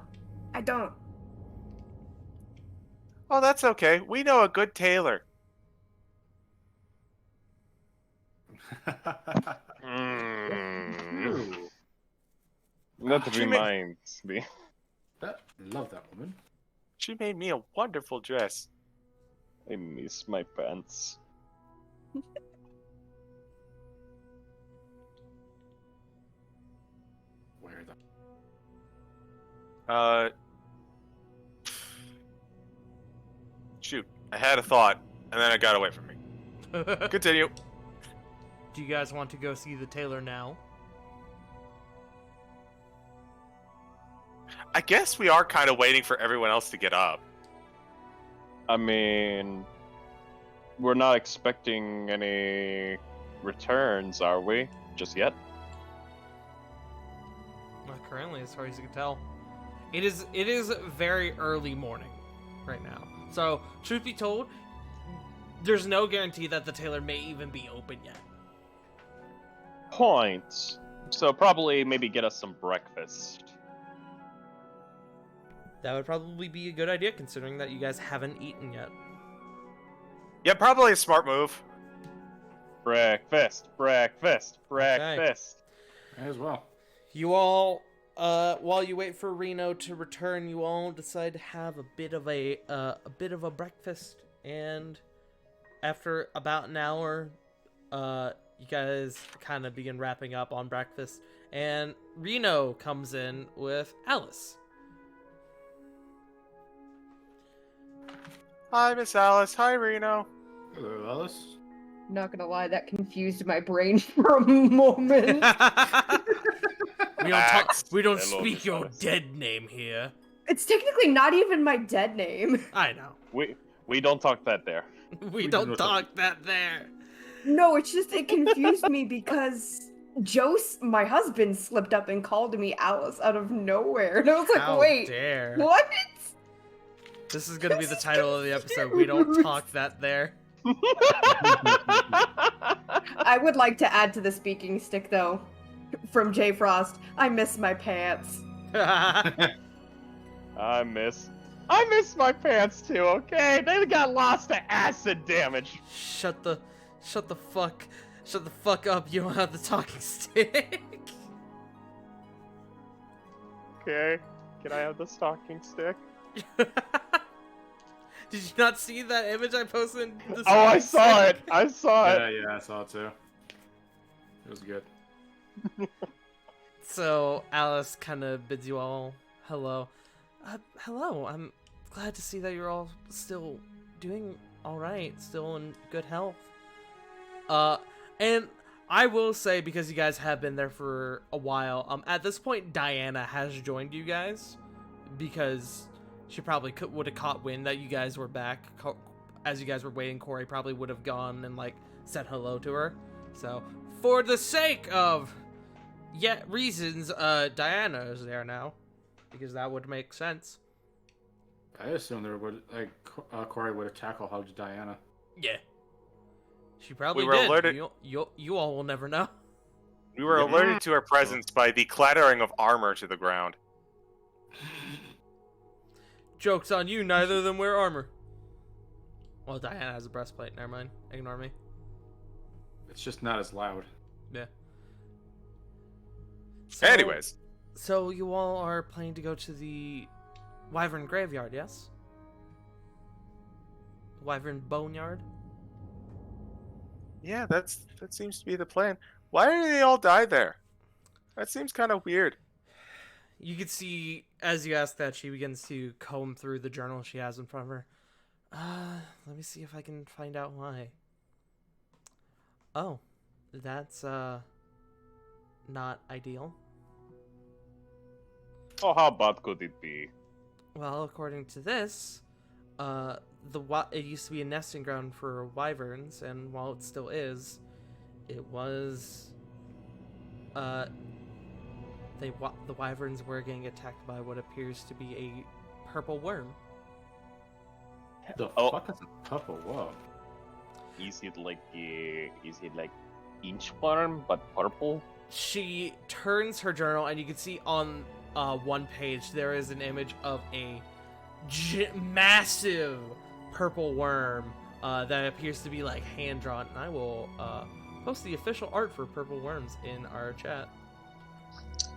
I don't. Oh, that's okay. We know a good tailor. Ooh, That She reminds me. love that woman. She made me a wonderful dress. I miss my pants. Where the Shoot. I had a thought, and then it got away from me. Continue. Do you guys want to go see the tailor now? I guess we are kind of waiting for everyone else to get up. I mean, we're not expecting any returns, are we? Just yet? Not currently, as far as you can tell. It is very early morning right now. So, truth be told, there's no guarantee that the tailor may even be open yet. Point. So probably maybe get us some breakfast. That would probably be a good idea, considering that you guys haven't eaten yet. Yeah, probably a smart move. Breakfast. Okay. as well. You all, while you wait for Reno to return, you all decide to have a bit of a breakfast And after about an hour, you guys kind of begin wrapping up on breakfast, and Reno comes in with Alice. Hi, Miss Alice. Hi, Reno. Hello, Alice. Not gonna lie, that confused my brain for a moment. We don't Hello, speak Miss your Alice. dead name here. It's technically not even my dead name. I know. We don't talk that there. We do don't not talk that there. No, it's just it confused me because my husband, slipped up and called me Alice out of nowhere. And I was like, How wait, dare. what? This is gonna be the title of the episode. We don't talk that there. I would like to add to the speaking stick though, from J Frost. I miss my pants. I miss my pants too. Okay, they got lost to acid damage. Shut the fuck up. You don't have the talking stick. Okay, can I have the stocking stick? Did you not see that image I posted? In the Oh, I talking saw stick? it. I saw it. Yeah, I saw it too. It was good. So Alice kind of bids you all hello. Hello. I'm glad to see that you're all still doing all right, still in good health. And I will say, because you guys have been there for a while, at this point Diana has joined you guys because she probably would have caught wind that you guys were back. As you guys were waiting, Corey probably would have gone and like said hello to her. So for the sake of reasons, Diana is there now, because that would make sense. I assume there would Corey would have tackled Diana. Yeah, she probably We were did. alerted- You all will never know. We were alerted to her presence by the clattering of armor to the ground. Joke's on you. Neither of them wear armor. Well, Diana has a breastplate. Never mind. Ignore me. It's just not as loud. Yeah. So, Anyways, so you all are planning to go to the Wyvern Graveyard, yes? Wyvern Boneyard? yeah, that seems to be the plan. Why did they all die there? That seems kind of weird. You can see, as you ask that, she begins to comb through the journal she has in front of her. Let me see if I can find out why. Oh, that's, not ideal. Oh, how bad could it be? Well, according to this, it used to be a nesting ground for wyverns, and while it still is, it was, the wyverns were getting attacked by what appears to be a purple worm. The Oh. fuck is a purple? Whoa. Is it like inchworm but purple? She turns her journal, and you can see on one page there is an image of a massive purple worm that appears to be like hand drawn. And I will post the official art for purple worms in our chat.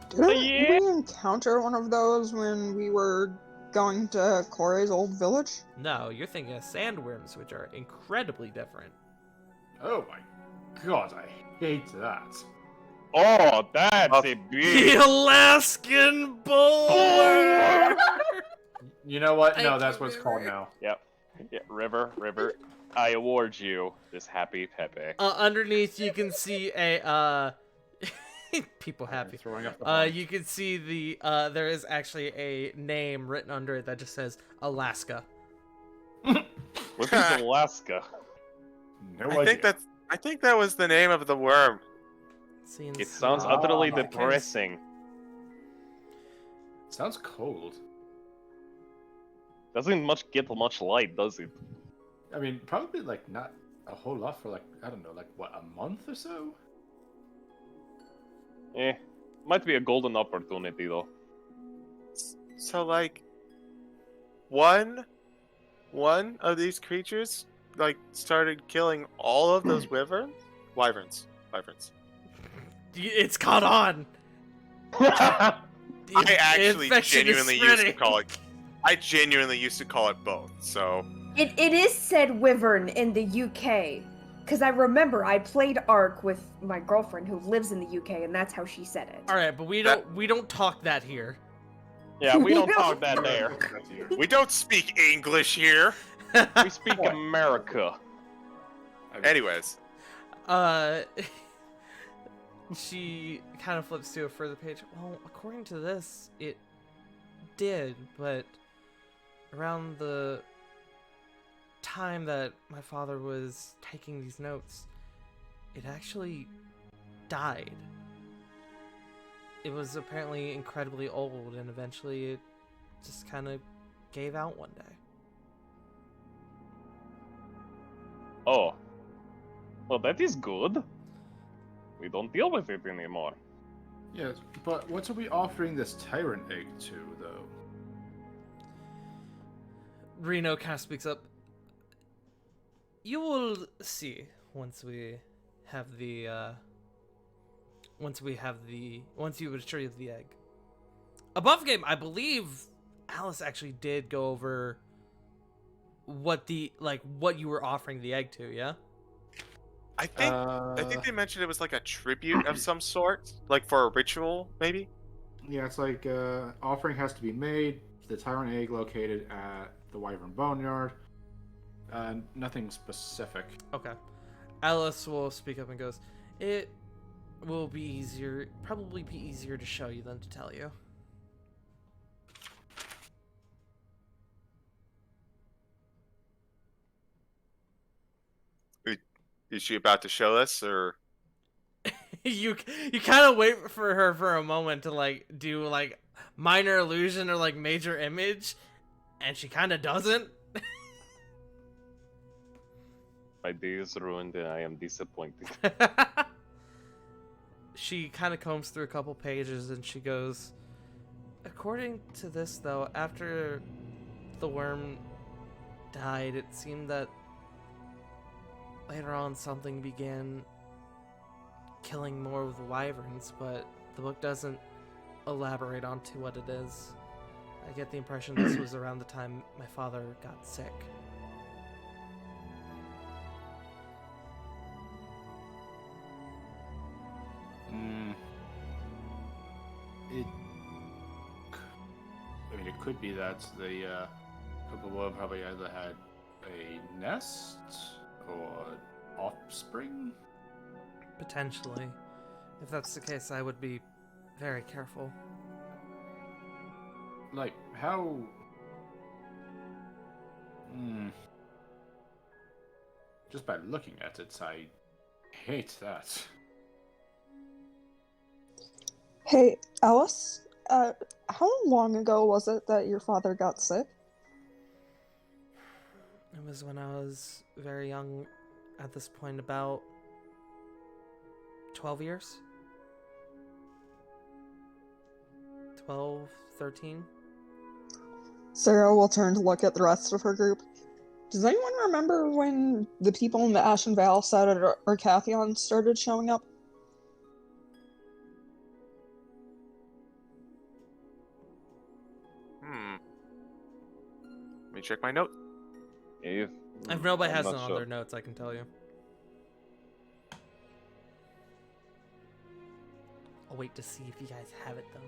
Didn't Yeah. we encounter one of those when we were going to Corey's old village? No, you're thinking of sandworms, which are incredibly different. Oh my god, I hate that. Oh, that's a The big. Alaskan bullworm. You know what? No, Thank that's you, what it's called River. now. Yep. Yeah, River. I award you this happy Pepe. Underneath, you can see a people happy. Throwing up the You can see the there is actually a name written under it that just says Alaska. What is Alaska? No I idea. think that was the name of the worm. Seems It sounds Oh, utterly okay. depressing. Sounds cold. Doesn't get much light, does it? I mean, probably like not a whole lot for like, I don't know, like what, a month or so? Might be a golden opportunity though. So like, one of these creatures like started killing all of those wyverns. It's caught on. I actually Infection is genuinely used to spreading. call it. I genuinely used to call it both. So It is said wyvern in the UK. Because I remember I played Ark with my girlfriend who lives in the UK, and that's how she said it. All right, but we don't talk that here. Yeah, we don't talk that there. We don't speak English here. We speak America. Anyways, she kind of flips to a further page. Well, according to this, it did, but around the time that my father was taking these notes, it actually died. It was apparently incredibly old, and eventually it just kind of gave out one day. Oh. Well, that is good. We don't deal with it anymore. Yes, but what are we offering this tyrant egg to, though? Reno kind of speaks up. You will see once you retrieve the egg. Above game, I believe Alice actually did go over what you were offering the egg to, yeah? I think they mentioned it was like a tribute of some sort, like for a ritual, maybe. Yeah, it's like offering has to be made. The tyrant egg located at the Wyvern Boneyard. Nothing specific. Okay. Alice will speak up and goes, it will be probably be easier to show you than to tell you. Is she about to show us, or? you kind of wait for her for a moment to do minor illusion or major image, and she kind of doesn't. My day is ruined and I am disappointed. She kind of combs through a couple pages and she goes, according to this though, after the worm died, it seemed that later on something began killing more of the wyverns, but the book doesn't elaborate onto what it is. I get the impression this was around the time my father got sick. It could be that the couple probably either had a nest or offspring. Potentially. If that's the case, I would be very careful. Like, how... Just by looking at it, I hate that. Hey, Alice, how long ago was it that your father got sick? It was when I was very young, at this point about 12 years? 12, 13? Sarah will turn to look at the rest of her group. Does anyone remember when the people in the Ashen Vale side at Arcathion started showing up? Let me check my note. If nobody I'm has not it on sure. their notes, I can tell you. I'll wait to see if you guys have it, though.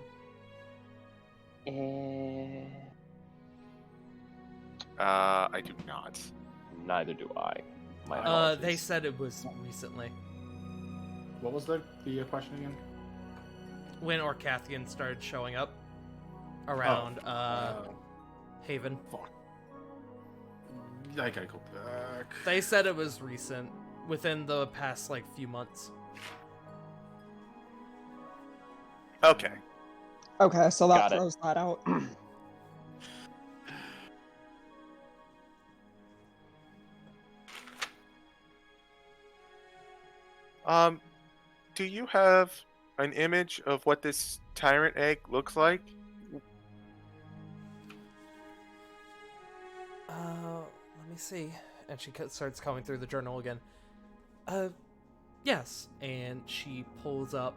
I do not. Neither do I. My They apologies. said it was recently. What was the question again? When Orcathian started showing up around Haven. Fuck. I gotta go back. They said it was recent, within the past few months. Okay. Okay, so that Got it. throws that out. Do you have an image of what this tyrant egg looks like? Let me see. And she starts going through the journal again. Yes. And she pulls up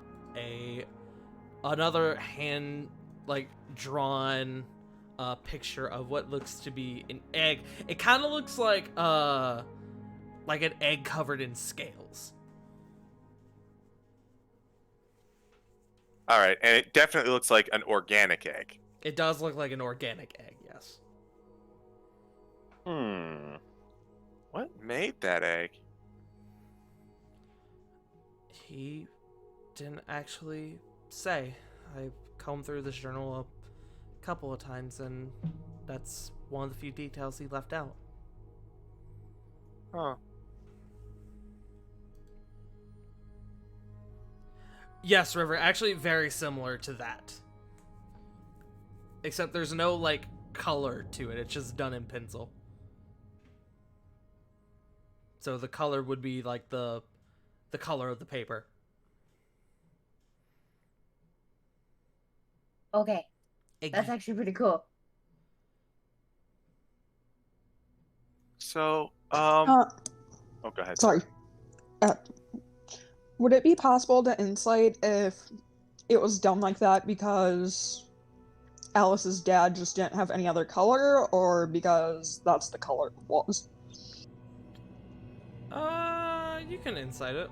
another hand, drawn, a picture of what looks to be an egg. It kind of looks like an egg covered in scales. All right, and it definitely looks like an organic egg. It does look like an organic egg, yes. What made that egg? He didn't actually say. I combed through this journal a couple of times, and that's one of the few details he left out. Huh. Yes, River, actually very similar to that. Except there's no, like, color to it. It's just done in pencil. So the color would be, like, the color of the paper. Okay, that's actually pretty cool. So, Uh, oh, go ahead. sorry. Would it be possible to insight if it was done like that because Alice's dad just didn't have any other color, or because that's the color it was? You can insight it.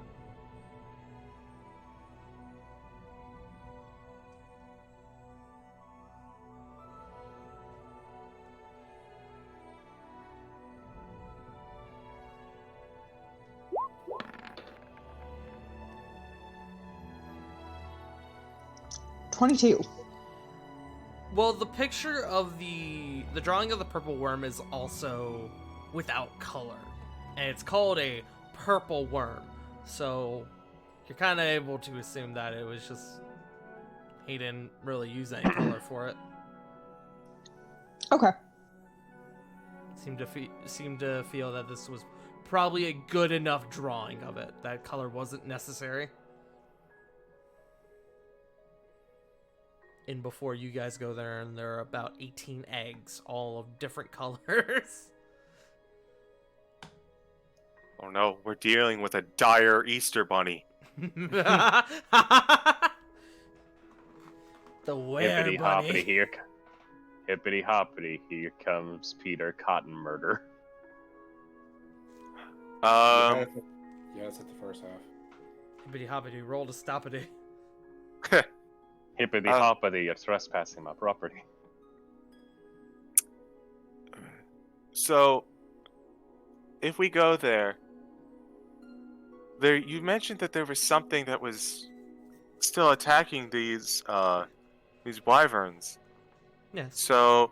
$22. Well, the picture of the drawing of the purple worm is also without color, and it's called a purple worm. So you're kind of able to assume that it was just he didn't really use any color for it. Okay. Seemed to feel that this was probably a good enough drawing of it. That color wasn't necessary. And before you guys go there, and there are about 18 eggs, all of different colors. Oh no, we're dealing with a dire Easter bunny. The where Hippity bunny. hoppity here. Hippity hoppity, here comes Peter Cotton Murder. Yeah, it's at the first half. Hippity hoppity, roll to stoppity. Hippity hoppity, you're trespassing my property. So, if we go there, you mentioned that there was something that was still attacking these wyverns. Yes. So,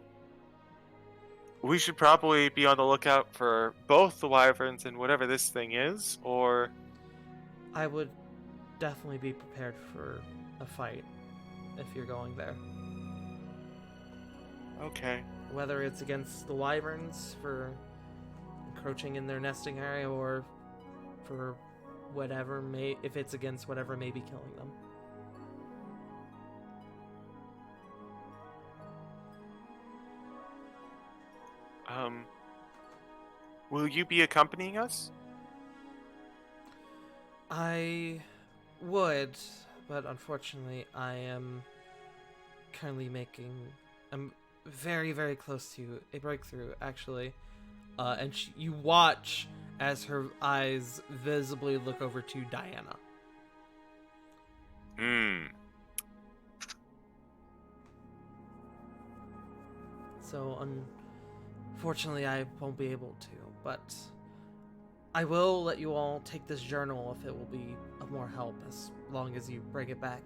we should probably be on the lookout for both the wyverns and whatever this thing is, or... I would definitely be prepared for a fight if you're going there. Okay. Whether it's against the wyverns for encroaching in their nesting area, or for whatever if it's against whatever may be killing them. Will you be accompanying us? I would, but unfortunately I am currently I'm very, very close to a breakthrough, actually. And you watch as her eyes visibly look over to Diana. So, unfortunately, I won't be able to, but I will let you all take this journal if it will be of more help, as long as you bring it back.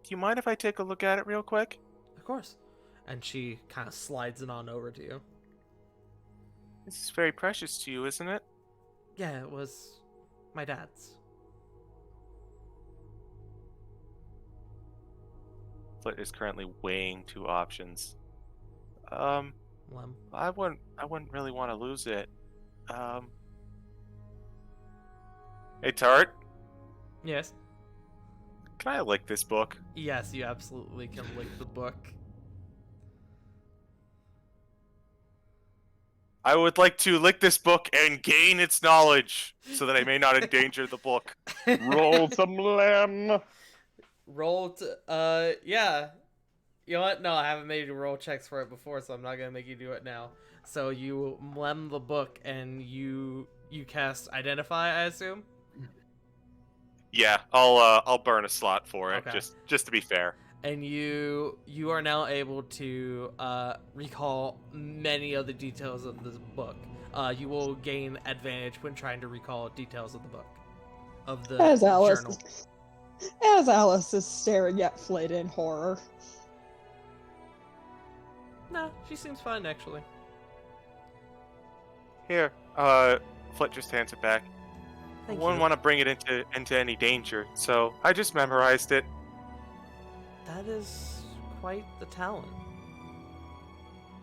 Do you mind if I take a look at it real quick? Of course. And she kind of slides it on over to you. This is very precious to you, isn't it? Yeah, it was my dad's. Flit is currently weighing two options. Lem. I wouldn't really want to lose it. Hey, Tart, Yes. can I lick this book? Yes, you absolutely can lick the book. I would like to lick this book and gain its knowledge, so that I may not endanger the book. Roll some lamb. Roll to, yeah. You know what? No, I haven't made you roll checks for it before, so I'm not gonna make you do it now. So you lem the book and you cast Identify, I assume? Yeah, I'll burn a slot for it, Okay. just to be fair. And you are now able to recall many of the details of this book. You will gain advantage when trying to recall details of the book, of the As Alice, journal. as Alice is staring at Flit in horror. Nah, she seems fine actually. Here, Flit just hands it back. Thank I wouldn't you. want to bring it into any danger, so I just memorized it. That is quite the talent.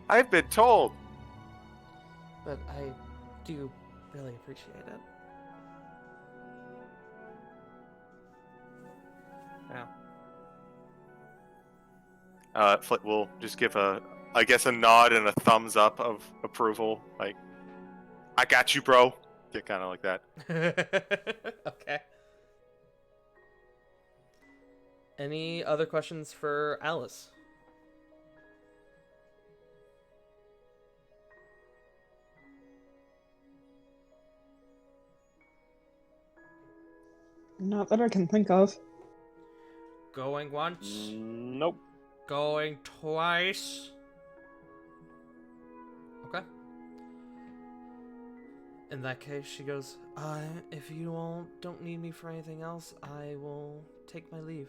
I've been told. But I do really appreciate it. Yeah. Flit will just give a nod and a thumbs up of approval. Like, I got you, bro. Yeah, kind of like that. Okay. Any other questions for Alice? Not that I can think of. Going once, Nope. going twice. Okay. In that case, she goes, if you all don't need me for anything else, I will take my leave.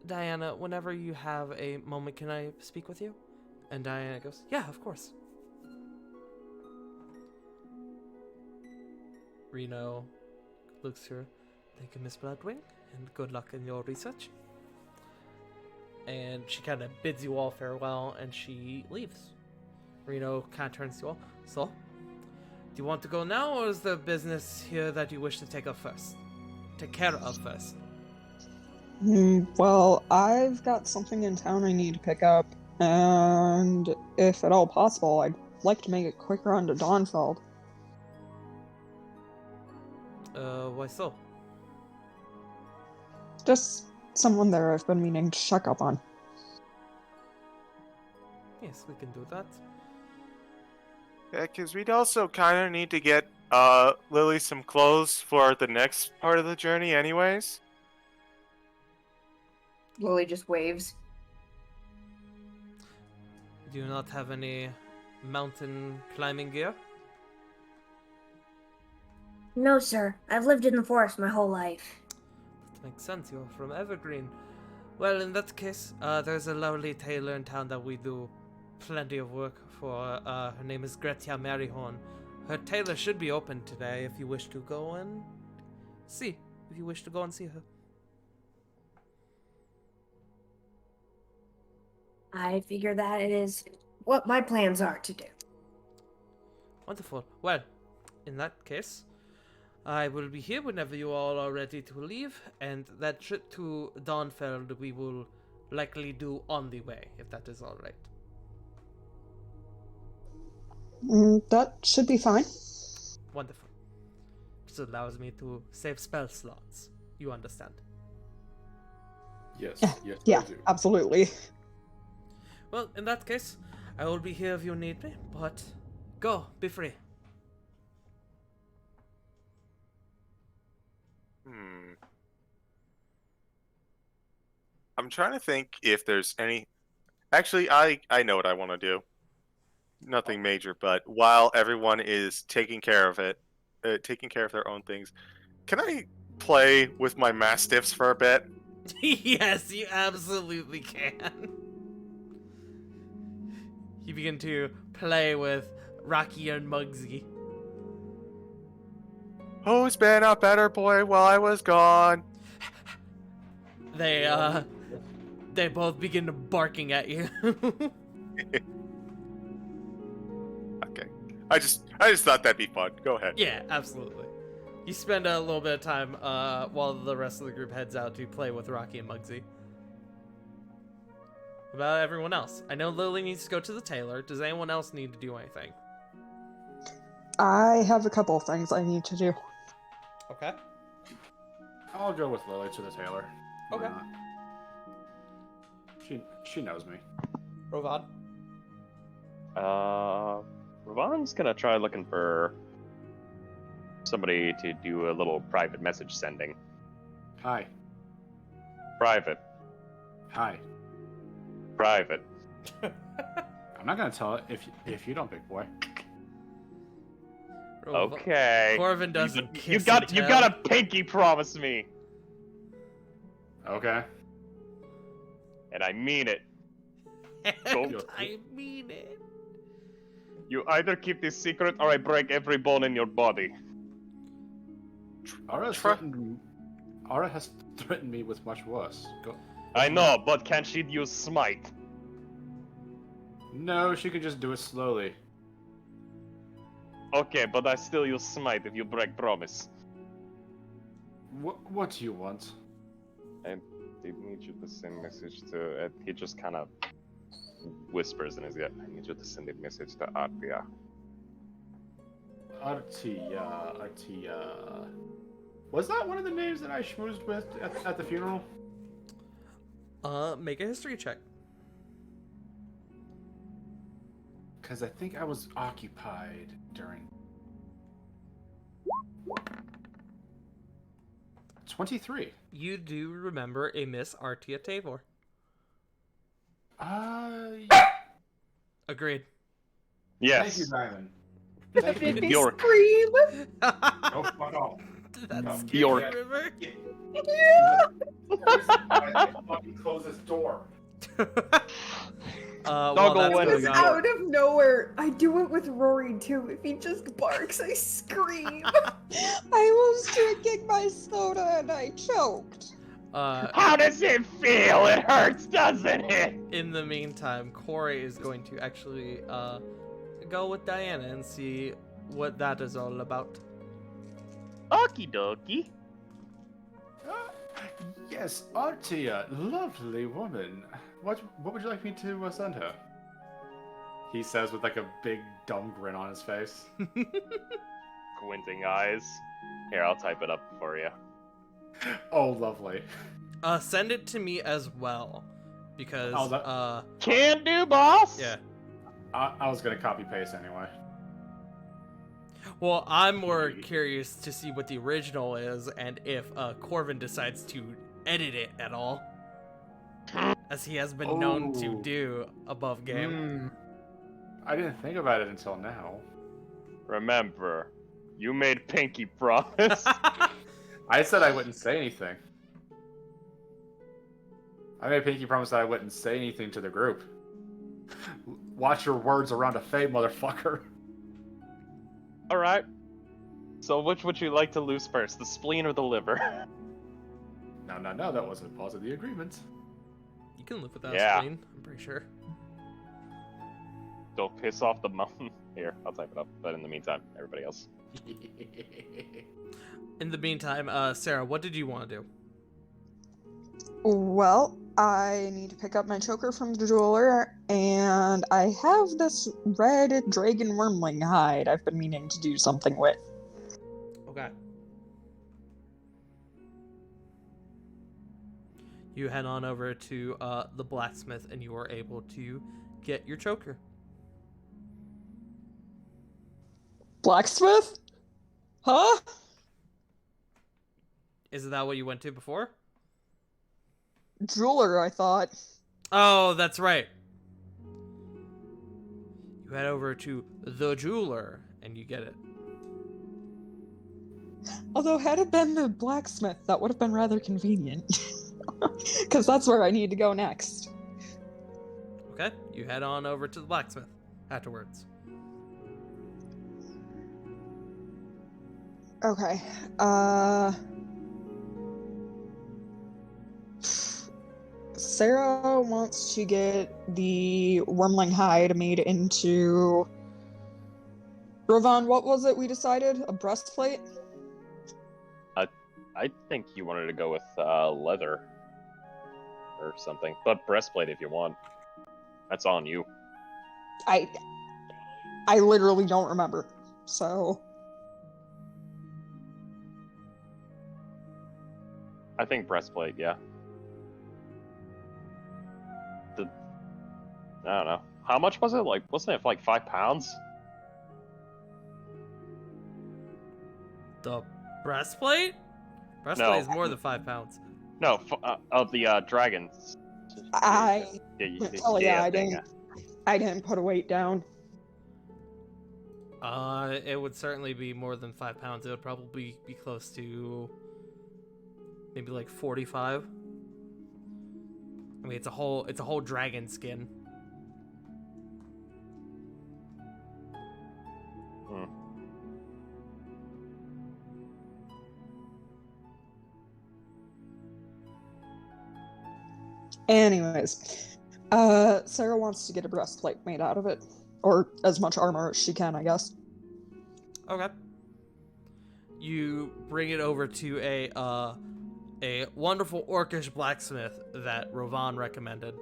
Diana, whenever you have a moment, can I speak with you? And Diana goes, yeah, of course. Reno looks to her. Thank you, Miss Bloodwing, and good luck in your research. And she kind of bids you all farewell, and she leaves. Reno kind of turns to you all. So, do you want to go now, or is there business here that you wish to take care of first? Well, I've got something in town I need to pick up, and if at all possible, I'd like to make a quick run to Dawnfeld. Why so? Just someone there I've been meaning to check up on. Yes, we can do that. Yeah, because we'd also kind of need to get Lily some clothes for the next part of the journey, anyways. Lily just waves. Do you not have any mountain climbing gear? No, sir. I've lived in the forest my whole life. That makes sense. You're from Evergreen. Well, in that case, there's a lovely tailor in town that we do plenty of work for. Her name is Gretja Maryhorn. Her tailor should be open today if you wish to go and see. If you wish to go and see her. I figure that it is what my plans are to do. Wonderful. Well, in that case, I will be here whenever you all are ready to leave, and that trip to Dawnfeld we will likely do on the way, if that is alright. That should be fine. Wonderful. This allows me to save spell slots. You understand. Yes, yes, Yeah, I do. absolutely. Well, in that case, I will be here if you need me, but go, be free. I'm trying to think if there's any... Actually, I know what I want to do. Nothing major, but while everyone is taking care of it, taking care of their own things, can I play with my mastiffs for a bit? Yes, you absolutely can. You begin to play with Rocky and Muggsy. Who's been a better boy while I was gone? They both begin barking at you. Okay. I just thought that'd be fun. Go ahead. Yeah, absolutely. You spend a little bit of time while the rest of the group heads out to play with Rocky and Muggsy. What about everyone else? I know Lily needs to go to the tailor. Does anyone else need to do anything? I have a couple of things I need to do. Okay. I'll go with Lily to the tailor. Why Okay. not? She knows me. Rovad? Ravon's gonna try looking for somebody to do a little private message sending. Hi. Private. Hi. Private. I'm not gonna tell it if you don't, big boy. Okay. Corvin doesn't You kiss got and you tell. got to pinky promise me, Okay. and I mean it. And I mean it. You either keep this secret or I break every bone in your body. Ara has threatened me with much worse. I know, but can she use smite? No, she could just do it slowly. Okay, but I still use smite if you break promise. What do you want? I did need you to send message to. He just kind of whispers in his ear. I need you to send a message to Artia. Artia. Was that one of the names that I schmoozed with at the funeral? Make a history check. Because I think I was occupied during. 23. You do remember a Miss Artia Tavor. Agreed. Yes. Thank you, Diamond. That made me Bjork. scream. Oh, fuck off. That's Bjork. scary, remember? I fucking close this door. While Doggle that's went going Just on, out of nowhere. I do it with Rory too. If he just barks, I scream. I was drinking my soda and I choked. How does it feel? It hurts, doesn't it? in the meantime, Corey is going to actually go with Diana and see what that is all about. Okie dokie. Yes, Artia, lovely woman. What would you like me to send her? He says with like a big dumb grin on his face. Squinting eyes. Here, I'll type it up for you. Oh, lovely. Send it to me as well, because Oh, that- Can do, boss. yeah. I was gonna copy paste anyway. Well, I'm more curious to see what the original is and if Corvin decides to edit it at all, as he has been known to Oh. do above game. I didn't think about it until now. Remember, you made pinky promise. I said I wouldn't say anything. I made Pinky promise that I wouldn't say anything to the group. Watch your words around a fey, motherfucker. All right. So, which would you like to lose first, the spleen or the liver? No, that wasn't part of the agreement. You can live without Yeah. a spleen, I'm pretty sure. Don't piss off the mountain. Here, I'll type it up. But in the meantime, everybody else. In the meantime, Sarah, what did you want to do? Well, I need to pick up my choker from the jeweler, and I have this red dragon wormling hide I've been meaning to do something with. Okay. You head on over to the blacksmith, and you are able to get your choker. Blacksmith? Huh? Isn't that what you went to before? Jeweler, I thought. Oh, that's right. You head over to the jeweler, and you get it. Although, had it been the blacksmith, that would have been rather convenient. Because that's where I need to go next. Okay, you head on over to the blacksmith afterwards. Okay, Sarah wants to get the wormling hide made into... Rovan, what was it we decided? A breastplate? I think you wanted to go with leather or something, but breastplate if you want. That's on you. I literally don't remember. So I think breastplate, yeah. I don't know. How much was it? Like, wasn't it like 5 pounds? The breastplate? Breastplate No. is more than 5 pounds. No, of the dragons. I Yeah, I didn't put a weight down. It would certainly be more than 5 pounds. It would probably be close to maybe like 45. I mean, it's a whole dragon skin. Anyways, Sarah wants to get a breastplate made out of it, or as much armor as she can, I guess. Okay. You bring it over to a wonderful orcish blacksmith that Rovan recommended,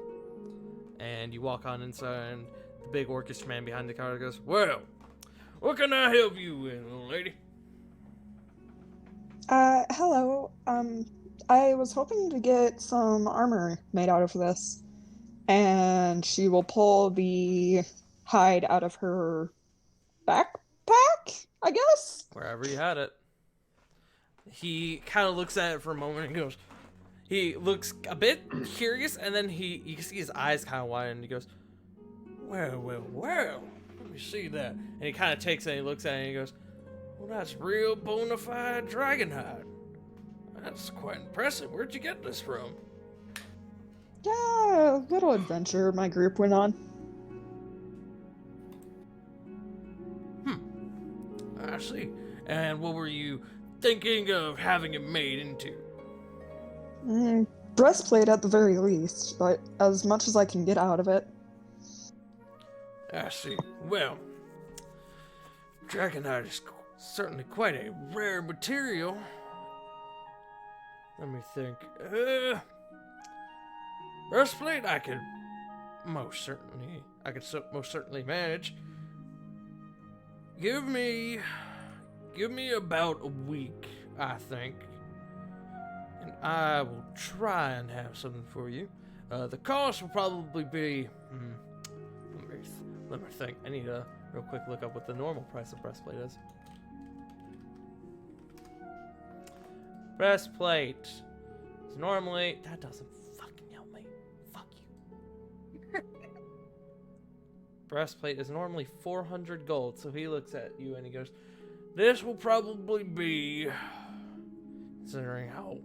and you walk on inside, and the big orcish man behind the counter goes, "Well, what can I help you with, little lady?" Hello. I was hoping to get some armor made out of this. And she will pull the hide out of her backpack, I guess? Wherever you had it. He kind of looks at it for a moment and goes, he looks a bit curious, and then you can see his eyes kind of widen, and he goes, well, let me see that. And he kind of takes it and he looks at it and he goes, well, that's real bona fide dragon hide. That's quite impressive. Where'd you get this from? Yeah, a little adventure my group went on. I see. And what were you thinking of having it made into? Breastplate at the very least, but as much as I can get out of it. I see. Well, dragonite is certainly quite a rare material. Let me think. Breastplate, I could most certainly manage. Give me about a week, I think, and I will try and have something for you. The cost will probably be. Let me think. I need to real quick look up what the normal price of breastplate is. Breastplate is normally. That doesn't fucking help me. Fuck you. Breastplate is normally 400 gold, so he looks at you and he goes, this will probably be, considering how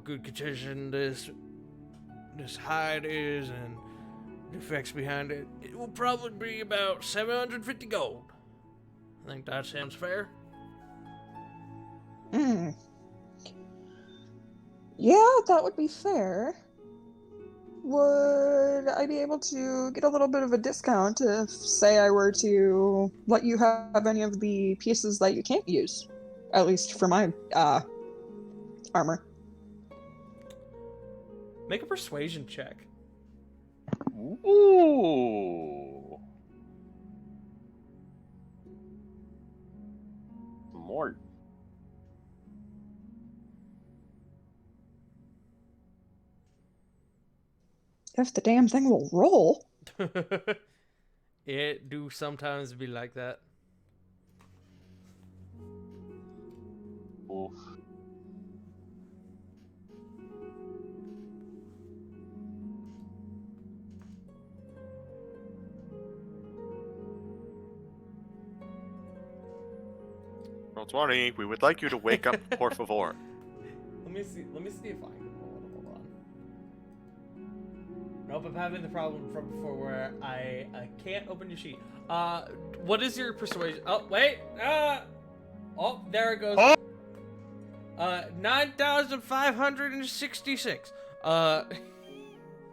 good condition this hide is and the effects behind it, it will probably be about 750 gold. I think that sounds fair. Yeah, that would be fair. Would I be able to get a little bit of a discount if, say, I were to let you have any of the pieces that you can't use? At least for my, armor. Make a persuasion check. Ooh. More. If the damn thing will roll. It do sometimes be like that. Oof. Roll 20. We would like you to wake up, por favor. Let me see if I can roll it. Hold on. Nope, I'm having the problem from before where I can't open your sheet. What is your persuasion? Oh, wait. Oh, there it goes. 9,566.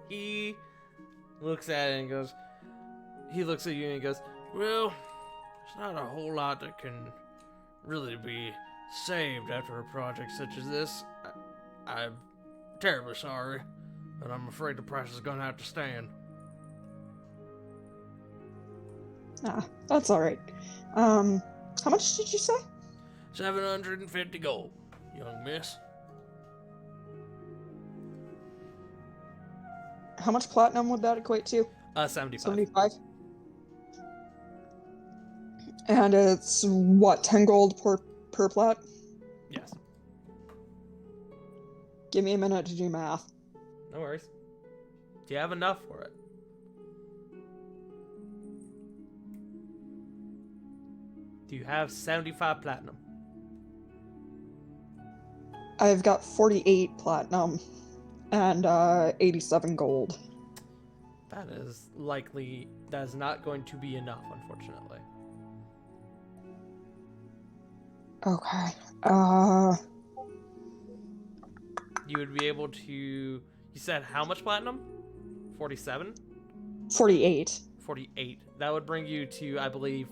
He looks at it and goes, he looks at you and he goes, well, there's not a whole lot that can really be saved after a project such as this. I'm terribly sorry. and I'm afraid the price is gonna have to stand. Ah, that's alright. How much did you say? 750 gold, young miss. How much platinum would that equate to? 75. 75? And it's, what, 10 gold per plat? Yes. Give me a minute to do math. No worries. Do you have enough for it? Do you have 75 platinum? I've got 48 platinum and 87 gold. That is not going to be enough, unfortunately. Okay. You would be able to... You said how much platinum? 47? 48. 48. That would bring you to, I believe,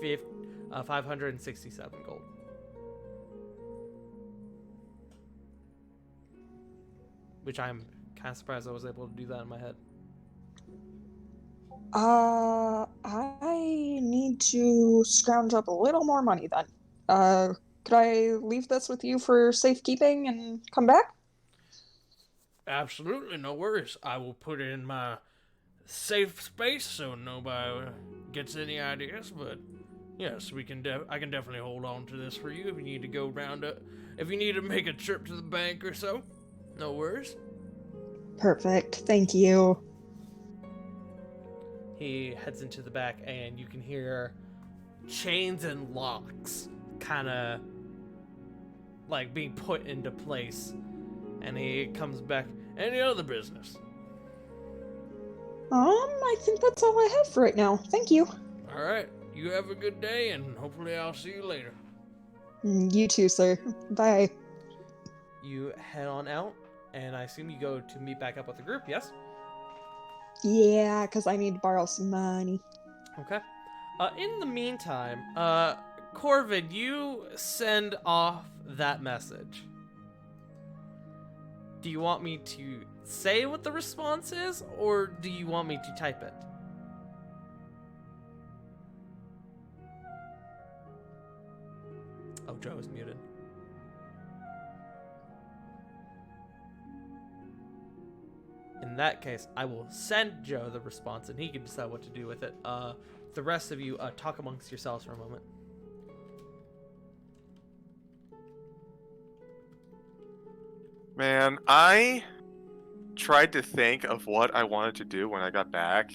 567 gold. Which I'm kind of surprised I was able to do that in my head. I need to scrounge up a little more money then. Could I leave this with you for safekeeping and come back? Absolutely, no worries. I will put it in my safe space so nobody gets any ideas. But yes, we can. I can definitely hold on to this for you if you need to go round up. If you need to make a trip to the bank or so, no worries. Perfect. Thank you. He heads into the back, and you can hear chains and locks kind of like being put into place. And he comes back. Any other business? I think that's all I have for right now. Thank you. All right. You have a good day, and hopefully I'll see you later. You too, sir. Bye. You head on out, and I assume you go to meet back up with the group, yes? Yeah, because I need to borrow some money. Okay. In the meantime, Corvid, you send off that message. Do you want me to say what the response is, or do you want me to type it? Oh, Joe is muted. In that case, I will send Joe the response, and he can decide what to do with it. The rest of you, talk amongst yourselves for a moment. Man, I tried to think of what I wanted to do when I got back.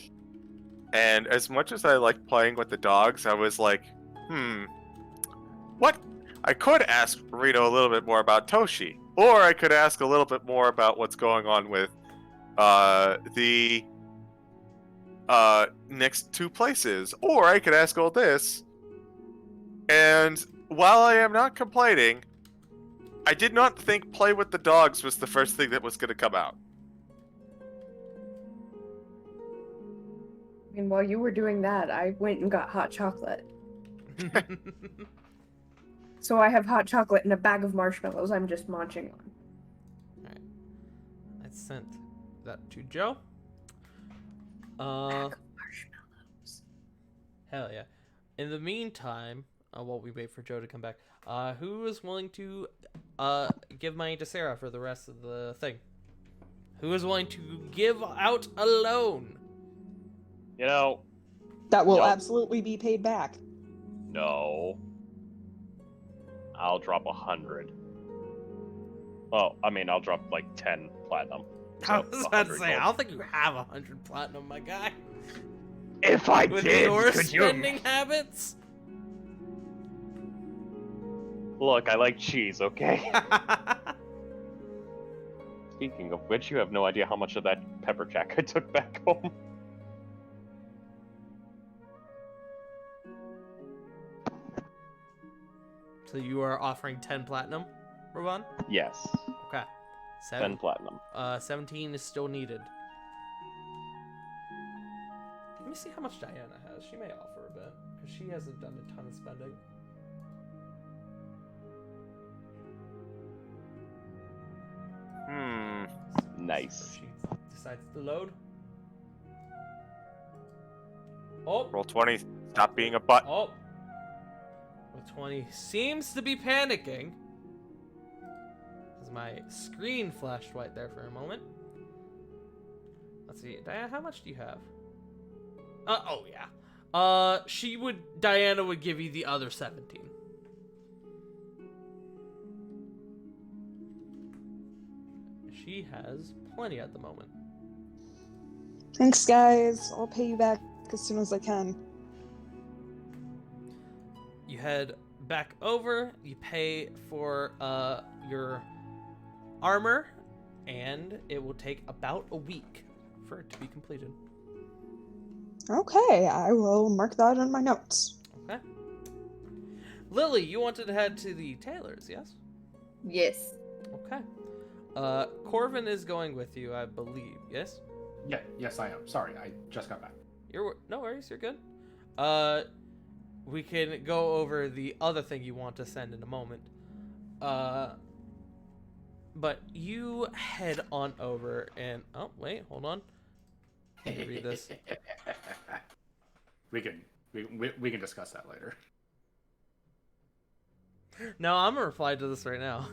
And as much as I like playing with the dogs, I was like, what? I could ask Rito a little bit more about Toshi. Or I could ask a little bit more about what's going on with the next two places. Or I could ask all this. And while I am not complaining, I did not think play with the dogs was the first thing that was going to come out. I mean, while you were doing that, I went and got hot chocolate. So I have hot chocolate and a bag of marshmallows I'm just munching on. Alright. I sent that to Joe. Bag of marshmallows. Hell yeah. In the meantime, while we wait for Joe to come back, who is willing to give money to Sarah for the rest of the thing? Who is willing to give out a loan? You know, That will Yup. absolutely be paid back. no. I'll drop 100. Well, I mean, I'll drop like 10 platinum. I So, was about to 100 say, gold. I don't think you have 100 platinum, my guy. If I With did, your could you? spending habits? Look, I like cheese, okay? Speaking of which, you have no idea how much of that pepper jack I took back home. So you are offering 10 platinum, Ravan? Yes, Okay. 10 platinum. 17 is still needed. Let me see how much Diana has. She may offer a bit, because she hasn't done a ton of spending. Nice. She decides to load. Oh, Roll 20. Stop being a butt. oh. Roll 20 seems to be panicking. As my screen flashed white there for a moment. Let's see, Diana, how much do you have? Oh yeah. Diana would give you the other 17. She has plenty at the moment. Thanks, guys. I'll pay you back as soon as I can. You head back over, you pay for your armor, and it will take about a week for it to be completed. Okay, I will mark that in my notes. Okay. Lily, you wanted to head to the tailor's, yes? Yes. Okay. Corvin is going with you, I believe, yes? Yeah, yes, I am. Sorry, I just got back. No worries, you're good. We can go over the other thing you want to send in a moment. But you head on over and wait, hold on. Let me read this. We can discuss that later. No, I'm gonna reply to this right now.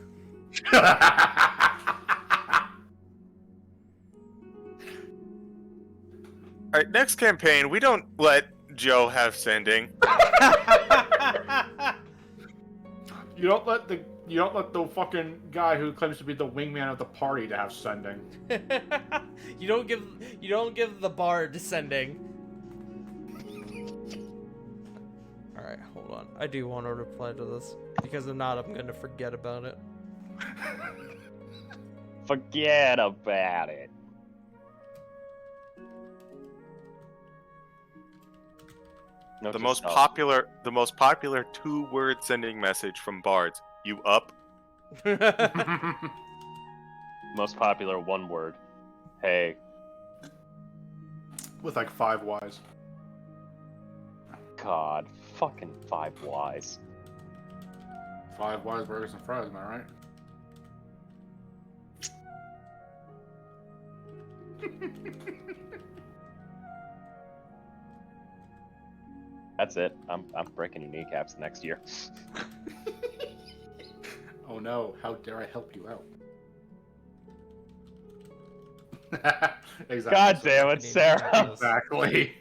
All right, next campaign, we don't let Joe have sending. You don't let the fucking guy who claims to be the wingman of the party to have sending. You don't give the bard sending. All right, hold on. I do want to reply to this because if not, I'm gonna forget about it. Forget about it. No, The just most up. popular 2-word sending message from bards. You up? Most popular one word. Hey. With like 5 Ys. God. Fucking 5 Ys. 5 Ys burgers and fries, am I right? That's it. I'm breaking your kneecaps next year. Oh no, how dare I help you out? Exactly. God damn it, Sarah. Exactly.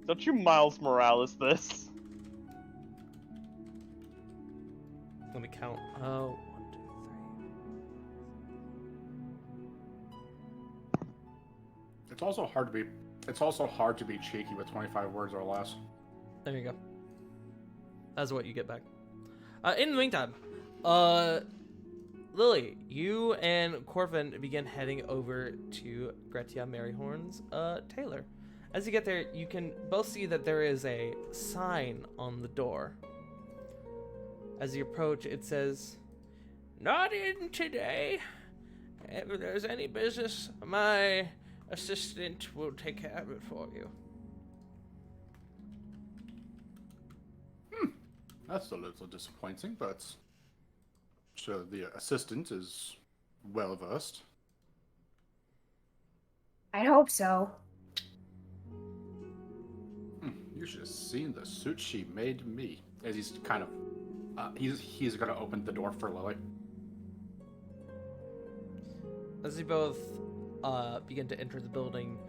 Don't you Miles Morales this? Let me count. 1, 2, 3. It's also hard to be cheeky with 25 words or less. There you go. That's what you get back. In the meantime, Lily, you and Corvin begin heading over to Gretia Maryhorn's tailor. As you get there, you can both see that there is a sign on the door. As you approach, it says, "Not in today. If there's any business, my assistant will take care of it for you." That's a little disappointing, but so the assistant is well versed. I hope so. You should have seen the suit she made me. As he's kind of, he's gonna open the door for Lily. As you both begin to enter the building,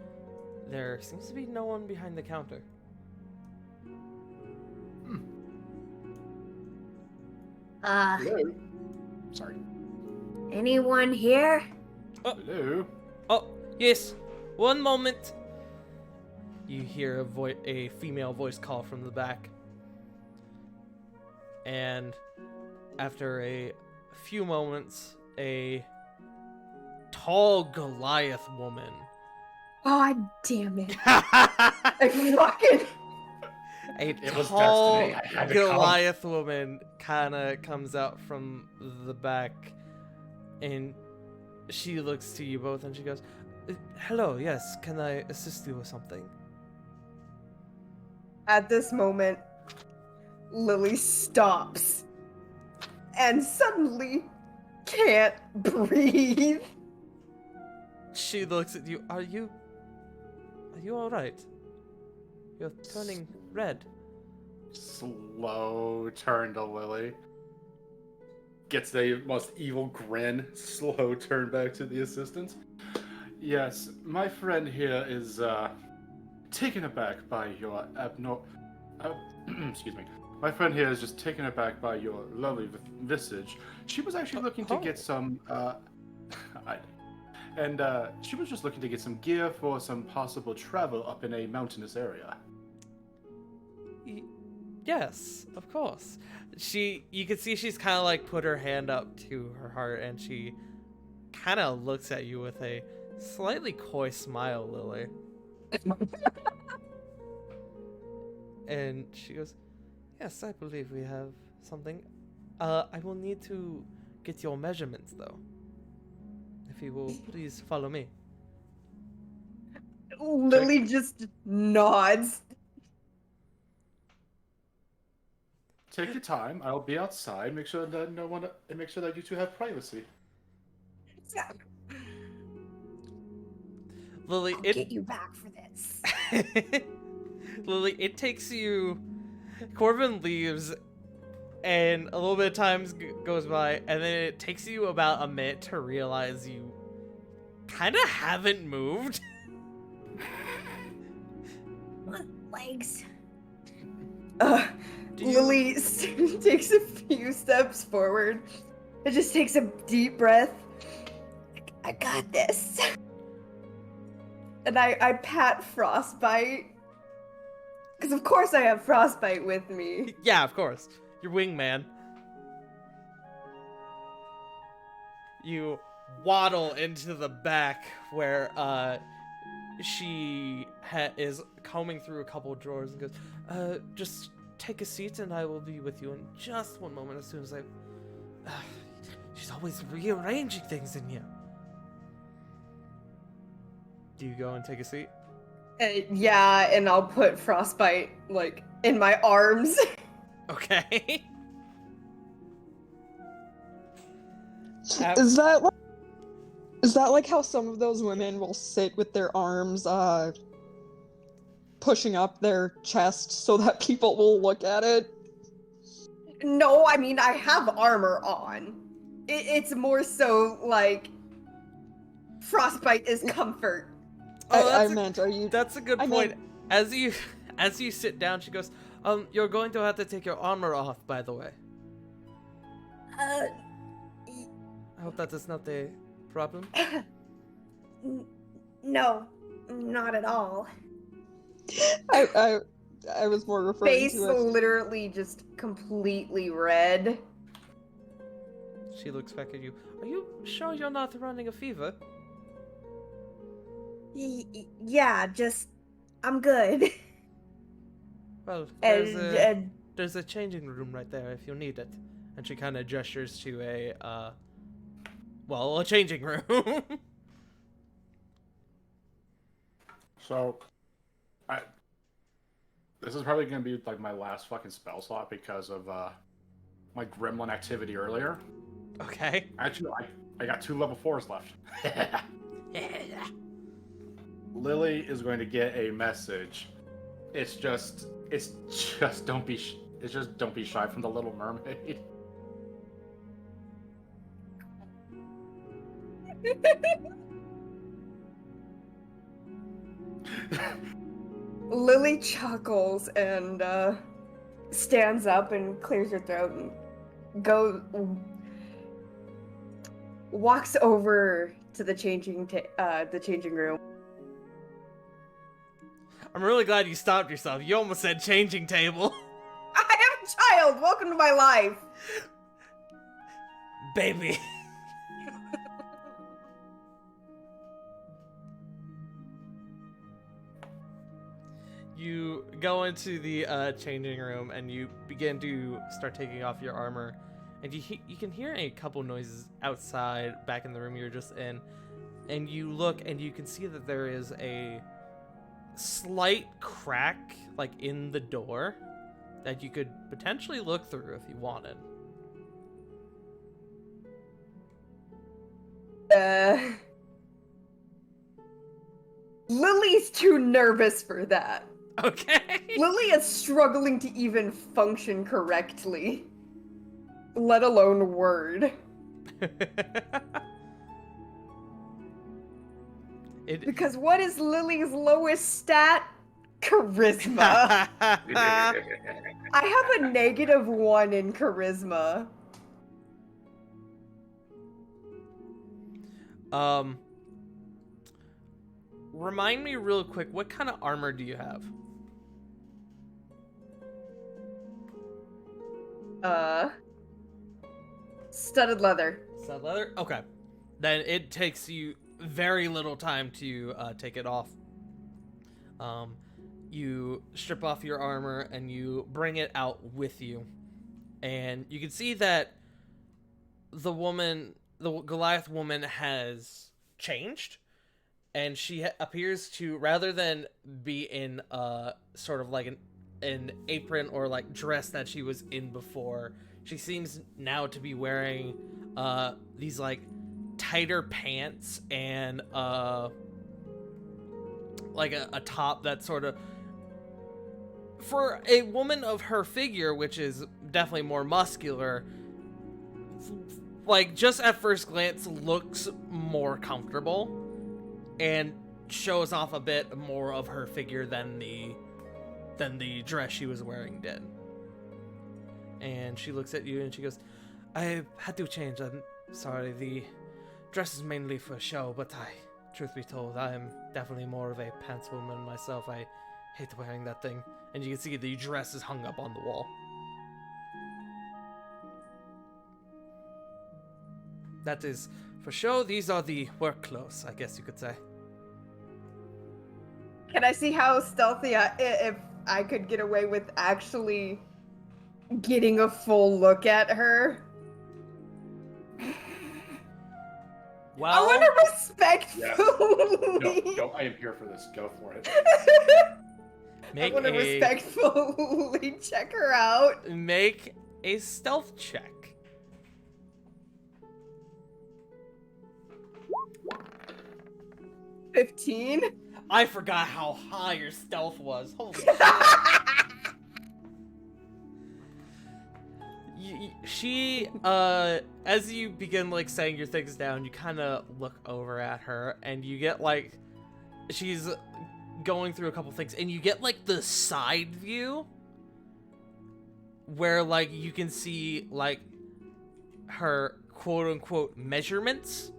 there seems to be no one behind the counter. Hello. Sorry. Anyone here? Hello. Oh, yes. One moment. You hear a female voice call from the back. And after a few moments, a tall Goliath woman. God damn it. I fucking. It was tall destiny. I had to come. Goliath woman kind of comes out from the back, and she looks to you both and she goes, "Hello, yes, can I assist you with something?" At this moment, Lily stops. And suddenly, can't breathe. She looks at you. Are you all right? You're turning red. Slow turn to Lily. Gets the most evil grin. Slow turn back to the assistant. Yes, my friend here is taken aback by your excuse me. My friend here is just taken aback by your lovely visage. She was actually looking to get some she was just looking to get some gear for some possible travel up in a mountainous area. Yes, of course. You can see she's kind of like put her hand up to her heart, and she kind of looks at you with a slightly coy smile, Lily. And she goes, yes, I believe we have something. I will need to get your measurements, though. If you will please follow me. Lily just nods. Take your time. I'll be outside. Make sure that make sure that you two have privacy. Lily, I'll get you back for this. Lily, it takes you. Corbin leaves, and a little bit of time goes by, and then it takes you about a minute to realize you kind of haven't moved. Legs. Lily takes a few steps forward. It just takes a deep breath. I got this. And I pat Frostbite. Because of course I have Frostbite with me. Yeah, of course. Your wingman. You waddle into the back where she is combing through a couple of drawers and goes, just take a seat and I will be with you in just one moment as soon as she's always rearranging things in here. Do you go and take a seat? Yeah, and I'll put Frostbite, like, in my arms. Okay. Is that like how some of those women will sit with their arms pushing up their chest so that people will look at it? No, I mean, I have armor on. It's more so, like, Frostbite is comfort. I meant, are you... That's a good point. As you sit down, she goes, you're going to have to take your armor off, by the way. I hope that is not a problem. No, not at all. I was more referring Face to it. literally just completely red. She looks back at you. Are you sure you're not running a fever? Yeah, just I'm good. Well, And there's a changing room right there if you need it. And she kind of gestures to a changing room. So, this is probably going to be like my last fucking spell slot because of my gremlin activity earlier. Okay. Actually, I got 2 level 4s left. Lily is going to get a message. It's just don't be shy from the Little Mermaid. Lily chuckles and stands up and clears her throat and walks over to the changing room. I'm really glad you stopped yourself. You almost said changing table. I am a child. Welcome to my life. Baby. You go into the changing room and you begin to start taking off your armor, and you can hear a couple noises outside back in the room you're just in, and you look and you can see that there is a slight crack like in the door that you could potentially look through if you wanted. Lily's too nervous for that. Okay. Lily is struggling to even function correctly, let alone word. Because what is Lily's lowest stat? Charisma. I have a -1 in charisma. Remind me real quick, what kind of armor do you have? Studded leather. Studded leather? Okay. Then it takes you very little time to take it off. You strip off your armor and you bring it out with you. And you can see that the Goliath woman has changed. And she appears to, rather than be in sort of like an apron or like dress that she was in before, she seems now to be wearing these like tighter pants and like a top that sort of, for a woman of her figure, which is definitely more muscular, like just at first glance looks more comfortable and shows off a bit more of her figure than the dress she was wearing did. And she looks at you and she goes, I had to change. I'm sorry, the dress is mainly for show, but truth be told, I am definitely more of a pants woman myself. I hate wearing that thing. And you can see the dress is hung up on the wall. That is for show. These are the work clothes, I guess you could say. Can I see how stealthy if I could get away with actually getting a full look at her? Well, I want to respectfully. Yes. Go, I am here for this. Go for it. I want to respectfully check her out. Make a stealth check. 15. I forgot how high your stealth was. Holy shit. She, as you begin, like, saying your things down, you kind of look over at her, and you get, like, she's going through a couple things, and you get, like, the side view, where, like, you can see, like, her quote-unquote measurements.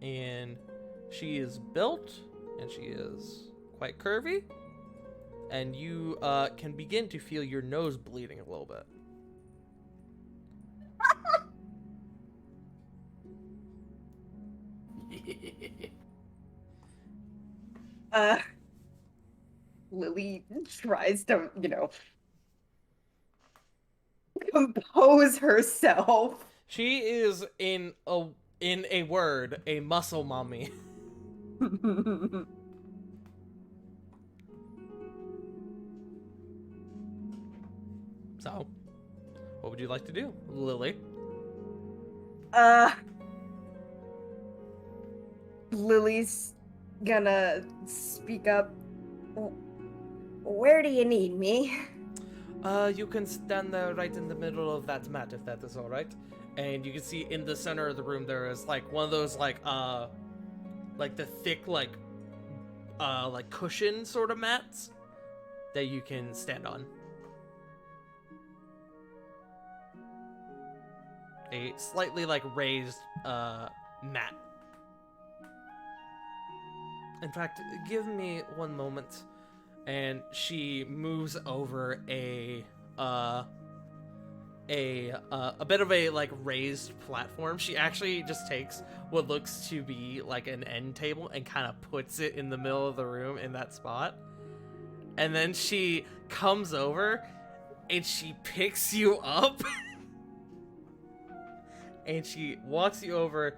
And she is built, and she is quite curvy. And you can begin to feel your nose bleeding a little bit. Lily tries to, compose herself. She is, in a word, a muscle mommy. So, what would you like to do, Lily? Lily's gonna speak up. Where do you need me? You can stand there right in the middle of that mat, if that is alright. And you can see in the center of the room there is, like, one of those, like the thick, like cushion sort of mats that you can stand on. A slightly, like, raised, mat. In fact, give me one moment. And she moves over a bit of a, like, raised platform. She actually just takes what looks to be like an end table and kind of puts it in the middle of the room in that spot. And then she comes over and she picks you up and she walks you over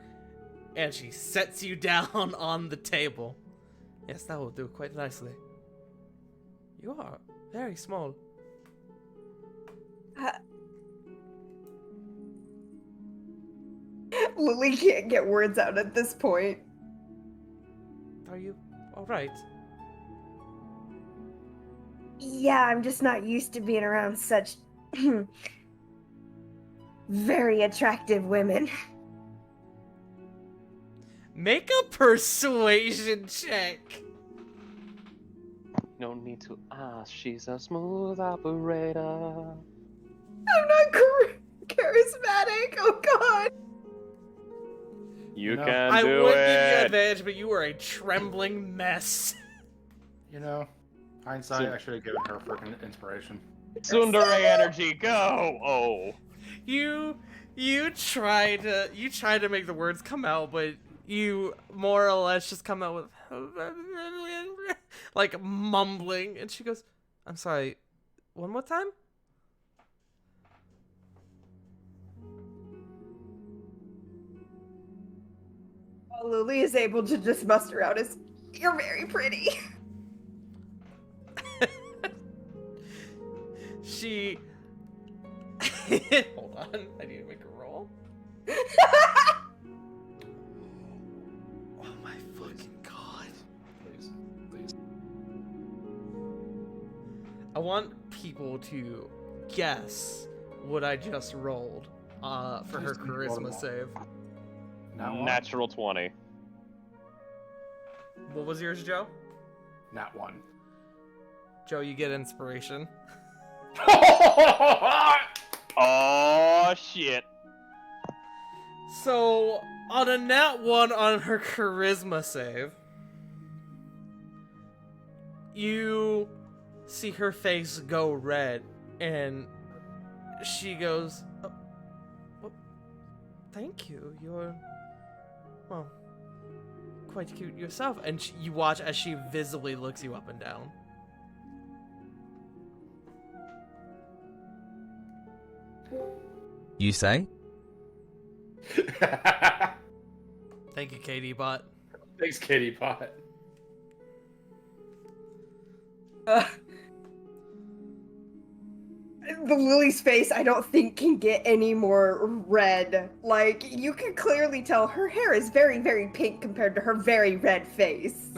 and she sets you down on the table. Yes, that will do quite nicely. You are very small. Lily can't get words out at this point. Are you all right? Yeah, I'm just not used to being around such very attractive women. Make a persuasion check. No need to ask, she's a smooth operator. I'm not charismatic. Oh god. You No. can I do would give you it. advantage, but you are a trembling mess. You know, hindsight, I should have given her freaking inspiration. Tsundere energy, go! Oh. You try to make the words come out, but you more or less just come out with like mumbling, and she goes, "I'm sorry, one more time." All Lily is able to just muster out is, "You're very pretty." She hold on, I need to make a roll. Oh my fucking god. Please, please. I want people to guess what I just rolled for her Just roll them charisma all. save. Nat 1? Natural 20. What was yours, Joe? Nat 1. Joe, you get inspiration. Oh shit. So, on a nat 1 on her charisma save, you see her face go red, and she goes, "Oh, well, thank you, you're, well, quite cute yourself." And you watch as she visibly looks you up and down. You say? Thank you, Katie Bot. Thanks, Kitty Pot. The Lily's face, I don't think, can get any more red. Like, you can clearly tell her hair is very, very pink compared to her very red face.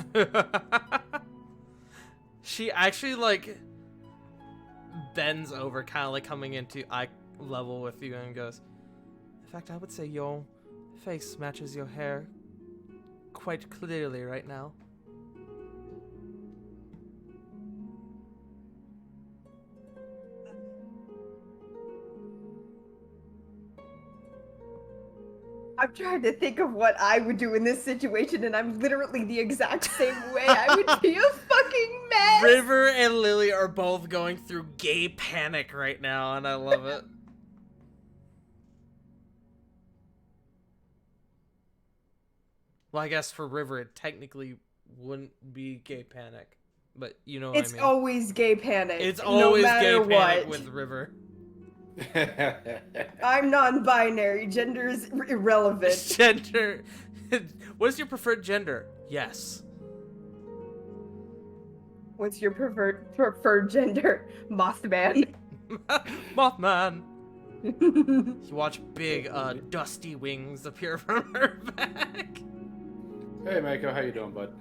She actually, like, bends over, kind of like coming into eye level with you, and goes, "In fact, I would say your face matches your hair quite clearly right now." I'm trying to think of what I would do in this situation, and I'm literally the exact same way. I would be a fucking mess. River and Lily are both going through gay panic right now, and I love it. Well, I guess for River, it technically wouldn't be gay panic, but you know what It's I mean. always gay panic. It's no always matter gay panic what. with River. I'm non-binary. Gender is irrelevant. Gender. What is your preferred gender? Yes. What's your preferred gender? Mothman. Mothman. You watch big, dusty wings appear from her back. Hey, Mako, how you doing, bud?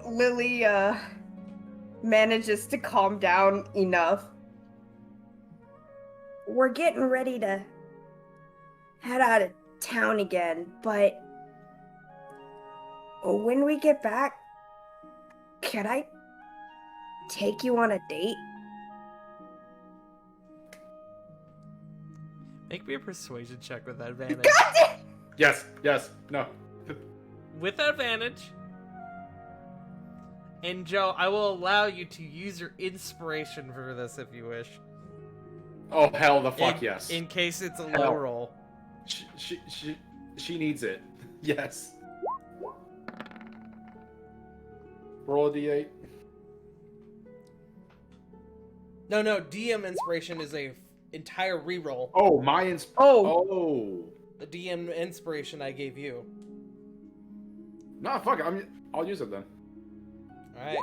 Lily manages to calm down enough. We're getting ready to head out of town again, but when we get back, can I take you on a date? Make me a persuasion check with advantage. Yes, no. With advantage. And Joe, I will allow you to use your inspiration for this if you wish. Oh, hell the fuck in, yes. In case it's a Hell. low roll. She needs it. Yes. Roll a d8. No, DM inspiration is a entire reroll. Oh, my Oh. Oh. The DM inspiration I gave you. No, fuck it. I'll use it then. Alright.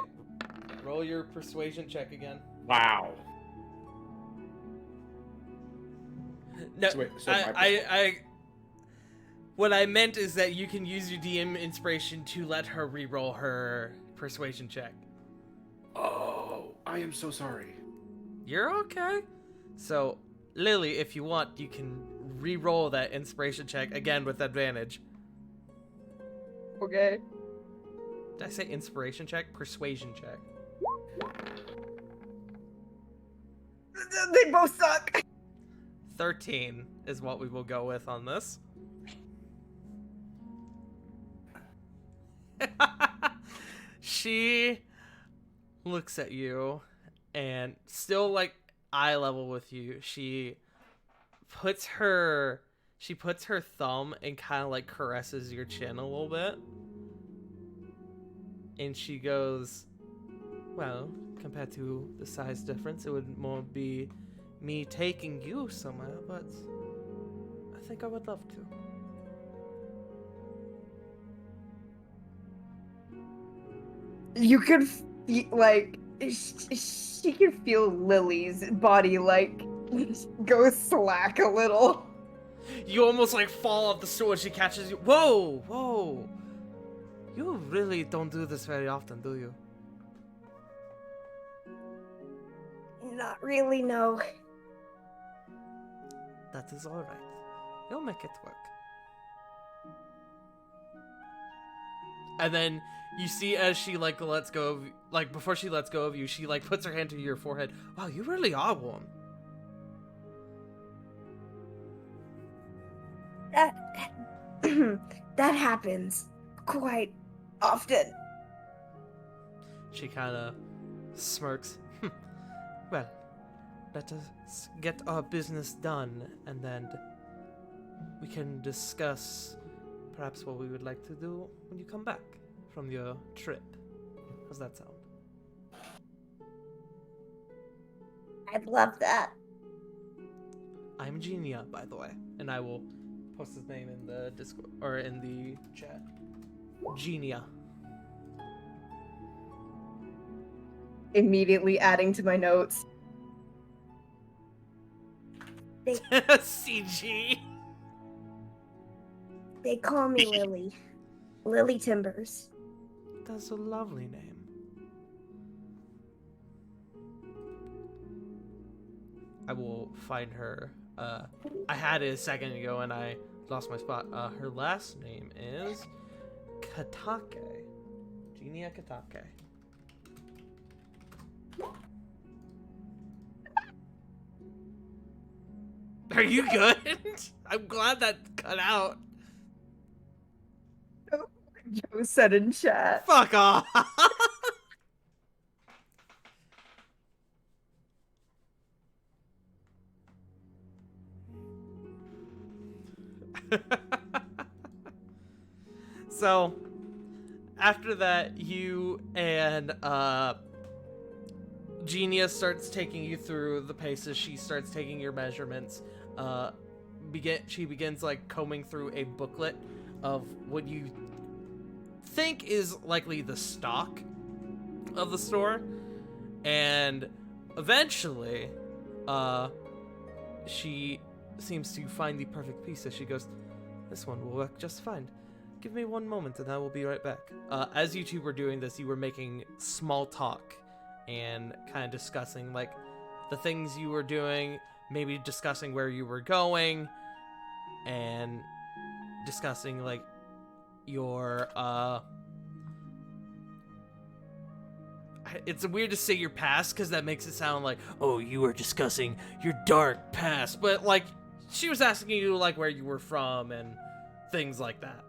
Roll your persuasion check again. Wow. No, So wait, so my what I meant is that you can use your DM inspiration to let her re-roll her persuasion check. Oh, I am so sorry. You're okay. So, Lily, if you want, you can re-roll that inspiration check again with advantage. Okay. Did I say inspiration check? Persuasion check. They both suck. 13 is what we will go with on this. She looks at you and still like eye level with you. She puts her thumb and kind of like caresses your chin a little bit. And she goes, well, compared to the size difference, it would more be me taking you somewhere, but I think I would love to. You could, like, she could feel Lily's body, like, go slack a little. You almost like fall off the stool and she catches you. Whoa, whoa. You really don't do this very often, do you? Not really, no. That is alright. You'll make it work. And then you see as she like lets go of, like before she lets go of you, she like puts her hand to your forehead. Wow, you really are warm. That happens quite often. She kind of smirks. Well, let us get our business done, and then we can discuss perhaps what we would like to do when you come back from your trip. How's that sound? I'd love that. I'm Genia, by the way, and I will post his name in the Discord or in the chat. Genia. Immediately adding to my notes. CG. They call me Lily. Lily Timbers. That's a lovely name. I will find her. I had it a second ago and I lost my spot. Her last name is Katake. Genia Katake. Are you good? I'm glad that cut out. Joe said in chat. Fuck off. So, after that, you and Genia starts taking you through the paces. She starts taking your measurements. She begins like combing through a booklet of what you think is likely the stock of the store, and eventually, she seems to find the perfect piece. As she goes, "This one will work just fine. Give me one moment, and I will be right back." As you two were doing this, you were making small talk and kind of discussing like the things you were doing, maybe discussing where you were going, and discussing like your it's weird to say your past because that makes it sound like, oh, you were discussing your dark past, but like she was asking you like where you were from and things like that.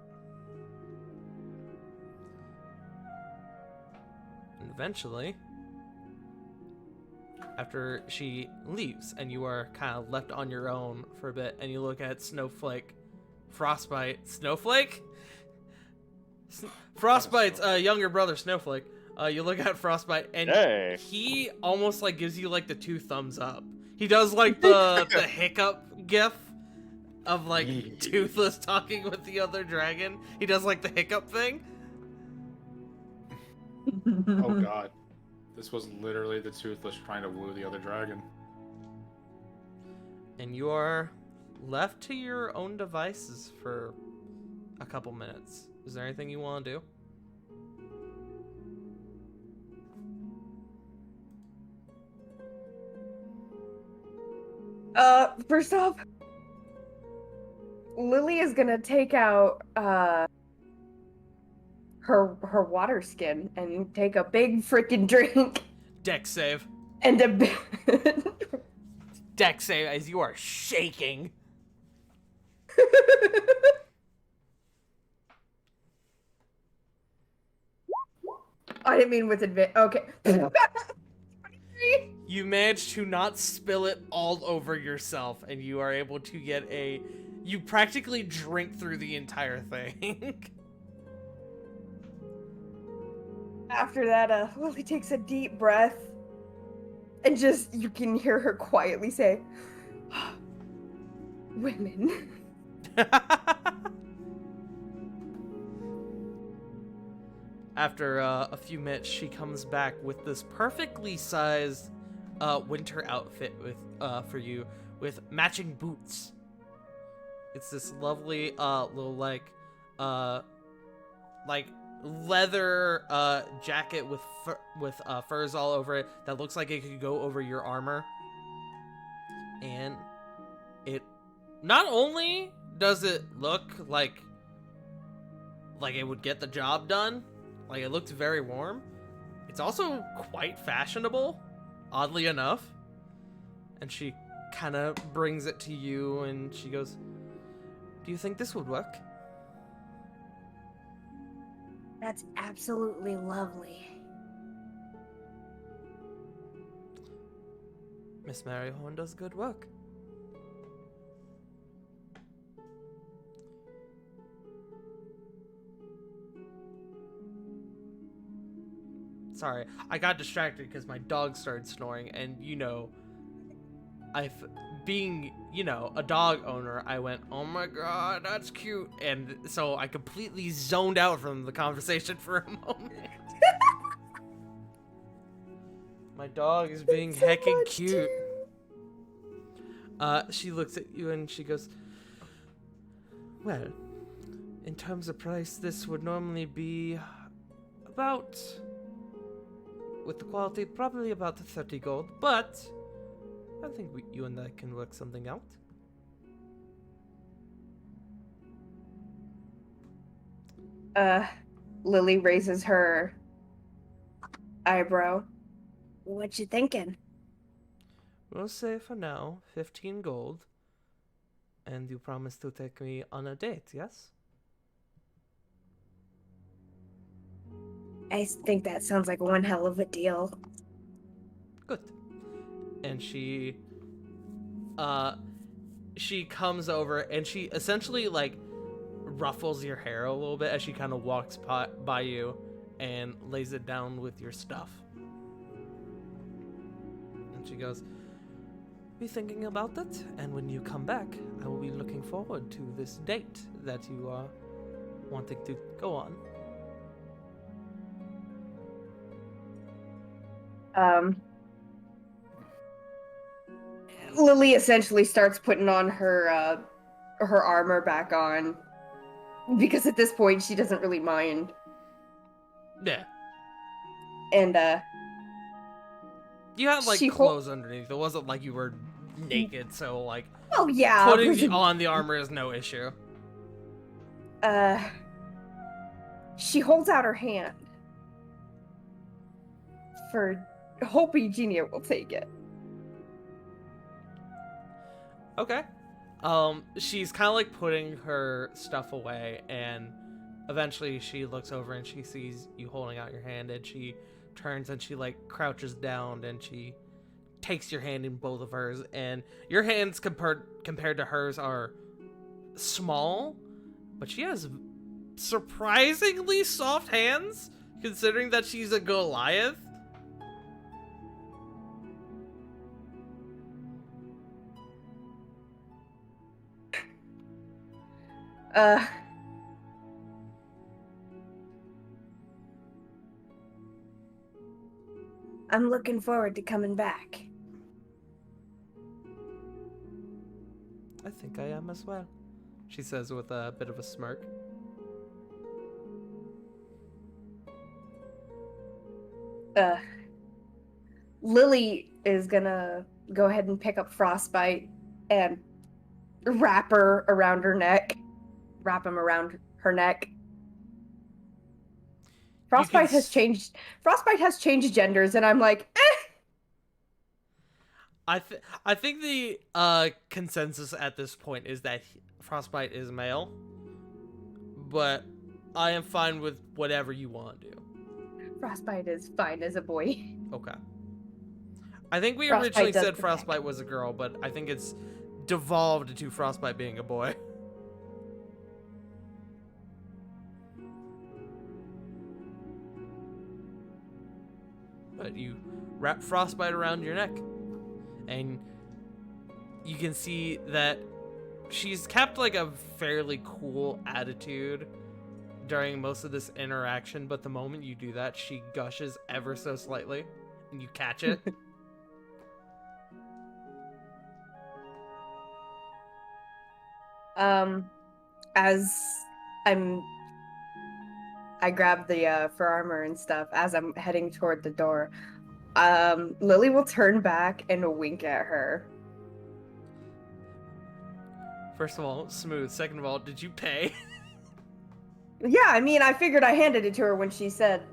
And eventually, after she leaves and you are kind of left on your own for a bit, and you look at Snowflake, Frostbite, Snowflake? Frostbite's younger brother, Snowflake. You look at Frostbite, and Hey. he almost like gives you like the 2 thumbs up. He does like the hiccup gif of like Toothless talking with the other dragon. He does like the hiccup thing. Oh god. This was literally the Toothless trying to woo the other dragon. And you are left to your own devices for a couple minutes. Is there anything you want to do? First off, Lily is gonna take out her water skin and take a big freaking drink Dex save. and a Dex save as you are shaking. I didn't mean with advantage. Okay. 23. You manage to not spill it all over yourself, and you are able to get a... You practically drink through the entire thing. After that, Lily takes a deep breath and just, you can hear her quietly say, women. After a few minutes, she comes back with this perfectly sized winter outfit with for you, with matching boots. It's this lovely little like leather jacket with furs all over it that looks like it could go over your armor. And it not only does it look like it would get the job done, like it looked very warm, it's also quite fashionable, oddly enough. And she kind of brings it to you and she goes, "Do you think this would work?" That's absolutely lovely. Miss Maryhorn does good work. Sorry, I got distracted because my dog started snoring, and being, a dog owner, I went, "Oh my god, that's cute," and so I completely zoned out from the conversation for a moment. My dog is being So heckin' much, cute. She looks at you and she goes, "Well, in terms of price, this would normally be about, with the quality, probably about 30 gold, but I think you and I can work something out." Lily raises her eyebrow. What you thinking? We'll say for now 15 gold, and you promise to take me on a date, yes? I think that sounds like one hell of a deal. Good. And she comes over and she essentially ruffles your hair a little bit as she kind of walks by you and lays it down with your stuff. And she goes, "Be thinking about it, and when you come back, I will be looking forward to this date that you are wanting to go on." Lily essentially starts putting on her armor back on, because at this point she doesn't really mind. Yeah. And You had She clothes underneath. It wasn't like you were naked, so oh yeah, putting on the armor is no issue. she holds out her hand for hope Eugenia will take it. Okay. She's kind of putting her stuff away, and eventually she looks over and she sees you holding out your hand, and she turns and she crouches down and she takes your hand in both of hers, and your hands compared to hers are small, but she has surprisingly soft hands considering that she's a Goliath. I'm looking forward to coming back. I think I am as well, she says with a bit of a smirk. Lily is gonna go ahead and pick up Frostbite and wrap her around her neck. Wrap him around her neck. Frostbite has changed. Frostbite has changed genders, and I'm like, I think the consensus at this point is that Frostbite is male, but I am fine with whatever you want to do. Frostbite is fine as a boy. Okay. I think we Frostbite originally does said protect. Frostbite was a girl, but I think it's devolved to Frostbite being a boy. But you wrap Frostbite around your neck, and you can see that she's kept like a fairly cool attitude during most of this interaction, but the moment you do that, she gushes ever so slightly, and you catch it. As I grab the fur armor and stuff as I'm heading toward the door. Lily will turn back and wink at her. First of all, smooth. Second of all, did you pay? Yeah, I mean, I figured I handed it to her when she said,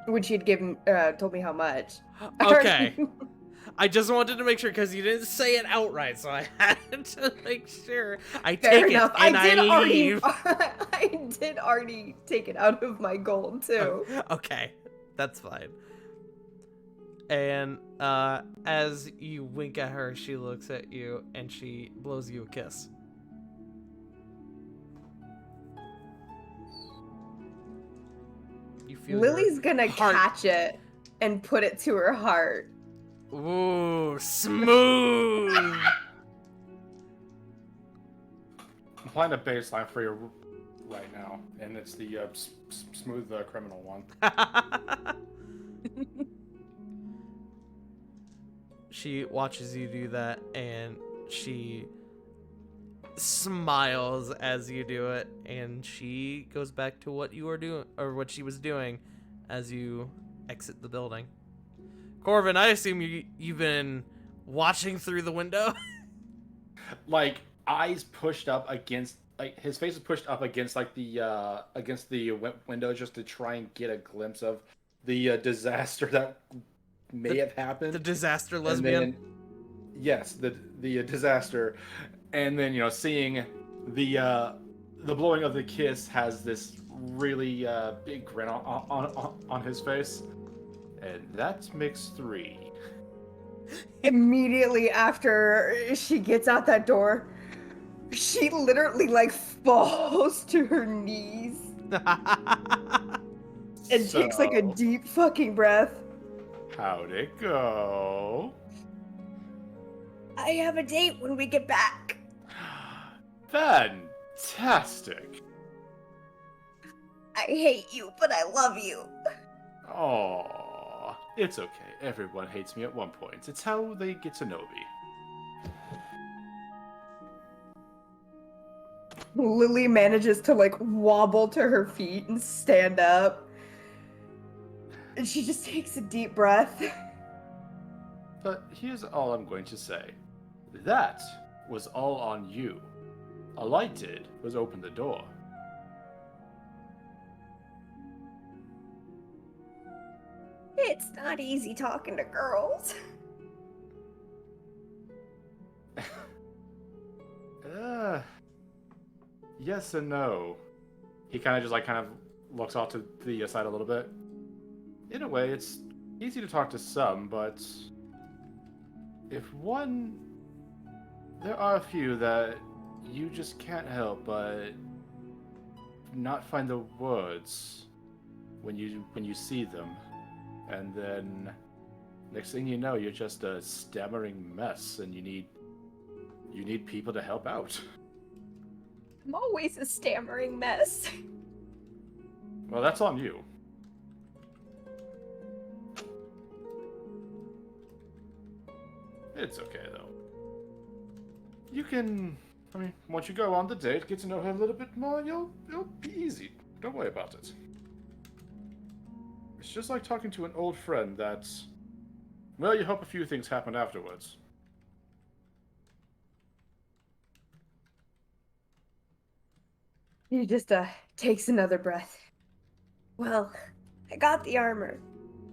when she'd given, told me how much. Okay. I just wanted to make sure because you didn't say it outright, so I had to make sure. I Fair take enough. it and I did leave. I did already take it out of my gold too. Okay, that's fine. And as you wink at her, she looks at you and she blows you a kiss. You feel Lily's your gonna heart- catch it and put it to her heart. Ooh, smooth. I'm playing a baseline for you right now, and it's the smooth criminal one. She watches you do that, and she smiles as you do it, and she goes back to what you were doing, or what she was doing, as you exit the building. Corvin, I assume you've been watching through the window. Like eyes pushed up against, like his face is pushed up against like the window just to try and get a glimpse of the disaster that may have happened. The disaster And lesbian. then- yes, the disaster, and then seeing the blowing of the kiss has this really big grin on his face, and that makes 3. Immediately after she gets out that door, she literally like falls to her knees and takes like a So, deep fucking breath. how'd it go? I have a date when we get back. Fantastic. I hate you, but I love you. Oh, it's okay. Everyone hates me at one point. It's how they get to know me. Lily manages to like wobble to her feet and stand up. And she just takes a deep breath. But here's all I'm going to say. That was all on you. All I did was open the door. It's not easy talking to girls. Yes and no. He kind of looks off to the side a little bit. In a way, it's easy to talk to some, but there are a few that you just can't help but not find the words when you see them, and then next thing you know, you're just a stammering mess, and you need people to help out. I'm always a stammering mess. Well, that's on you. It's okay though. You can, I mean, once you go on the date, get to know her a little bit more, it'll be easy. Don't worry about it. It's just like talking to an old friend that's, well, you hope a few things happen afterwards. He just takes another breath. Well, I got the armor,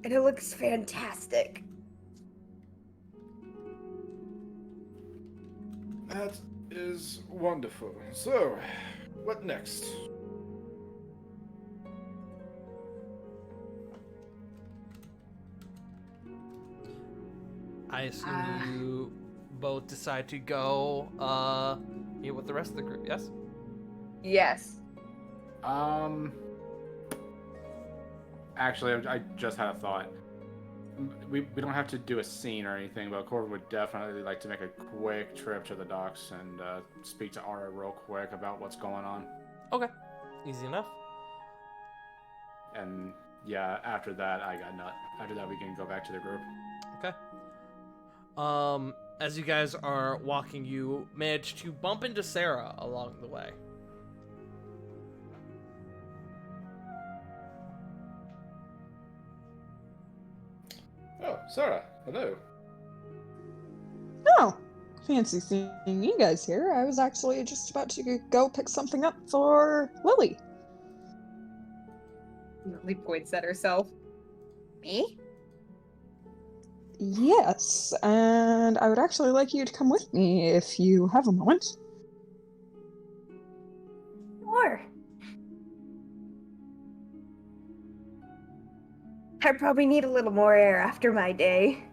and it looks fantastic. That is wonderful. So, what next? I assume you both decide to go meet with the rest of the group, yes? Yes. Actually, I just had a thought. We don't have to do a scene or anything, but Corbin would definitely like to make a quick trip to the docks and speak to Ara real quick about what's going on. Okay. Easy enough. And yeah, after that, I got nut. After that, we can go back to the group. Okay. As you guys are walking, you manage to bump into Sarah along the way. Oh, Sarah, hello. Oh, fancy seeing you guys here. I was actually just about to go pick something up for Lily. Lily points at herself. Me? Yes, and I would actually like you to come with me if you have a moment. Sure. I probably need a little more air after my day.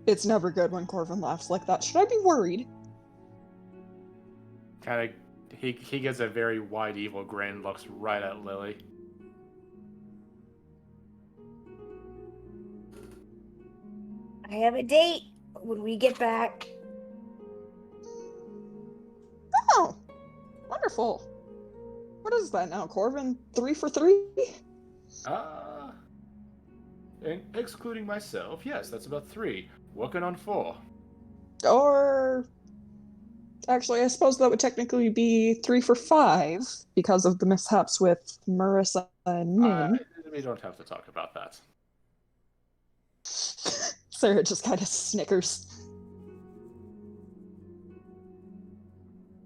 It's never good when Corvin laughs like that. Should I be worried? Kind of, he gets a very wide evil grin, looks right at Lily. I have a date when we get back. Oh, wonderful. What is that now, Corvin? 3 for 3? And excluding myself, yes, that's about 3. Working on 4. Or actually, I suppose that would technically be 3 for 5 because of the mishaps with Marissa and Nin. We don't have to talk about that. Sarah just kind of snickers.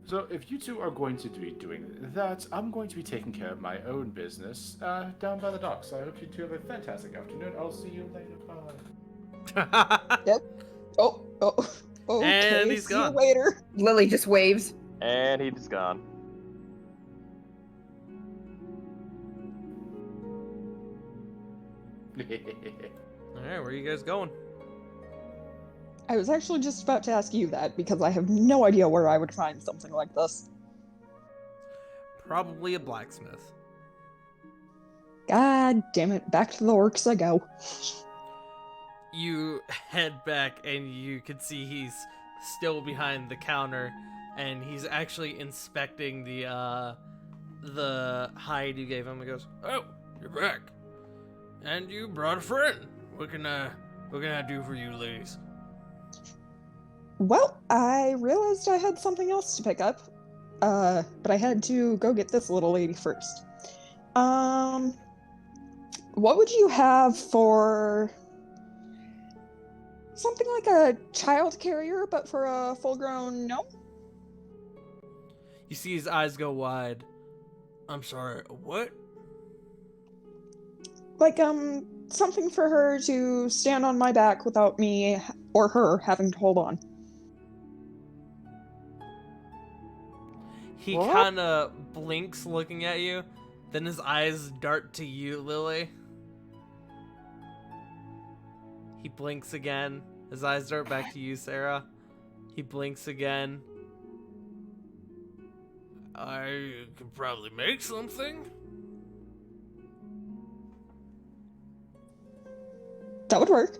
So if you two are going to be doing that, I'm going to be taking care of my own business down by the docks. I hope you two have a fantastic afternoon. I'll see you later. Bye. Yep. Oh. Okay. And he's see you gone. later. Lily just waves. And he's gone. Alright, where are you guys going? I was actually just about to ask you that because I have no idea where I would find something like this. Probably a blacksmith. God damn it, back to the orcs I go. You head back and you can see he's still behind the counter and he's actually inspecting the hide you gave him. He goes, "Oh, you're back. And you brought a friend. What can I do for you ladies?" Well, I realized I had something else to pick up, but I had to go get this little lady first. What would you have for something like a child carrier, but for a full-grown gnome? You see his eyes go wide. I'm sorry, what? Like, something for her to stand on my back without me or her having to hold on. He What? kind of blinks looking at you, then his eyes dart to you, Lily. He blinks again. His eyes dart back to you, Sarah. He blinks again. I could probably make something. That would work.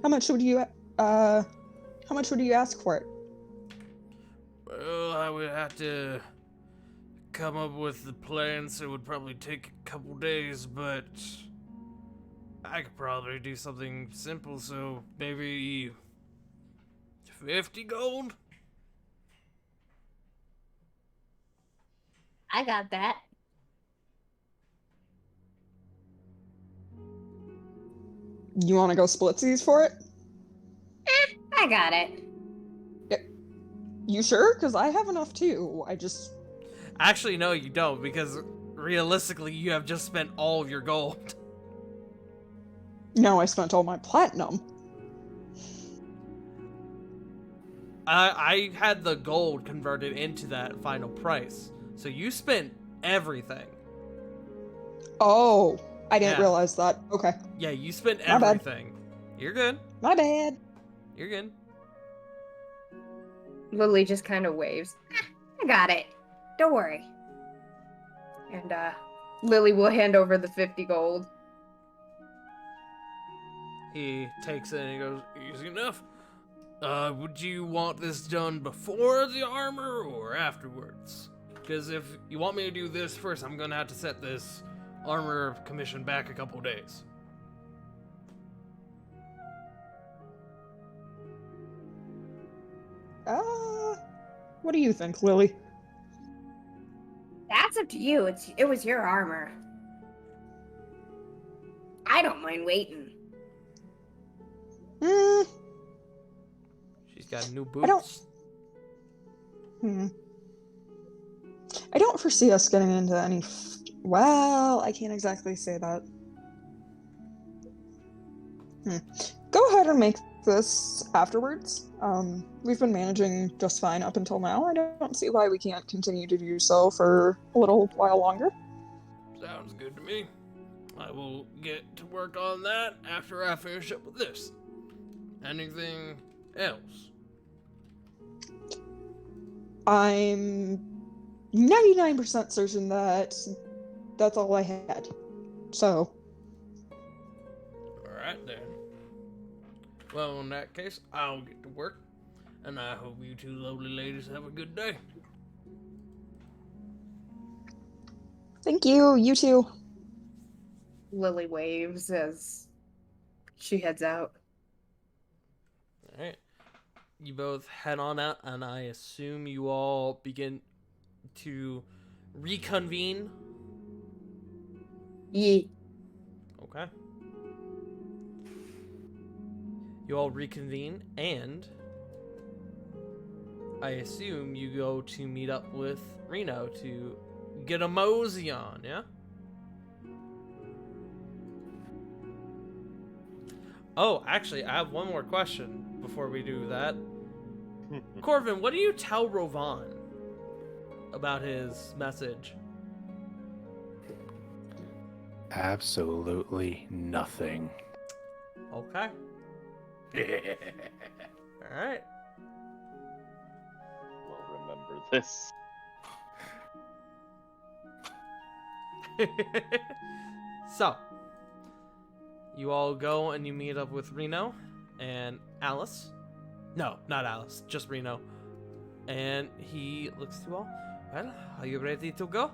How much would you ask for it? Well, I would have to come up with the plan, so it would probably take a couple days, but I could probably do something simple, so maybe 50 gold? I got that. You want to go splitsies for it? I got it. You sure? Because I have enough too. Actually, no, you don't, because realistically, you have just spent all of your gold. No, I spent all my platinum. I had the gold converted into that final price, so you spent everything. Oh, I didn't Yeah. realize that. Okay. Yeah, you spent My bad. everything. You're good. My bad. You're good. Lily just kind of waves. I got it. Don't worry. And Lily will hand over the 50 gold. He takes it and he goes, easy enough. Would you want this done before the armor or afterwards? Because if you want me to do this first, I'm gonna have to set this armor commission back a couple days. What do you think, Lily? That's up to you. It was your armor. I don't mind waiting. Hmm. She's got new I don't- boots. I don't foresee us getting into any. Well, I can't exactly say that. Go ahead and make this afterwards. We've been managing just fine up until now. I don't see why we can't continue to do so for a little while longer. Sounds good to me. I will get to work on that after I finish up with this. Anything else? I'm 99% certain that that's all I had. So, Alright then. Well, in that case, I'll get to work. And I hope you two lovely ladies have a good day. thank you. You too. Lily waves as she heads out. Alright. You both head on out, and I assume you all begin to reconvene. Ye. Okay. You all reconvene, and I assume you go to meet up with Reno to get a mosey on, yeah? Oh, actually, I have one more question before we do that. Corvin, what do you tell Rovan about his message? Absolutely nothing. Okay. Alright. We'll remember this. So, you all go and you meet up with Reno and Alice. No, not Alice, just Reno. And he looks to you all. Well, are you ready to go?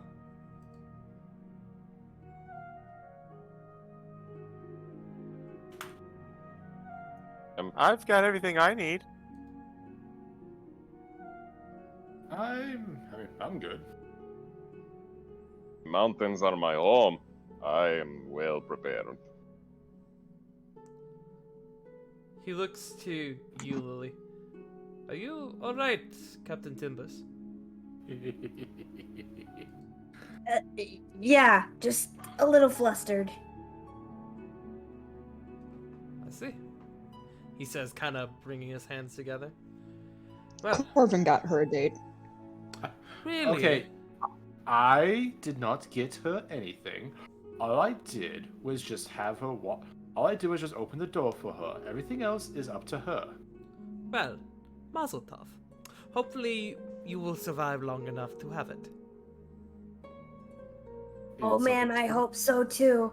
I've got everything I need. I'm good. Mountains are my home. I am well prepared. He looks to you, Lily. Are you alright, Captain Timbers? Yeah, just a little flustered. I see. He says, kind of bringing his hands together. Well, Corvin got her a date. really? Okay, I did not get her anything. All I did was just have her walk. All I did was just open the door for her. Everything else is up to her. Well, mazel tov. Hopefully, you will survive long enough to have it. Oh It's man, something- I hope so too.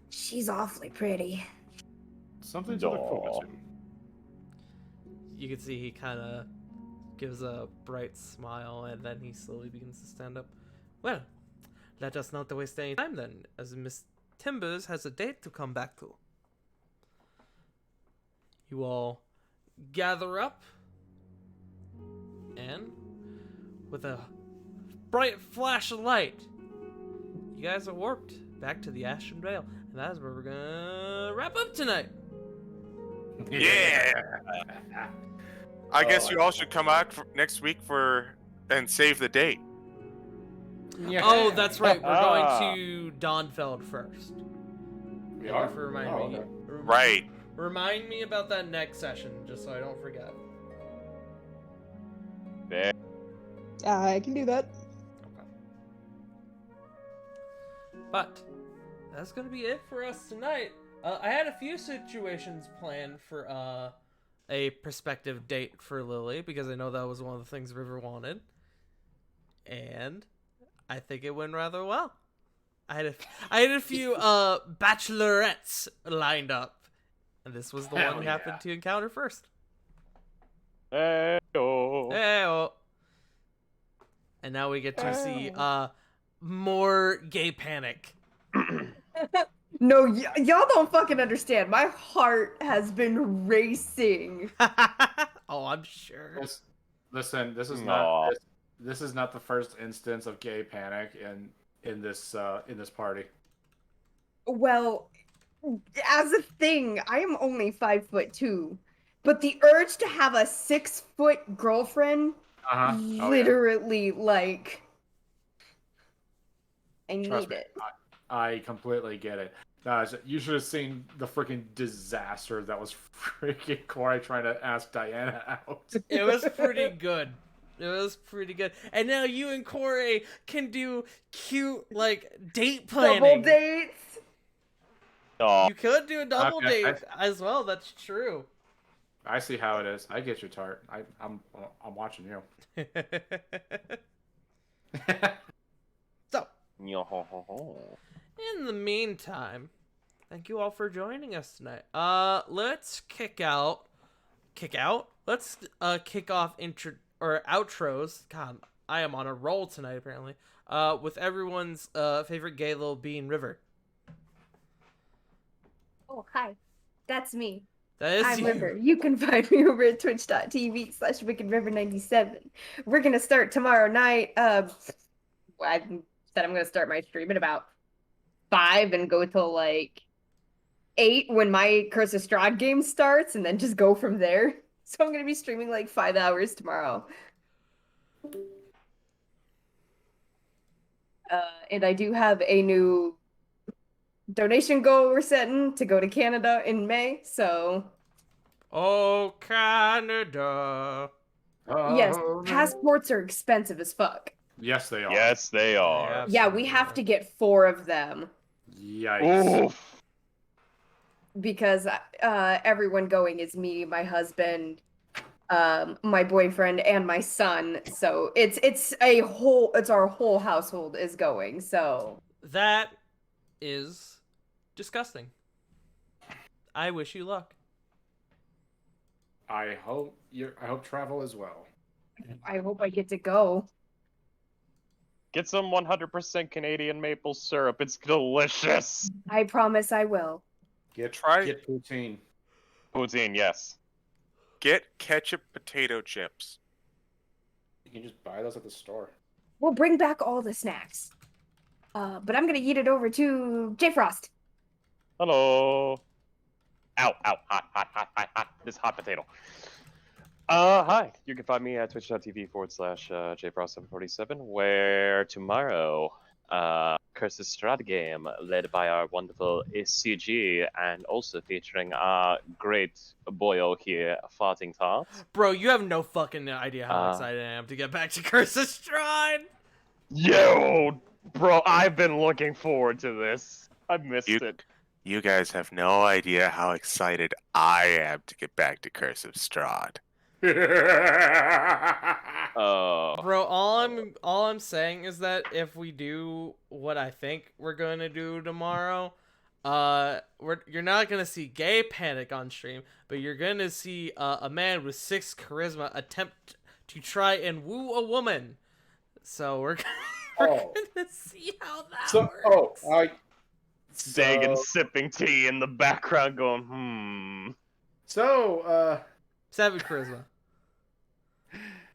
She's awfully pretty. Something to look forward to. You can see he kind of gives a bright smile, and then he slowly begins to stand up. Well, let us not waste any time then, as Miss Timbers has a date to come back to. you all gather up, and with a bright flash of light, you guys are warped back to the Ashen Vale, and that is where we're gonna wrap up tonight. Yeah. I guess you all should come back next week and save the date. Yeah. Oh, that's right. We're going to Dawnfeld first. We Thank are? you for reminding Oh, me. okay. Right. Remind me about that next session, just so I don't forget. There. I can do that. Okay. But that's gonna be it for us tonight. I had a few situations planned for a prospective date for Lily, because I know that was one of the things River wanted, and I think it went rather well. I had a few bachelorettes lined up, and this was the Hell one we yeah. happened to encounter first. Hey-oh. Hey-oh. And now we get to see more gay panic. No, y'all don't fucking understand. My heart has been racing. Oh, I'm sure. Listen, this is Aw. not this is not the first instance of gay panic in this party. Well, as a thing, I am only 5'2", but the urge to have a 6-foot girlfriend, Uh-huh. literally, like, I Trust need me, it. I completely get it. Guys, you should have seen the freaking disaster that was freaking Corey trying to ask Diana out. It was pretty good. It was pretty good. And now you and Corey can do cute, like, date planning. Double dates. Aw. You could do a double Okay, date as well. That's true. I see how it is. I get your tart. I'm watching you. So, Yo-ho-ho-ho. in the meantime, thank you all for joining us tonight. Let's kick off outros. God, I am on a roll tonight apparently. With everyone's favorite gay little bean, River. Oh, hi. That's me. That is I'm you. River. You can find me over at twitch.tv/WickedRiver97. We're going to start tomorrow night. I said I'm gonna start my stream at about 5 and go till like 8 when my Curse of Strahd game starts, and then just go from there. So I'm gonna be streaming like 5 hours tomorrow. And I do have a new donation goal we're setting to go to Canada in May. So Oh, Canada. yes, Oh, passports are expensive as fuck. Yes, they are. Yes, they are. Yeah, we have to get 4 of them. Yikes. Oof. Because everyone going is me, my husband, my boyfriend, and my son. So it's our whole household is going. So That is disgusting. I wish you luck. I hope travel as well. I hope I get to go. Get some 100% Canadian maple syrup. It's delicious. I promise I will. Get Try- poutine. Poutine, yes. Get ketchup potato chips. You can just buy those at the store. We'll bring back all the snacks. But I'm gonna eat it over to J Frost. Hello. Ow, ow, hot. This hot potato. Hi. You can find me at twitch.tv/jfrost747, where tomorrow, Curse of Strahd game, led by our wonderful SCG, and also featuring our great boyo here, Farting Tart. Bro, you have no fucking idea how excited I am to get back to Curse of Strahd. Yo, bro, I've been looking forward to this. I missed it. You guys have no idea how excited I am to get back to Curse of Strahd. Oh. Bro, all I'm saying is that if we do what I think we're gonna do tomorrow, you're not gonna see gay panic on stream, but you're gonna see a man with 6 charisma attempt to try and woo a woman. So we're Oh. gonna see how that works. Sagan sipping tea in the background going, So, 7 charisma.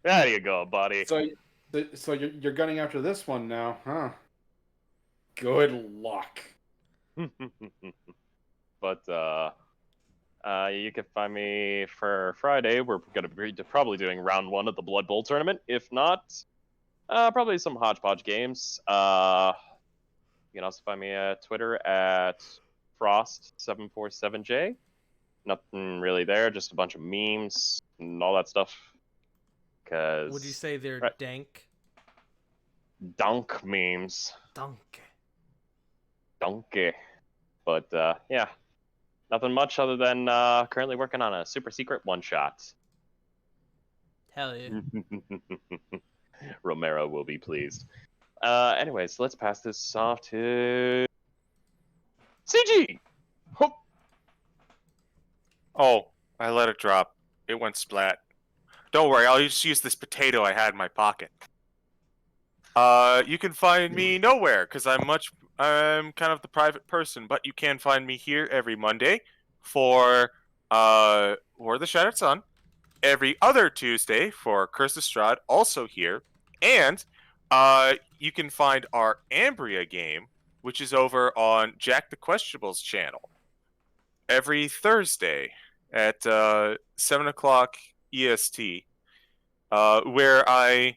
There you go, buddy. so you're gunning after this one now, huh? Good luck. But you can find me for Friday. We're gonna be probably doing round 1 of the Blood Bowl tournament. If not, probably some hodgepodge games. You can also find me at Twitter at Frost747J. Nothing really there, just a bunch of memes and all that stuff. Cause Would you say they're Right. dank? dunk memes, Dunk. donkey. But yeah, nothing much other than currently working on a super secret one shot. Hell yeah. Romero will be pleased. Anyways, let's pass this off to CG. Hope. Oh, I let it drop. It went splat. Don't worry, I'll just use this potato I had in my pocket. You can find me nowhere because I'm kind of the private person, but you can find me here every Monday for the Shattered Sun, every other Tuesday for Curse of Strahd, also here, and you can find our Ambria game, which is over on Jack the Questionable's channel, every Thursday at 7 o'clock EST, where I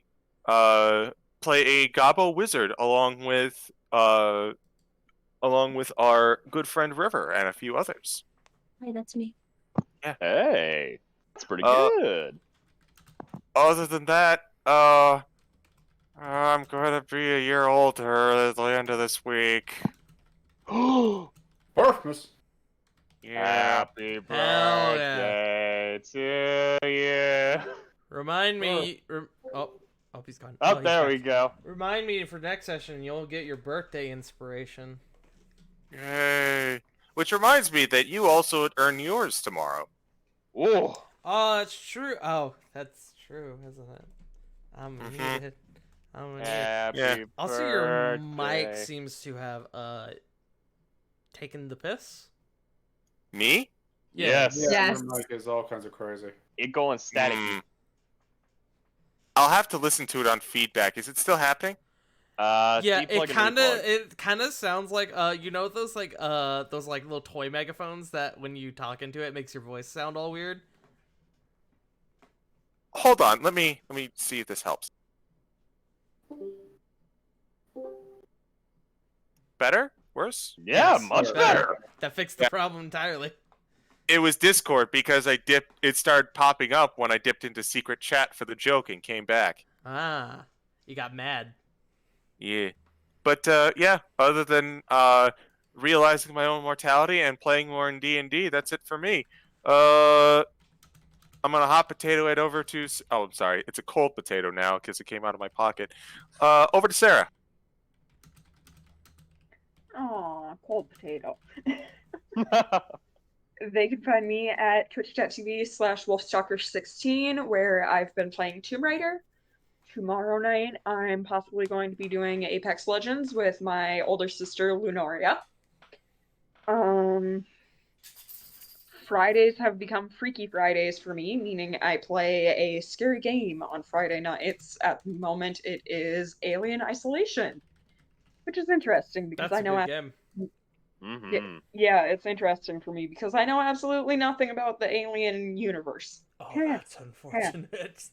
play a Gobbo wizard along with our good friend River and a few others. Hi, that's me. Hey, that's pretty Uh, good. Other than that, I'm gonna be a year older at the end of this week. Perfect. Yeah. Happy Hell birthday to you. Remind me. Oh, he's gone. Oh, he's there back. we go. Remind me for next session. You'll get your birthday inspiration. Yay. Which reminds me that you also earn yours tomorrow. Ooh. Oh, that's true. Oh, that's true, isn't it? I'm Mhm. muted. I'm muted. Happy Yeah. Also, your mic birthday. seems to have taken the piss. Me? Yeah. Yes. Yeah, Yes. your mic is all kinds of crazy. It going static. Hmm. I'll have to listen to it on feedback. Is it still happening? Yeah, deplug it and replug. kind of sounds like you know those little toy megaphones that when you talk into it makes your voice sound all weird. Hold on. Let me see if this helps. Better? Worse? Yeah, Yes, much better. better. That fixed the Yeah. problem entirely. It was Discord because it started popping up when I dipped into secret chat for the joke and came back. Ah, you got mad. Yeah. But yeah, other than realizing my own mortality and playing more in D&D, that's it for me. I'm gonna hot potato it over to. Oh, I'm sorry. It's a cold potato now because it came out of my pocket. Over to Sarah. Aw, cold potato. They can find me at twitch.tv/wolfstalker16, where I've been playing Tomb Raider. Tomorrow night, I'm possibly going to be doing Apex Legends with my older sister, Lunoria. Fridays have become Freaky Fridays for me, meaning I play a scary game on Friday nights. At the moment, it is Alien Isolation, which is interesting because That's I a know good game. Mm-hmm. yeah, it's interesting for me because I know absolutely nothing about the alien universe. Oh, that's unfortunate.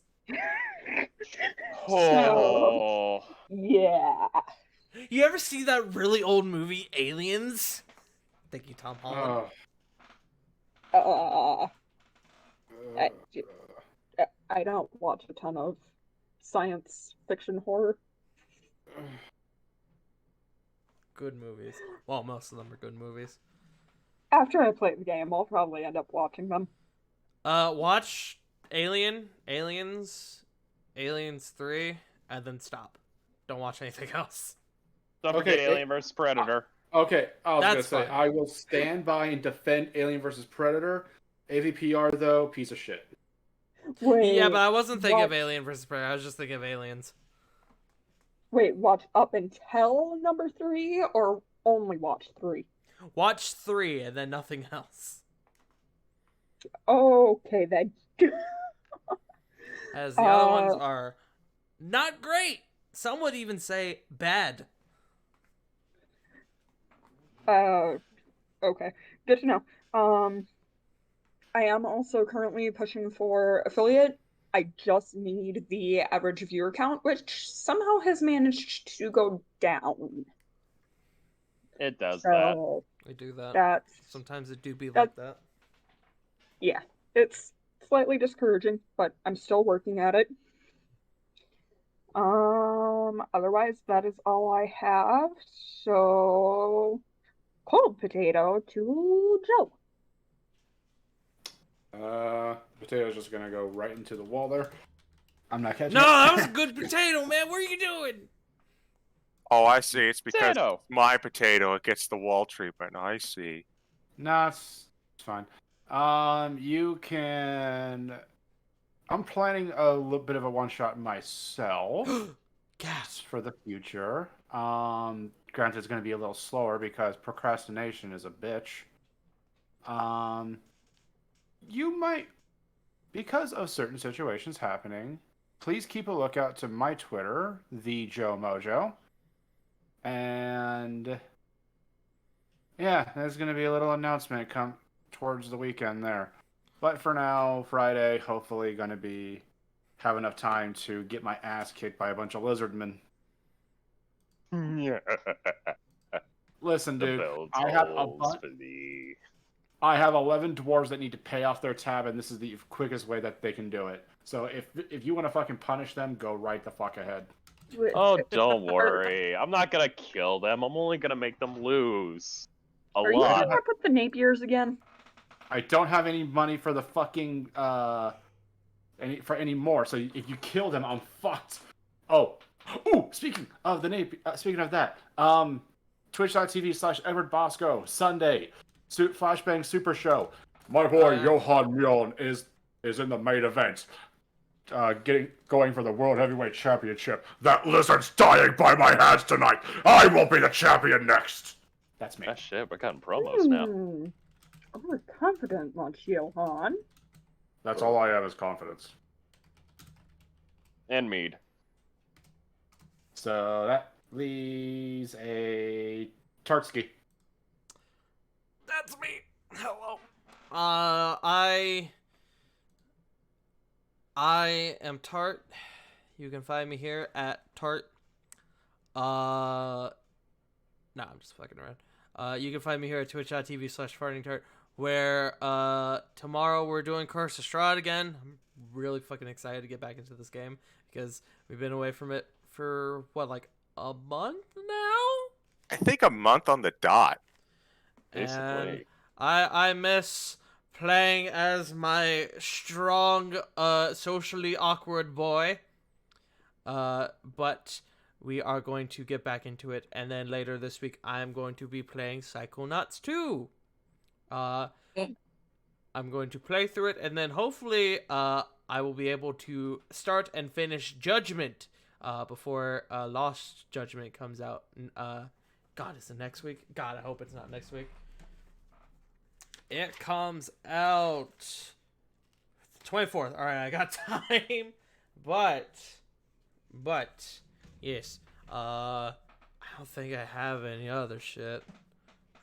Oh. Yeah. You ever see that really old movie, Aliens? Thank you, Tom Holland. I don't watch a ton of science fiction horror. Good movies. Well, most of them are good movies. After I play the game, I'll probably end up watching them. Watch Aliens 3, and then stop. Don't watch anything else. Don't Okay, forget Alien vs Predator. Okay, I was gonna That's say fine. I will stand by and defend Alien vs Predator. AVPR though, piece of shit. Wait, Yeah, but I wasn't thinking of what? Alien vs. Predator. I was just thinking of Aliens. Wait, watch up until number 3 or only watch 3? Watch 3 and then nothing else. Okay then. As the other ones Uh, are not great. Some would even say bad. okay. Good to know. I am also currently pushing for affiliate. I just need the average viewer count, which somehow has managed to go down. It does that. So We do that. that's Sometimes it do be that like that. yeah, it's slightly discouraging, but I'm still working at it. Otherwise that is all I have. So cold potato to Joe. Potato's just gonna go right into the wall there. I'm not catching No, it. that was a good potato, man. What are you doing? Oh, I see. It's because Potato. it's my potato. It gets the wall treatment. I see. Nah, it's fine. You can. I'm planning a little bit of a one shot myself. Gas. For the future. Granted, it's going to be a little slower because procrastination is a bitch. You might, because of certain situations happening, please keep a lookout to my Twitter, the Joe Mojo. And yeah, there's going to be a little announcement come towards the weekend there. But for now, Friday, hopefully going to have enough time to get my ass kicked by a bunch of lizardmen. Yeah. Listen, The dude, bell I have tolls for thee. I have 11 dwarves that need to pay off their tab, and this is the quickest way that they can do it. So if you want to fucking punish them, go right the fuck ahead. Oh, don't worry. I'm not gonna kill them. I'm only gonna make them lose. Are you lot. gonna put the Napiers again? I don't have any money for the fucking any more. So if you kill them, I'm fucked. Oh, ooh! Speaking of that, Twitch.tv/Edward Bosco Sunday, Flashbang Super Show. My boy Johan Mjoln is in the main event. Going for the World Heavyweight Championship. That lizard's dying by my hands tonight. I will be the champion next. That's me. Ah, shit, we're cutting promos now. Overconfident, Monsieur Han. That's all I have is confidence. And mead. So that leaves a Tartsky. That's me. Hello. I am Tart. You can find me here at Tart. Nah, I'm just fucking around. You can find me here at twitch.tv/fartingtart, where tomorrow we're doing Curse of Strahd again. I'm really fucking excited to get back into this game because we've been away from it for what, like a month now? I think a month on the dot. Basically. And I miss playing as my strong, socially awkward boy. But we are going to get back into it, and then later this week I'm going to be playing Psychonauts 2. I'm going to play through it, and then hopefully I will be able to start and finish Judgment before Lost Judgment comes out. God, is it next week? God, I hope it's not next week. It comes out 24th. All right, I got time, but yes, I don't think I have any other shit.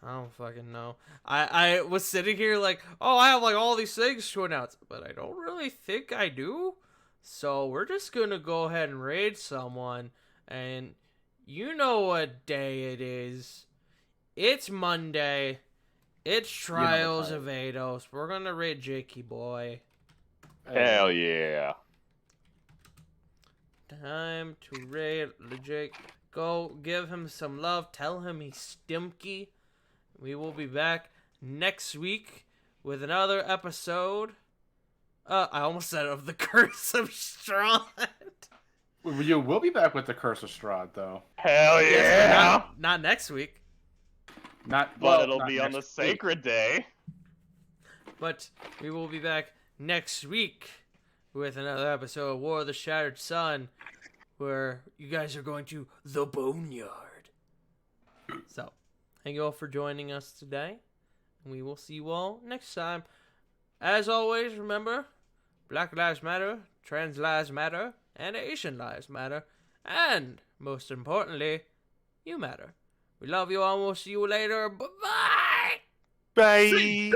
I don't fucking know. I was sitting here like, oh, I have like all these things to announce, but I don't really think I do. So we're just gonna go ahead and raid someone, and you know what day it is. It's Monday. It's Trials of Eidos. We're gonna raid Jakey boy. Hell yeah. Time to raid the Jake. Go give him some love. Tell him he's stimky. We will be back next week with another episode. I almost said of the Curse of Strahd. You will be back with the Curse of Strahd, though. Hell yeah! Yes, but not next week. But it'll be on the sacred day. But we will be back next week with another episode of War of the Shattered Sun, where you guys are going to the Boneyard. So, thank you all for joining us today, and we will see you all next time. As always, remember, Black Lives Matter, Trans Lives Matter, and Asian Lives Matter. And, most importantly, you matter. We love you all. We'll see you later. Bye-bye! Bye!